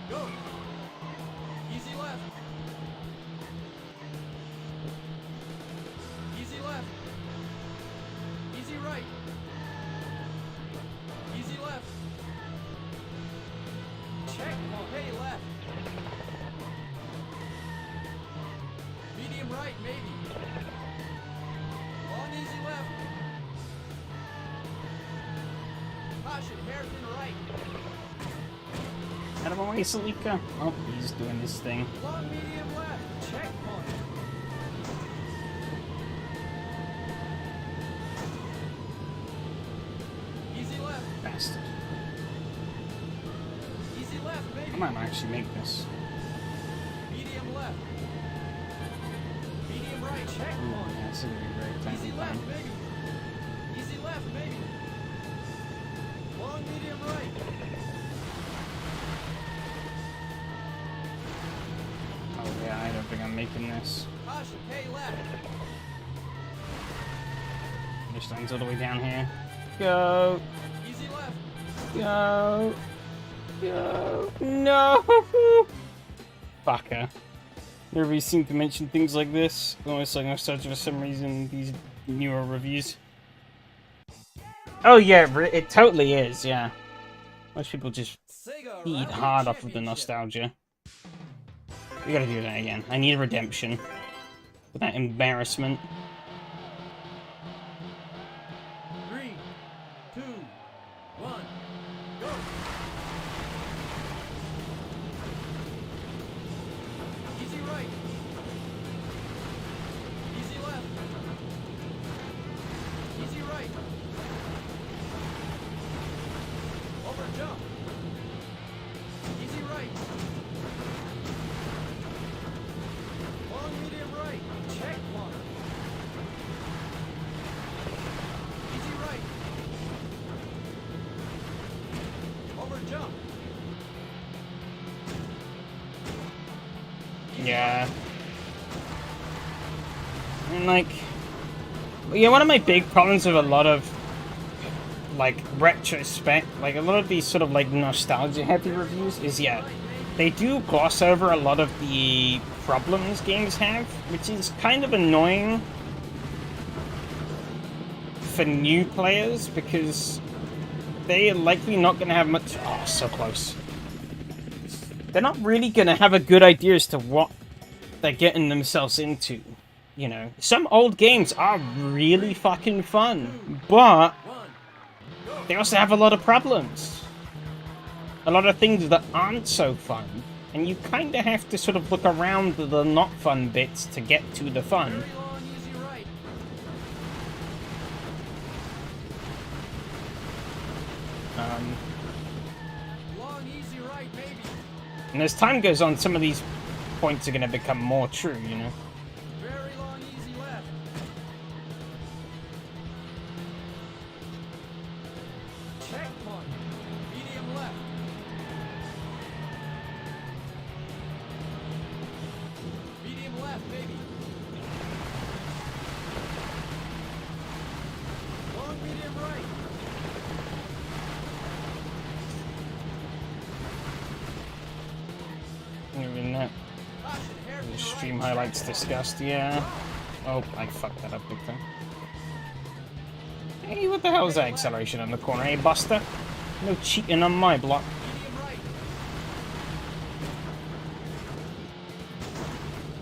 Go. Easy left. Easy left. Easy right. Easy left. Checkpoint. Hey, left. Medium right, maybe. Long, easy left. Caution, hairpin right. Out of my way, Salika. Oh, he's doing his thing. Long, medium left. Checkpoint. Easy left. Bastard. Easy left, I maybe. might actually make this. Medium left. Medium right, Ooh, checkpoint. yeah, this is gonna be very Easy technically left, fun. maybe. Easy left, maybe. Long, medium right. Oh yeah, I don't think I'm making this. Caution, hey, left. This thing's all the way down here. Go! Easy left. Go! Go! No! Fucker. Never seem to mention things like this. Almost like nostalgia for some reason, these newer reviews. Oh yeah, it totally is, yeah. Most people just Sega feed Rally hard off of the Championship. nostalgia. We gotta do that again. I need redemption. For that embarrassment. 3, 2, 1, go. Easy right. Easy left. Easy right. Over jump. Easy right. Long, medium right. Check one. Easy right. Over jump. Yeah. And like, yeah, one of my big problems with a lot of like retrospect, like a lot of these sort of like nostalgia heavy reviews is, yeah, they do gloss over a lot of the problems games have, which is kind of annoying for new players because they're likely not going to have much. Oh, so close. They're not really going to have a good idea as to what they're getting themselves into. You know, some old games are really fucking fun, but they also have a lot of problems. A lot of things that aren't so fun. And you kind of have to sort of look around the not fun bits to get to the fun. Very long, easy Long, easy right, maybe. And as time goes on, some of these points are going to become more true, you know? Very long, easy left. Checkpoint. Medium left. Medium left, maybe. Long, medium right. Even that. Caution, hairpin The right. stream highlights discussed, yeah. Oh, I fucked that up big time. Hey, what the hell is that acceleration on the corner, eh, Buster? No cheating on my block. Medium right.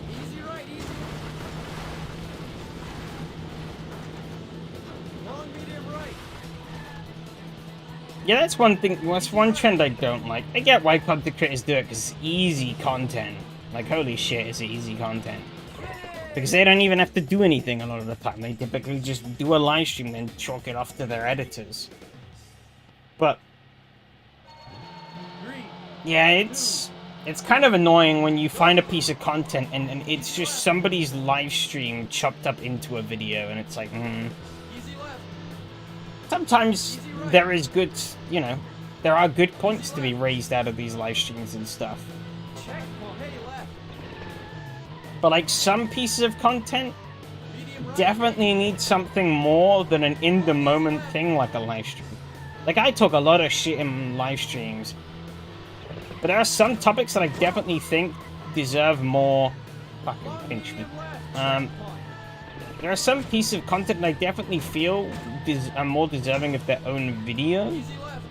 Easy right, easy. Long, medium right. Yeah, that's one thing, that's one trend I don't like. I get why content creators do it, because it's easy content. Like, holy shit, it's easy content. Because they don't even have to do anything a lot of the time. They typically just do a live stream and chalk it off to their editors. But, Green. yeah, it's kind of annoying when you find a piece of content and it's just somebody's live stream chopped up into a video, and it's like, Easy left. Sometimes there is good, you know, there are good points to be raised out of these live streams and stuff. Checkpoint. Hey, left. But like some pieces of content Medium right. definitely need something more than an in-the-moment thing like a live stream. Like I talk a lot of shit in live streams, but there are some topics that I definitely think deserve more. Fucking pinch me. There are some pieces of content that I definitely feel are more deserving of their own video Easy left.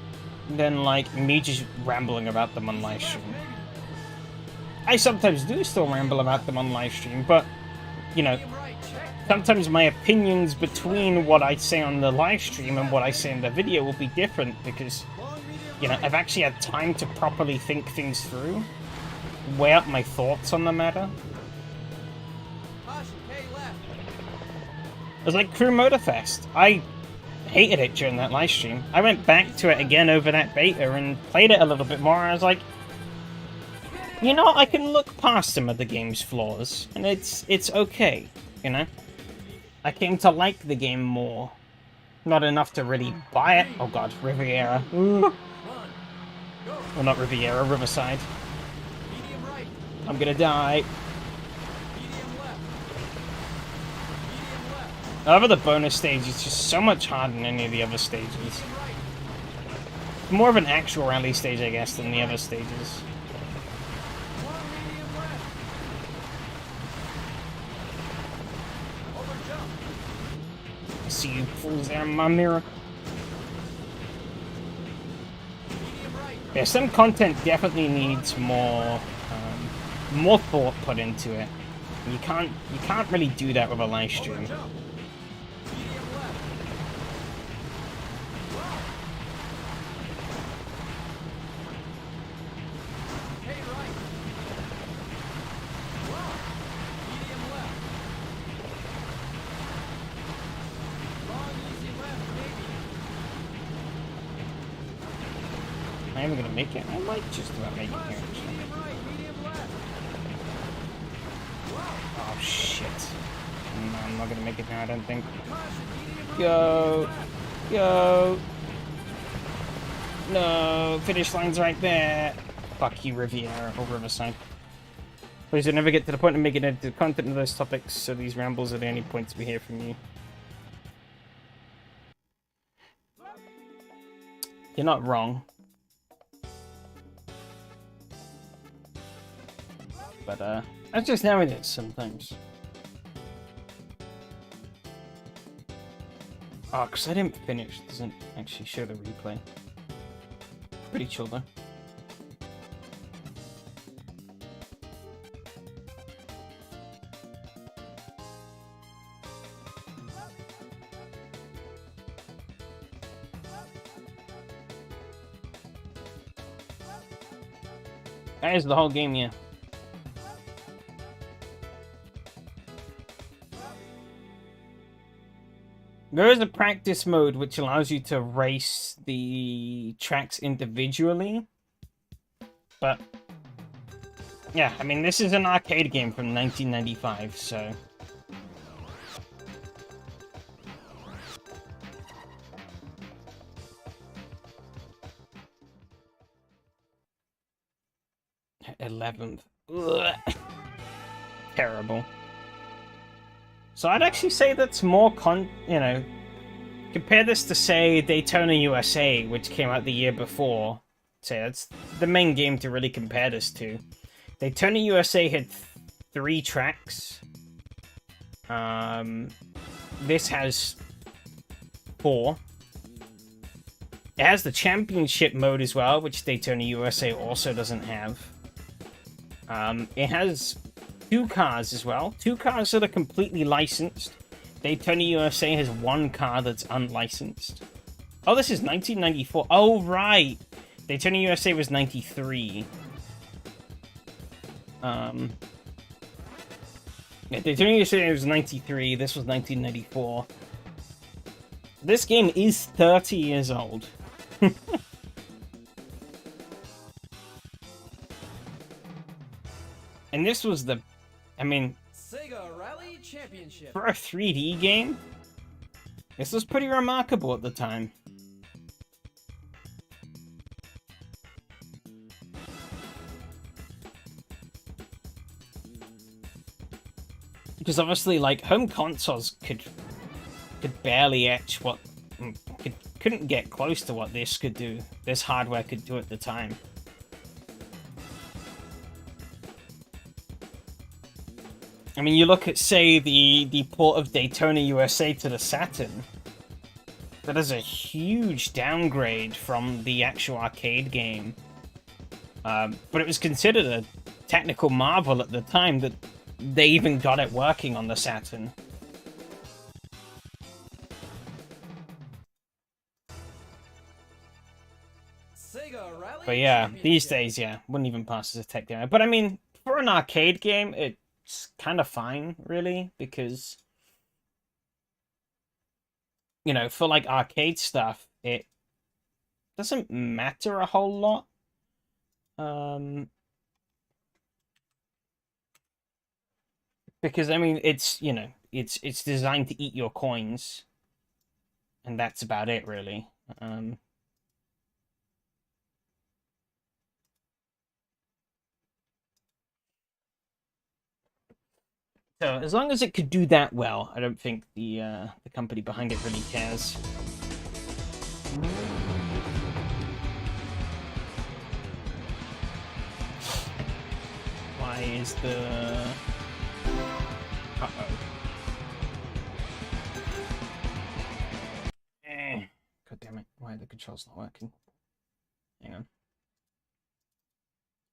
than like me just rambling about them on live stream. I sometimes do still ramble about them on live stream, but you know, Medium right. Check. sometimes my opinions between what I say on the live stream and what I say in the video will be different because, Long, medium you know, I've actually had time to properly think things through, weigh up my thoughts on the matter. Caution. Hey, left. It was like Crew Motorfest. I hated it during that live stream. I went back to it again over that beta and played it a little bit more, and I was like, you know, I can look past some of the game's flaws, and it's okay, you know? I came to like the game more. Not enough to really buy it. Oh god, Riviera. Ooh. Run. Go. Well, not Riviera, Riverside. Medium right. I'm gonna die. Medium left. Medium left. However, the bonus stage is just so much harder than any of the other stages. Medium right. More of an actual rally stage, I guess, than the other stages. Long, medium left. Over jump. I see you fools there in my mirror. Medium right. Yeah, some content definitely needs more thought put into it. You can't really do that with a live Over stream. jump. Medium left. Hey, right. Medium left. Long, easy left, maybe. Am I even gonna make it? I might just about make it here. Caution. Actually. Medium right. Medium left. Oh shit! No, I'm not gonna make it now. I don't think. Caution. Medium right. Go, go. No, finish line's right there. Fuck you, Riviera or Riverside. Please don't ever get to the point of making it the content of those topics, so these rambles are the only points we hear from you. You're not wrong. But, that's just how it is sometimes. Oh, because I didn't finish. It doesn't actually show the replay. Pretty chill, though. That is the whole game, yeah. There is a practice mode which allows you to race the tracks individually. But, yeah, I mean, this is an arcade game from 1995, so... '11th. Terrible. So I'd actually say that's more compare this to, say, Daytona USA, which came out the year before. Say that's the main game to really compare this to. Daytona USA had 3 tracks. This has 4. It has the championship mode as well, which Daytona USA also doesn't have. It has 2 cars as well. 2 cars that are completely licensed. Daytona USA has 1 car that's unlicensed. Oh, this is 1994. Oh, right. Daytona USA was 93. Yeah, Daytona USA was 93. This was 1994. This game is 30 years old. And this was the... I mean... Sega Rally Championship. For a 3D game, this was pretty remarkable at the time. Because obviously, like, home consoles could barely etch what... couldn't get close to what this could do. This hardware could do at the time. I mean, you look at, say, the port of Daytona USA to the Saturn. That is a huge downgrade from the actual arcade game. But it was considered a technical marvel at the time that they even got it working on the Saturn. Sega Rally But yeah, these Championship. days, yeah, wouldn't even pass as a tech demo. But I mean, for an arcade game, it's kind of fine, really, because, you know, for like arcade stuff, it doesn't matter a whole lot. Because I mean, it's, you know, it's designed to eat your coins, and that's about it, really. So as long as it could do that well, I don't think the company behind it really cares. Why is the... Uh-oh. God damn it. Why are the controls not working? Hang on.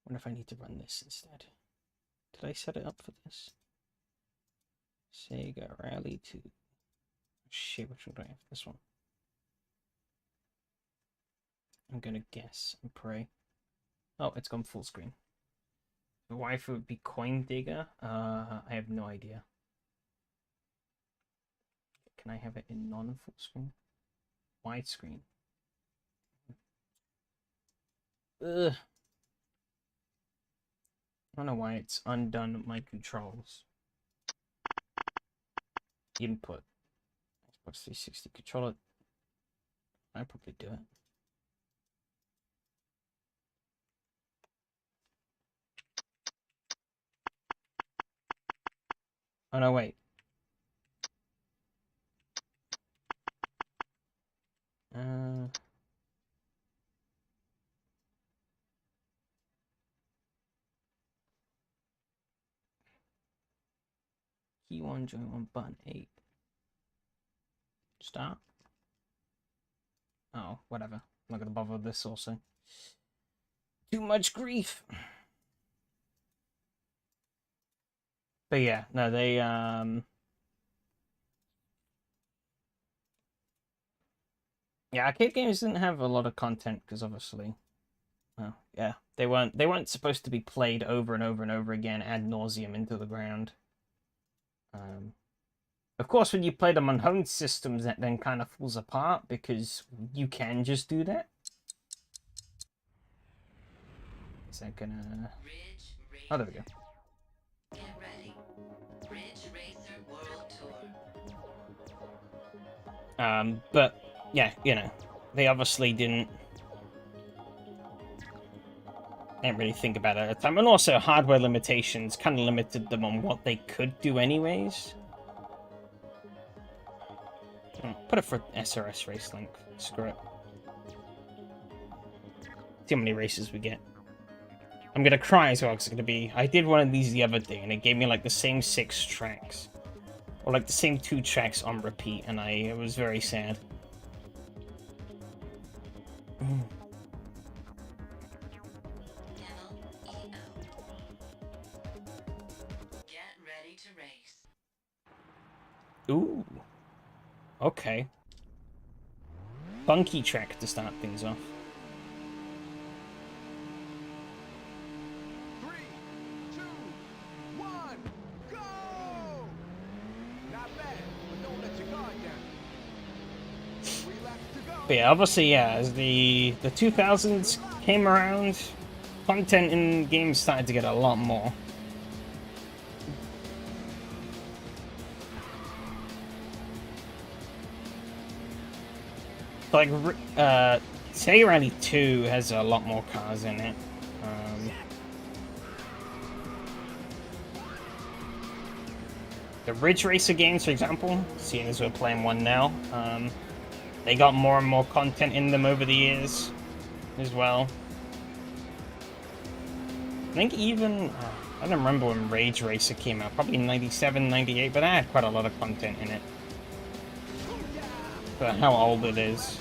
Wonder if I need to run this instead. Did I set it up for this? Sega Rally 2. Shit, which one do I have? This one. I'm gonna guess and pray. Oh, it's gone full screen. The wife would be Coin Digger. I have no idea. Can I have it in non-full screen? Widescreen. Ugh. I don't know why it's undone my controls. Input. Xbox 360 controller. I'll probably do it. Oh no, wait. Key 1, joint 1, button 8. Start. Oh, whatever. I'm not gonna bother with this also. Too much grief. But yeah, no, they yeah, arcade games didn't have a lot of content because obviously, well, yeah, they weren't supposed to be played over and over and over again ad nauseum into the ground. Of course, when you play them on home systems, that then kind of falls apart because you can just do that. Is that gonna... Oh, there we go. Get ready. Ridge Racer World Tour. But yeah, you know, they obviously didn't really think about it at the time, and also hardware limitations kind of limited them on what they could do anyways. Put it for SRS Race Link. Screw it. See how many races we get. I'm gonna cry as well, because it's gonna be... I did one of these the other day, and it gave me like the same 6 tracks. Or like the same 2 tracks on repeat, and it was very sad. Demo EO. Get ready to race. Ooh. Okay. Funky track to start things off. 3, 2, 1, go! Not bad, but don't let your guard down. 3 laps to go. But yeah, obviously, yeah, as the 2000s came around, content in games started to get a lot more. Like, Sega Rally 2 has a lot more cars in it. The Ridge Racer games, for example, seeing as we're playing one now, they got more and more content in them over the years as well. I think even, I don't remember when Rage Racer came out, probably 97, 98, but that had quite a lot of content in it. For how old it is.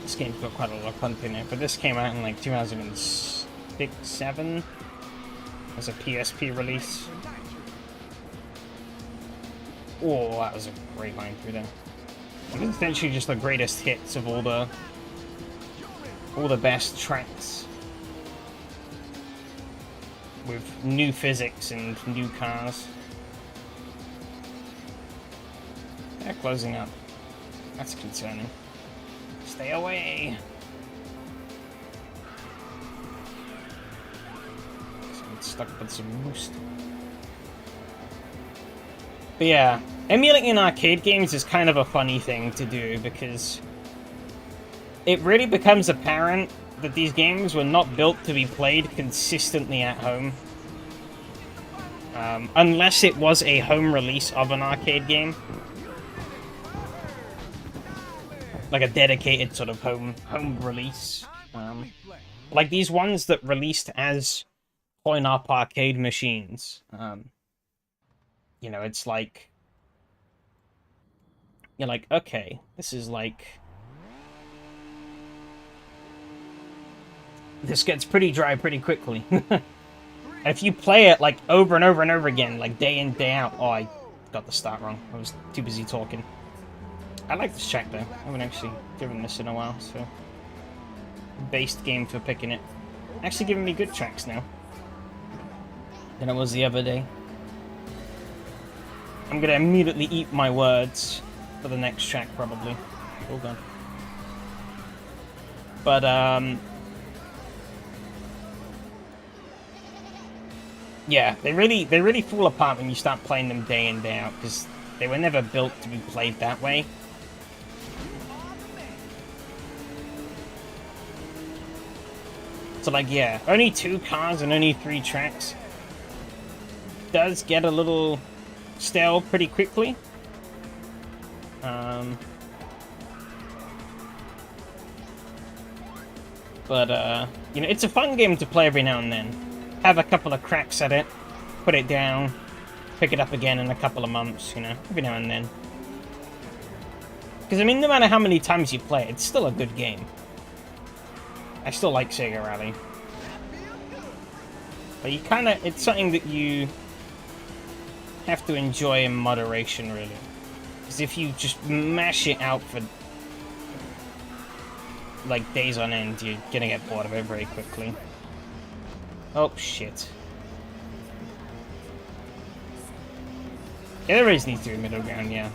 This game's got quite a lot of content in it, but this came out in like 2006, 7 as a PSP release. Oh, that was a great line through there. It was essentially just the greatest hits of all the best tracks with new physics and new cars. They're closing up. That's concerning. Stay away! I'm stuck with some boost. But yeah, emulating arcade games is kind of a funny thing to do because it really becomes apparent that these games were not built to be played consistently at home. Unless it was a home release of an arcade game. Like a dedicated sort of home release. Like these ones that released as coin-op arcade machines. You know, it's like... You're like, okay, this is like... This gets pretty dry pretty quickly. If you play it like over and over and over again, like day in, day out... Oh, I got the start wrong. I was too busy talking. I like this track though. I haven't actually driven this in a while, so... Based game for picking it. Actually giving me good tracks now than it was the other day. I'm gonna immediately eat my words for the next track, probably. All gone. But, yeah, they really fall apart when you start playing them day in, day out, because they were never built to be played that way. So, like, yeah, only 2 cars and only 3 tracks does get a little stale pretty quickly. But, you know, it's a fun game to play every now and then. Have a couple of cracks at it, put it down, pick it up again in a couple of months, you know, every now and then. Because, I mean, no matter how many times you play it, it's still a good game. I still like Sega Rally. But you kind of... It's something that you have to enjoy in moderation, really. Because if you just mash it out for, like, days on end, you're gonna get bored of it very quickly. Oh, shit. Yeah, there is needs to be a middle ground, yeah.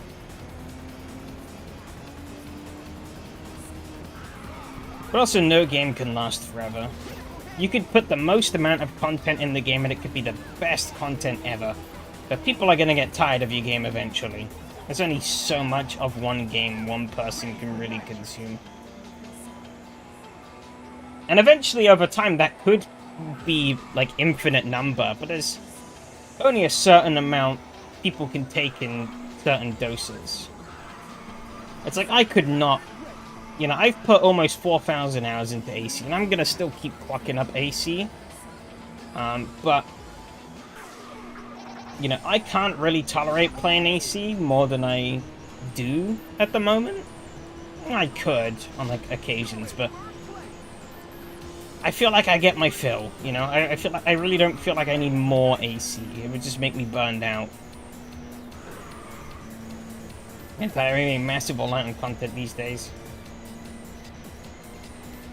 But also, no game can last forever. You could put the most amount of content in the game and it could be the best content ever. But people are gonna get tired of your game eventually. There's only so much of one game one person can really consume. And eventually, over time, that could be, like, infinite number, but there's only a certain amount people can take in certain doses. It's like, I could not... You know, I've put almost 4,000 hours into AC, and I'm gonna still keep clocking up AC. But... You know, I can't really tolerate playing AC more than I do at the moment. I could, on, like, occasions, but... I feel like I get my fill, you know? I feel like I really don't feel like I need more AC. It would just make me burned out. In fact, I really massive on light on content these days.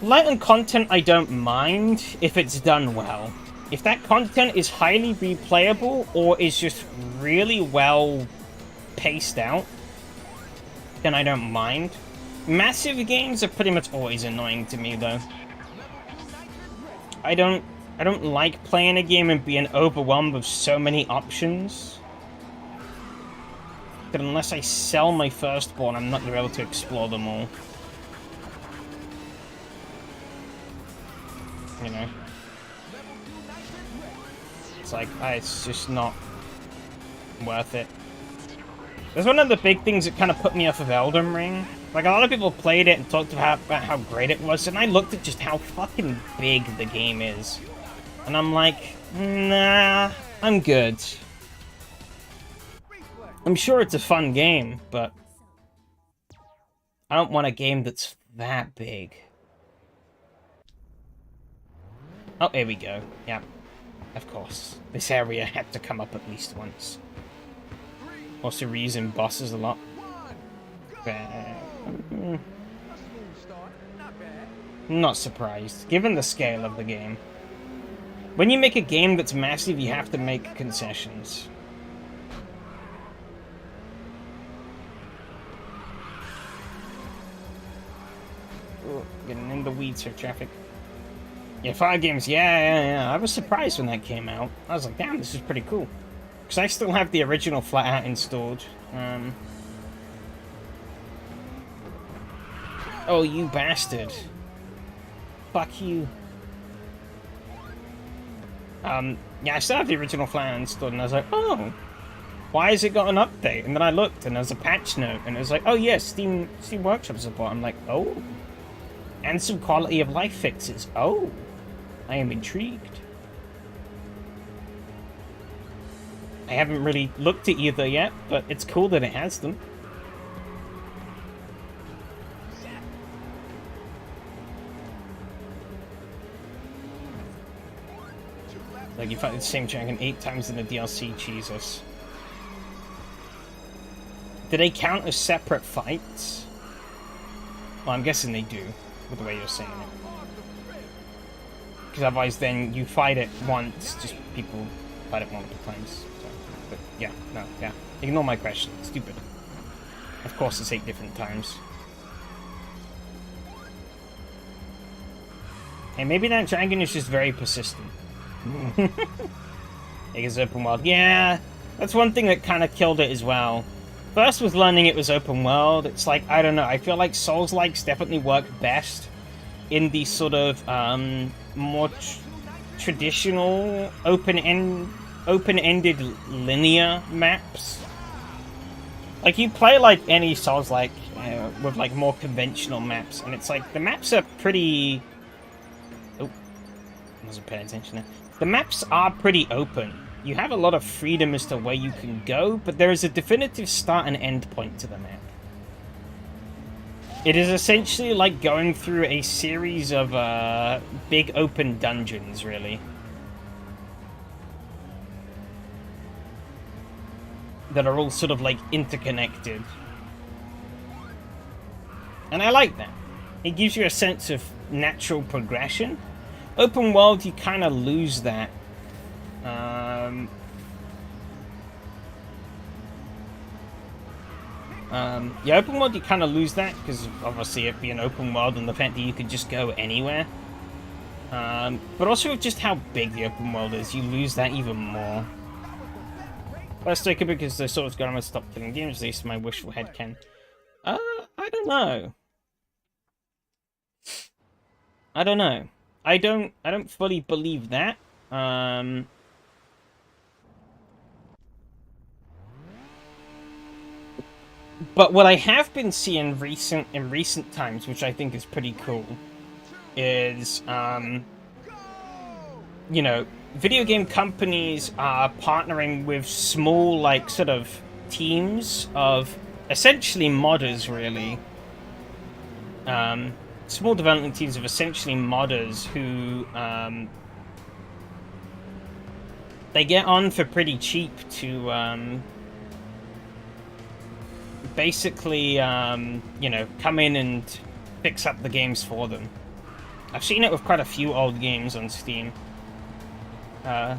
Light on content I don't mind if it's done well. If that content is highly replayable or is just really well paced out, then I don't mind. Massive games are pretty much always annoying to me, though. I don't like playing a game and being overwhelmed with so many options. But unless I sell my firstborn, I'm not going to be able to explore them all. You know? It's like, it's just not worth it. There's one of the big things that kind of put me off of Elden Ring. Like, a lot of people played it and talked about how great it was, and I looked at just how fucking big the game is. And I'm like, nah, I'm good. I'm sure it's a fun game, but I don't want a game that's that big. Oh, here we go. Yeah, of course. This area had to come up at least once. Also reusing bosses a lot. Not surprised, given the scale of the game. When you make a game that's massive, you have to make concessions. Ooh, getting in the weeds of traffic. Yeah, fire games, yeah. I was surprised when that came out. I was like, damn, this is pretty cool. Because I still have the original Flatout installed. Oh, you bastard. Fuck you. Yeah, I still have the original Flatout installed, and I was like, oh, why has it got an update? And then I looked, and there was a patch note, and it was like, oh yeah, Steam Workshop support. I'm like, oh. And some quality of life fixes. Oh. I am intrigued. I haven't really looked at either yet, but it's cool that it has them. Like, you fight the same dragon 8 times in the DLC, Jesus. Do they count as separate fights? Well, I'm guessing they do, with the way you're saying it. Because otherwise then you fight it once, just people fight it multiple times. So, but yeah, no, yeah. Ignore my question, stupid. Of course it's 8 different times. Hey, maybe that dragon is just very persistent. It is open world. Yeah, that's one thing that kind of killed it as well. First was learning it was open world. It's like, I don't know, I feel like Souls-likes definitely work best in these sort of more traditional open-ended linear maps. Like, you play like any Souls-like with like more conventional maps, and it's like the maps are pretty... Oh, I wasn't paying attention there. The maps are pretty open. You have a lot of freedom as to where you can go, but there is a definitive start and end point to the map. It is essentially like going through a series of big open dungeons, really. That are all sort of like interconnected. And I like that. It gives you a sense of natural progression. Open world, you kind of lose that. Yeah, open world, you kind of lose that, because obviously it'd be an open world and the fact that you could just go anywhere. But also just how big the open world is, you lose that even more. Let's take it because they're sort of going to stop killing games, at least my wishful headcanon. I don't know. I don't know. I don't fully believe that. But what I have been seeing in recent times, which I think is pretty cool, is you know, video game companies are partnering with small, like, sort of teams of essentially modders, really. Small development teams of essentially modders who they get on for pretty cheap to basically you know, come in and fix up the games for them. I've seen it with quite a few old games on Steam. They're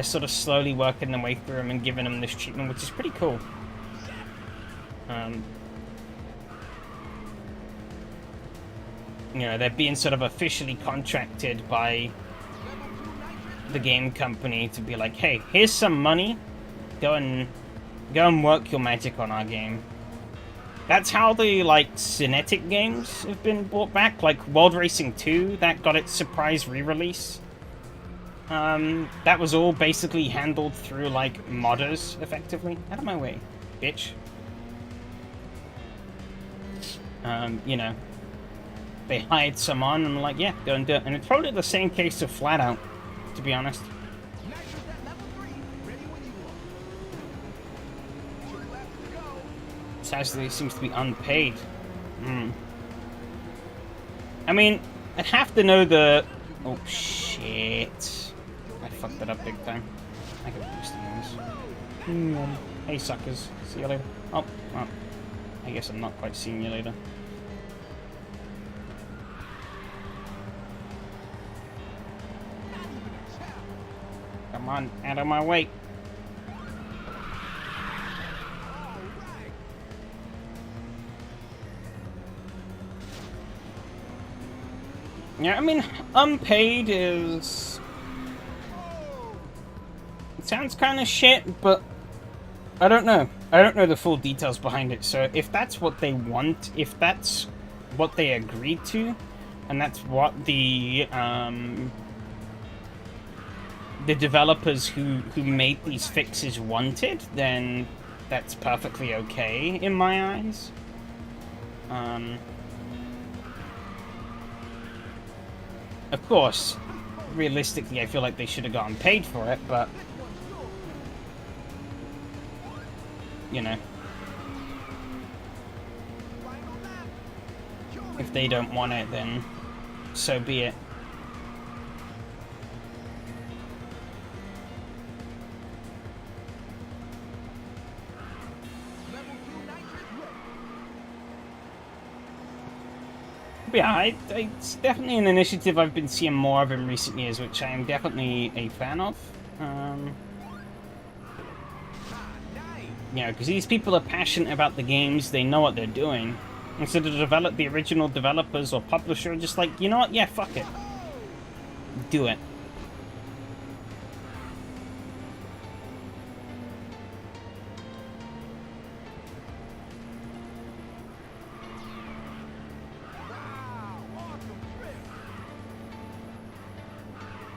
sort of slowly working their way through them and giving them this treatment, which is pretty cool. You know, they're being sort of officially contracted by the game company to be like, hey, here's some money, go and work your magic on our game. That's how the, like, Cinetic games have been brought back, like World Racing 2, that got its surprise re-release. That was all basically handled through, like, modders, effectively. Out of my way, bitch. You know, they hired someone and were like, yeah, go and do it. And it's probably the same case of Flat Out, to be honest. Sadly, seems to be unpaid. I mean, I'd have to know the... Oh, shit. I fucked that up big time. I gotta boost these. Hey, suckers. See you later. Oh, well. I guess I'm not quite seeing you later. Come on, out of my way. Yeah, I mean, unpaid is... It sounds kind of shit, but I don't know. I don't know the full details behind it, so if that's what they want, if that's what they agreed to, and that's what the developers who made these fixes wanted, then that's perfectly okay in my eyes. Of course, realistically, I feel like they should have gotten paid for it, but you know, if they don't want it, then so be it. Yeah, it's definitely an initiative I've been seeing more of in recent years, which I am definitely a fan of. You know, because these people are passionate about the games, they know what they're doing. Instead of develop the original developers or publisher, just like, you know what, yeah, fuck it. Do it.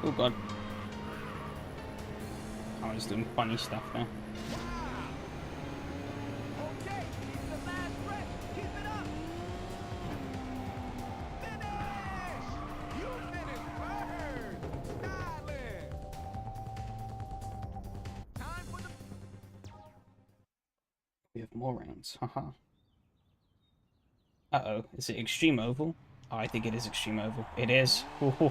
Oh god. I was doing funny stuff there. We have more rounds, haha. Uh-oh. Is it Extreme Oval? Oh, I think it is Extreme Oval. It is. Ooh. 3,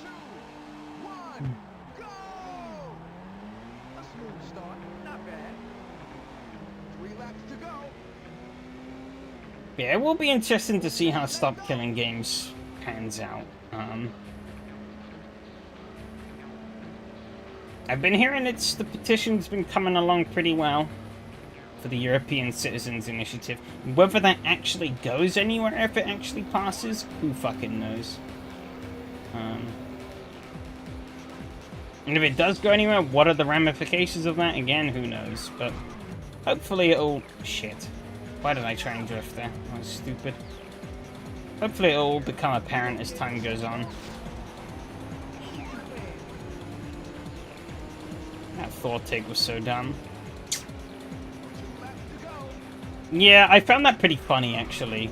2, 1, go! A smooth start, not bad. 3 laps to go. Yeah, it will be interesting to see how Stop Killing Games pans out. I've been hearing the petition's been coming along pretty well for the European Citizens Initiative. Whether that actually goes anywhere, if it actually passes, who fucking knows? And if it does go anywhere, what are the ramifications of that? Again, who knows? But hopefully it'll... Shit. Why did I try and drift there? That was stupid. Hopefully it'll become apparent as time goes on. That Thor take was so dumb. Yeah, I found that pretty funny, actually.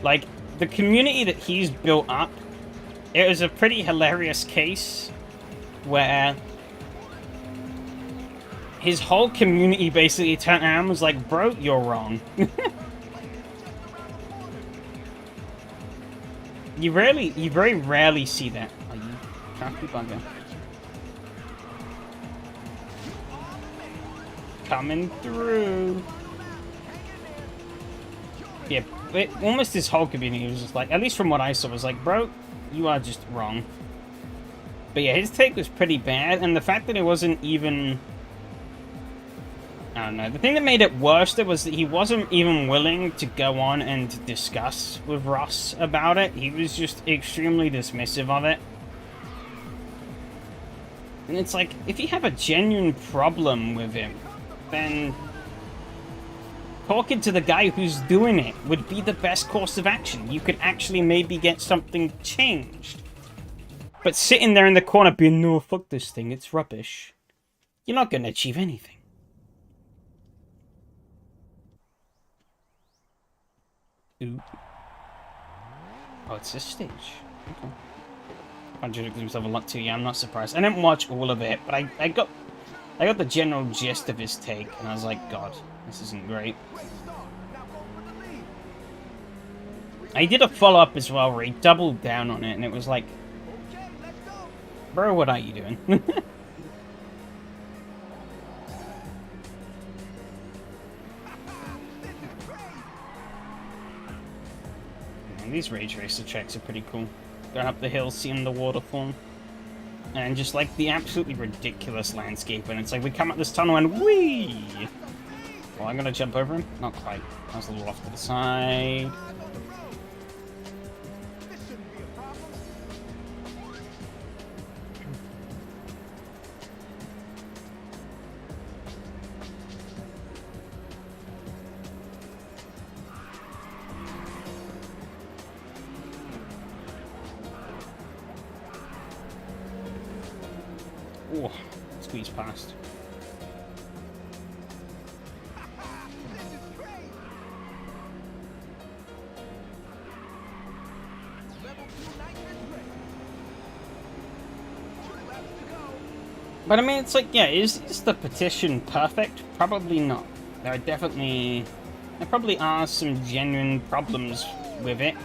Like, the community that he's built up, it was a pretty hilarious case where his whole community basically turned around and was like, bro, you're wrong. You very rarely see that. Oh, you can't keep on going. Coming through. Yeah, almost his whole community was just like, at least from what I saw, was like, bro, you are just wrong. But yeah, his take was pretty bad, and the fact that it wasn't even... I don't know. The thing that made it worse, though, was that he wasn't even willing to go on and discuss with Ross about it. He was just extremely dismissive of it. And it's like, if you have a genuine problem with him, then talking to the guy who's doing it would be the best course of action. You could actually maybe get something changed. But sitting there in the corner being, no, fuck this thing, it's rubbish, you're not going to achieve anything. Ooh. Oh, it's this stage. Okay. Contradicted himself a lot too. Yeah, I'm not surprised. I didn't watch all of it, but I got the general gist of his take, and I was like, God, this isn't great. I did a follow-up as well where he doubled down on it, and it was like, bro, what are you doing? Man, these Rage Racer tracks are pretty cool. Going up the hill, seeing the waterfall. And just like the absolutely ridiculous landscape, and it's like we come up this tunnel and whee! Well, I'm gonna jump over him. Not quite. I was a little off to the side. Oh, squeeze past. But I mean, it's like, yeah, is the petition perfect? Probably not. There probably are some genuine problems with it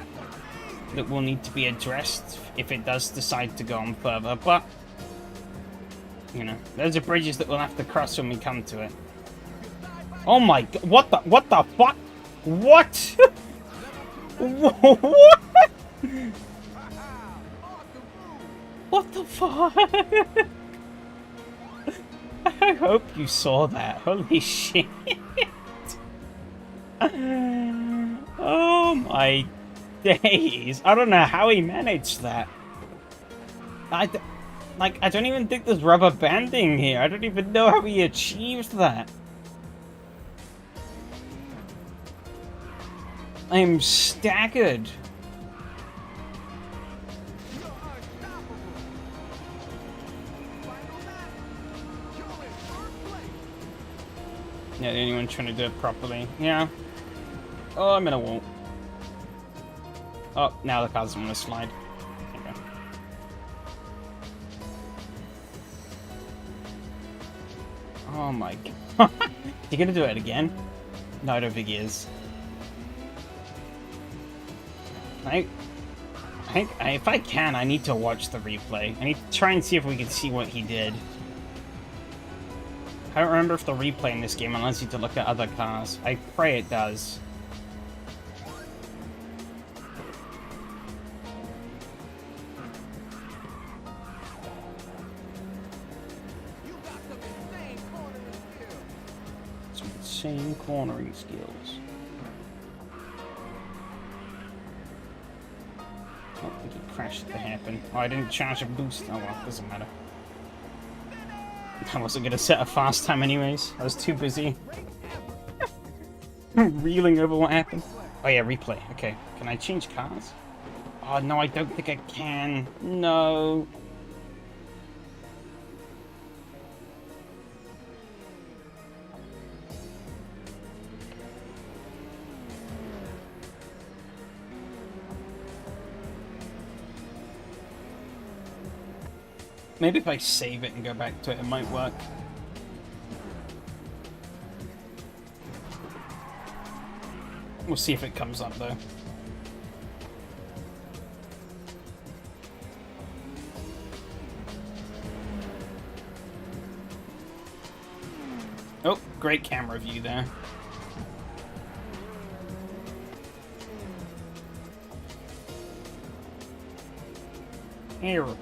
that will need to be addressed if it does decide to go on further, but you know, those are bridges that we'll have to cross when we come to it. Oh my god, what the fuck? What? What? What the fuck? I hope you saw that. Holy shit. Oh my days. I don't know how he managed that. I don't even think there's rubber banding here. I don't even know how he achieved that. I'm staggered. Yeah, the only one trying to do it properly. Yeah. Oh, I'm in a wall. Oh, now the car's gonna slide. Okay. Oh my god. You gonna do it again? No, I don't think he is. If I can, I need to watch the replay. I need to try and see if we can see what he did. I don't remember if the replay in this game allows you to look at other cars. I pray it does. Some insane cornering skills. Oh, I think he crashed at the hairpin. Oh, I didn't charge a boost. Oh well, doesn't matter. I wasn't gonna set a fast time anyways. I was too busy reeling over what happened. Oh yeah, replay. Okay, can I change cars? Oh no, I don't think I can. No. Maybe if I save it and go back to it, it might work. We'll see if it comes up though. Oh, great camera view there. Airplane.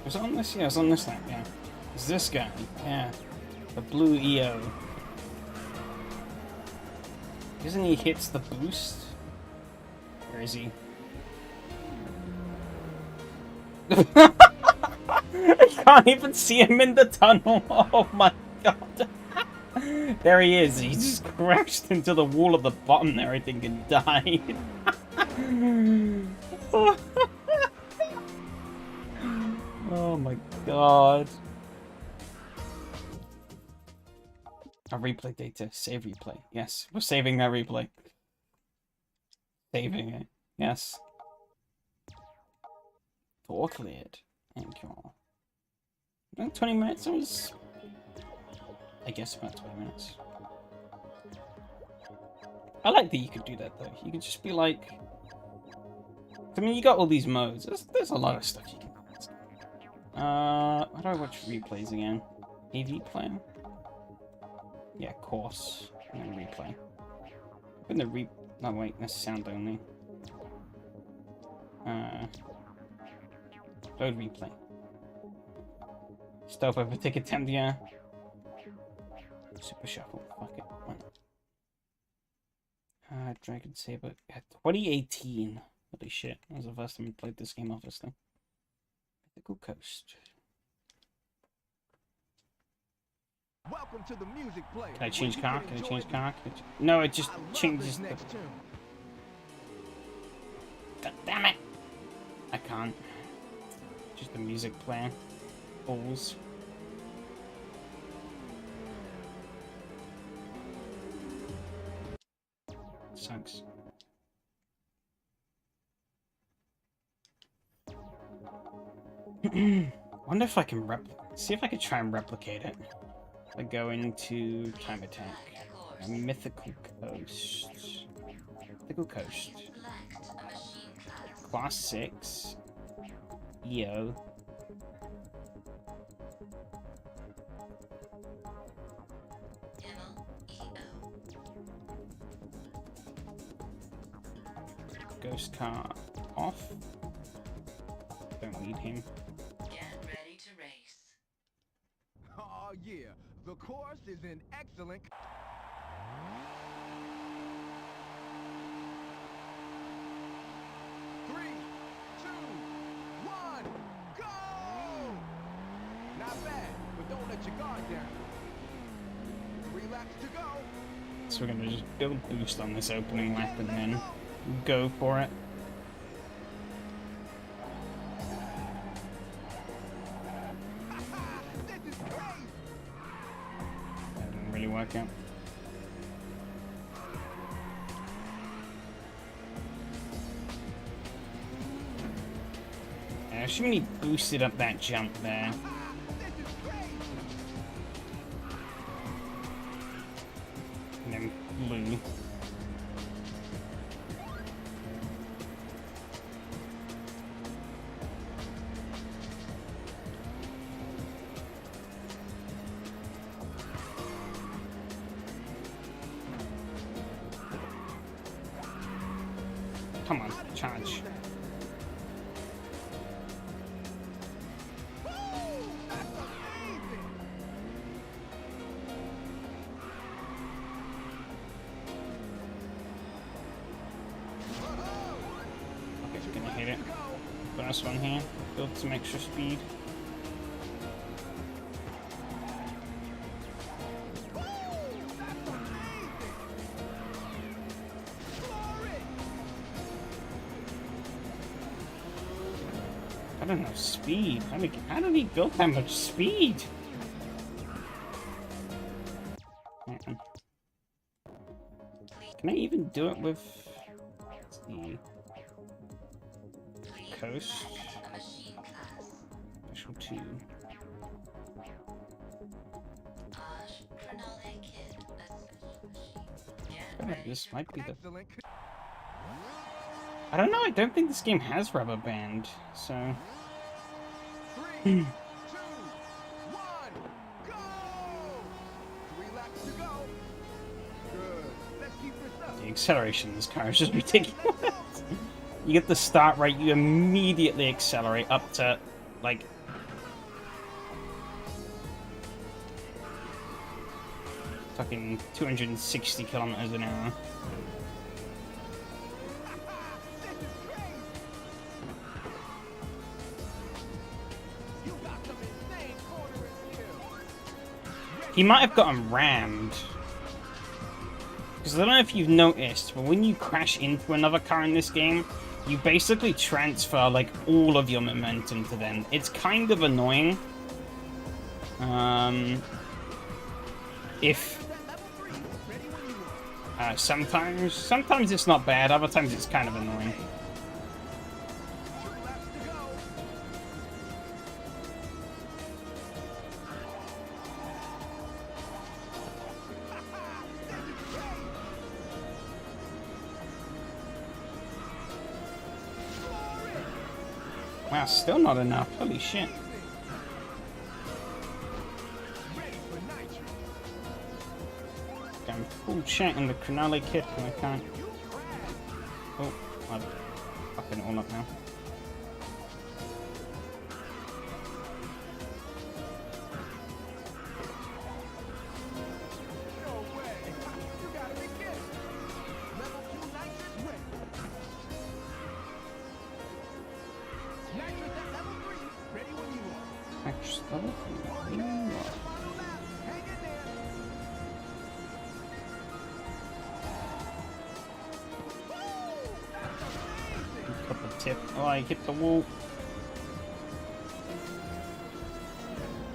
Was it on this? Yeah, it was on this lap, yeah. It's this guy, yeah. The blue EO. Isn't he hits the boost? Where is he? I can't even see him in the tunnel. Oh my god. There he is. He just crashed into the wall at the bottom there, I think, and died. Oh my god. A replay data. Save replay. Yes, we're saving that replay. Saving it. Yes. All cleared. Thank you all. 20 minutes? It was... I guess about 20 minutes. I like that you could do that though. You could just be like... I mean, you got all these modes. There's a lot of stuff you can do. How do I watch replays again? AV player? Yeah, course. And then replay. Open the no, wait, that's sound only. Load replay. Stop over ticket attempt, yeah. Super shuffle. Fuck it. Dragon Saber. 2018. Holy shit. That was the first time we played this game, obviously. Mythical Coast. Welcome to the music player. Can I change car? Can I change car? No, it just changes the... God damn it! I can't. Just the music player. Balls. Sucks. Wonder if I can see if I could try and replicate it. I go into Time Attack. Mythical Coast. Mythical Coast. Class 6. EO. Ghost car off. Don't need him. Get ready to race. Oh yeah, the course is in excellent. 3, 2, 1. So we're gonna just build boost on this opening lap and then go for it. That didn't really work out. I shouldn't have boosted up that jump there. And then blew. Come on, charge. First one here, build some extra speed. I don't know, speed. How did he build that much speed? Can I even do it with the coast? Special 2. This might be the... I don't know, I don't think this game has rubber band, so... 3, 2, 1, go! 3 laps to go. Good. Let's keep this up. The acceleration in this car is just ridiculous. You get the start right, you immediately accelerate up to, like... fucking 260 kilometers an hour. He might have gotten rammed. Because I don't know if you've noticed, but when you crash into another car in this game, you basically transfer, like, all of your momentum to them. It's kind of annoying. Sometimes it's not bad, other times it's kind of annoying. Wow, still not enough. Holy shit. I'm full chat in the Crenale kit and I can't... Oh, I'm fucking it all up now. Tip. Oh, I hit the wall.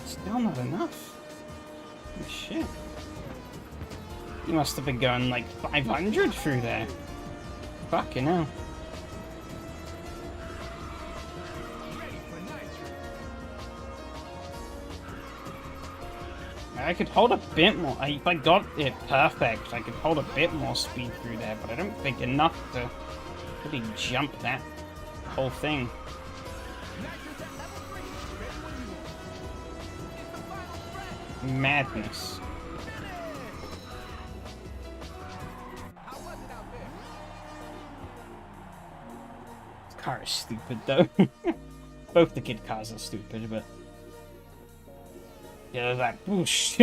Still not enough. Holy shit. You must have been going like 500 through there. Fucking hell. I could hold a bit more. If I got it perfect, I could hold a bit more speed through there, but I don't think enough to really jump that whole thing. Madness. This car is stupid though. Both the kid cars are stupid, but yeah, there's that whoosh.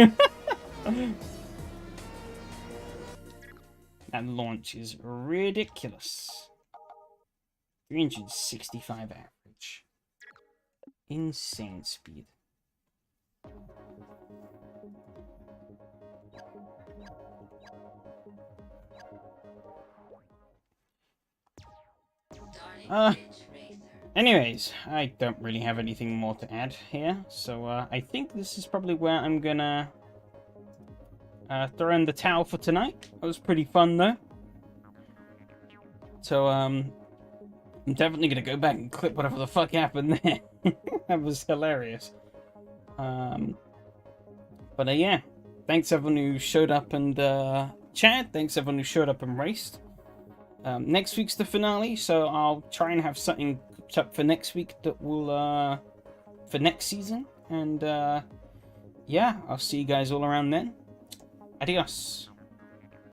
That launch is ridiculous. 365 average. Insane speed. Anyways, I don't really have anything more to add here, so I think this is probably where I'm gonna throw in the towel for tonight. It was pretty fun though. So I'm definitely gonna go back and clip whatever the fuck happened there. That was hilarious. But yeah, thanks everyone who showed up and chat. Thanks everyone who showed up and raced. Next week's the finale, so I'll try and have something cooked up for next week that will for next season. And yeah, I'll see you guys all around then. Adios.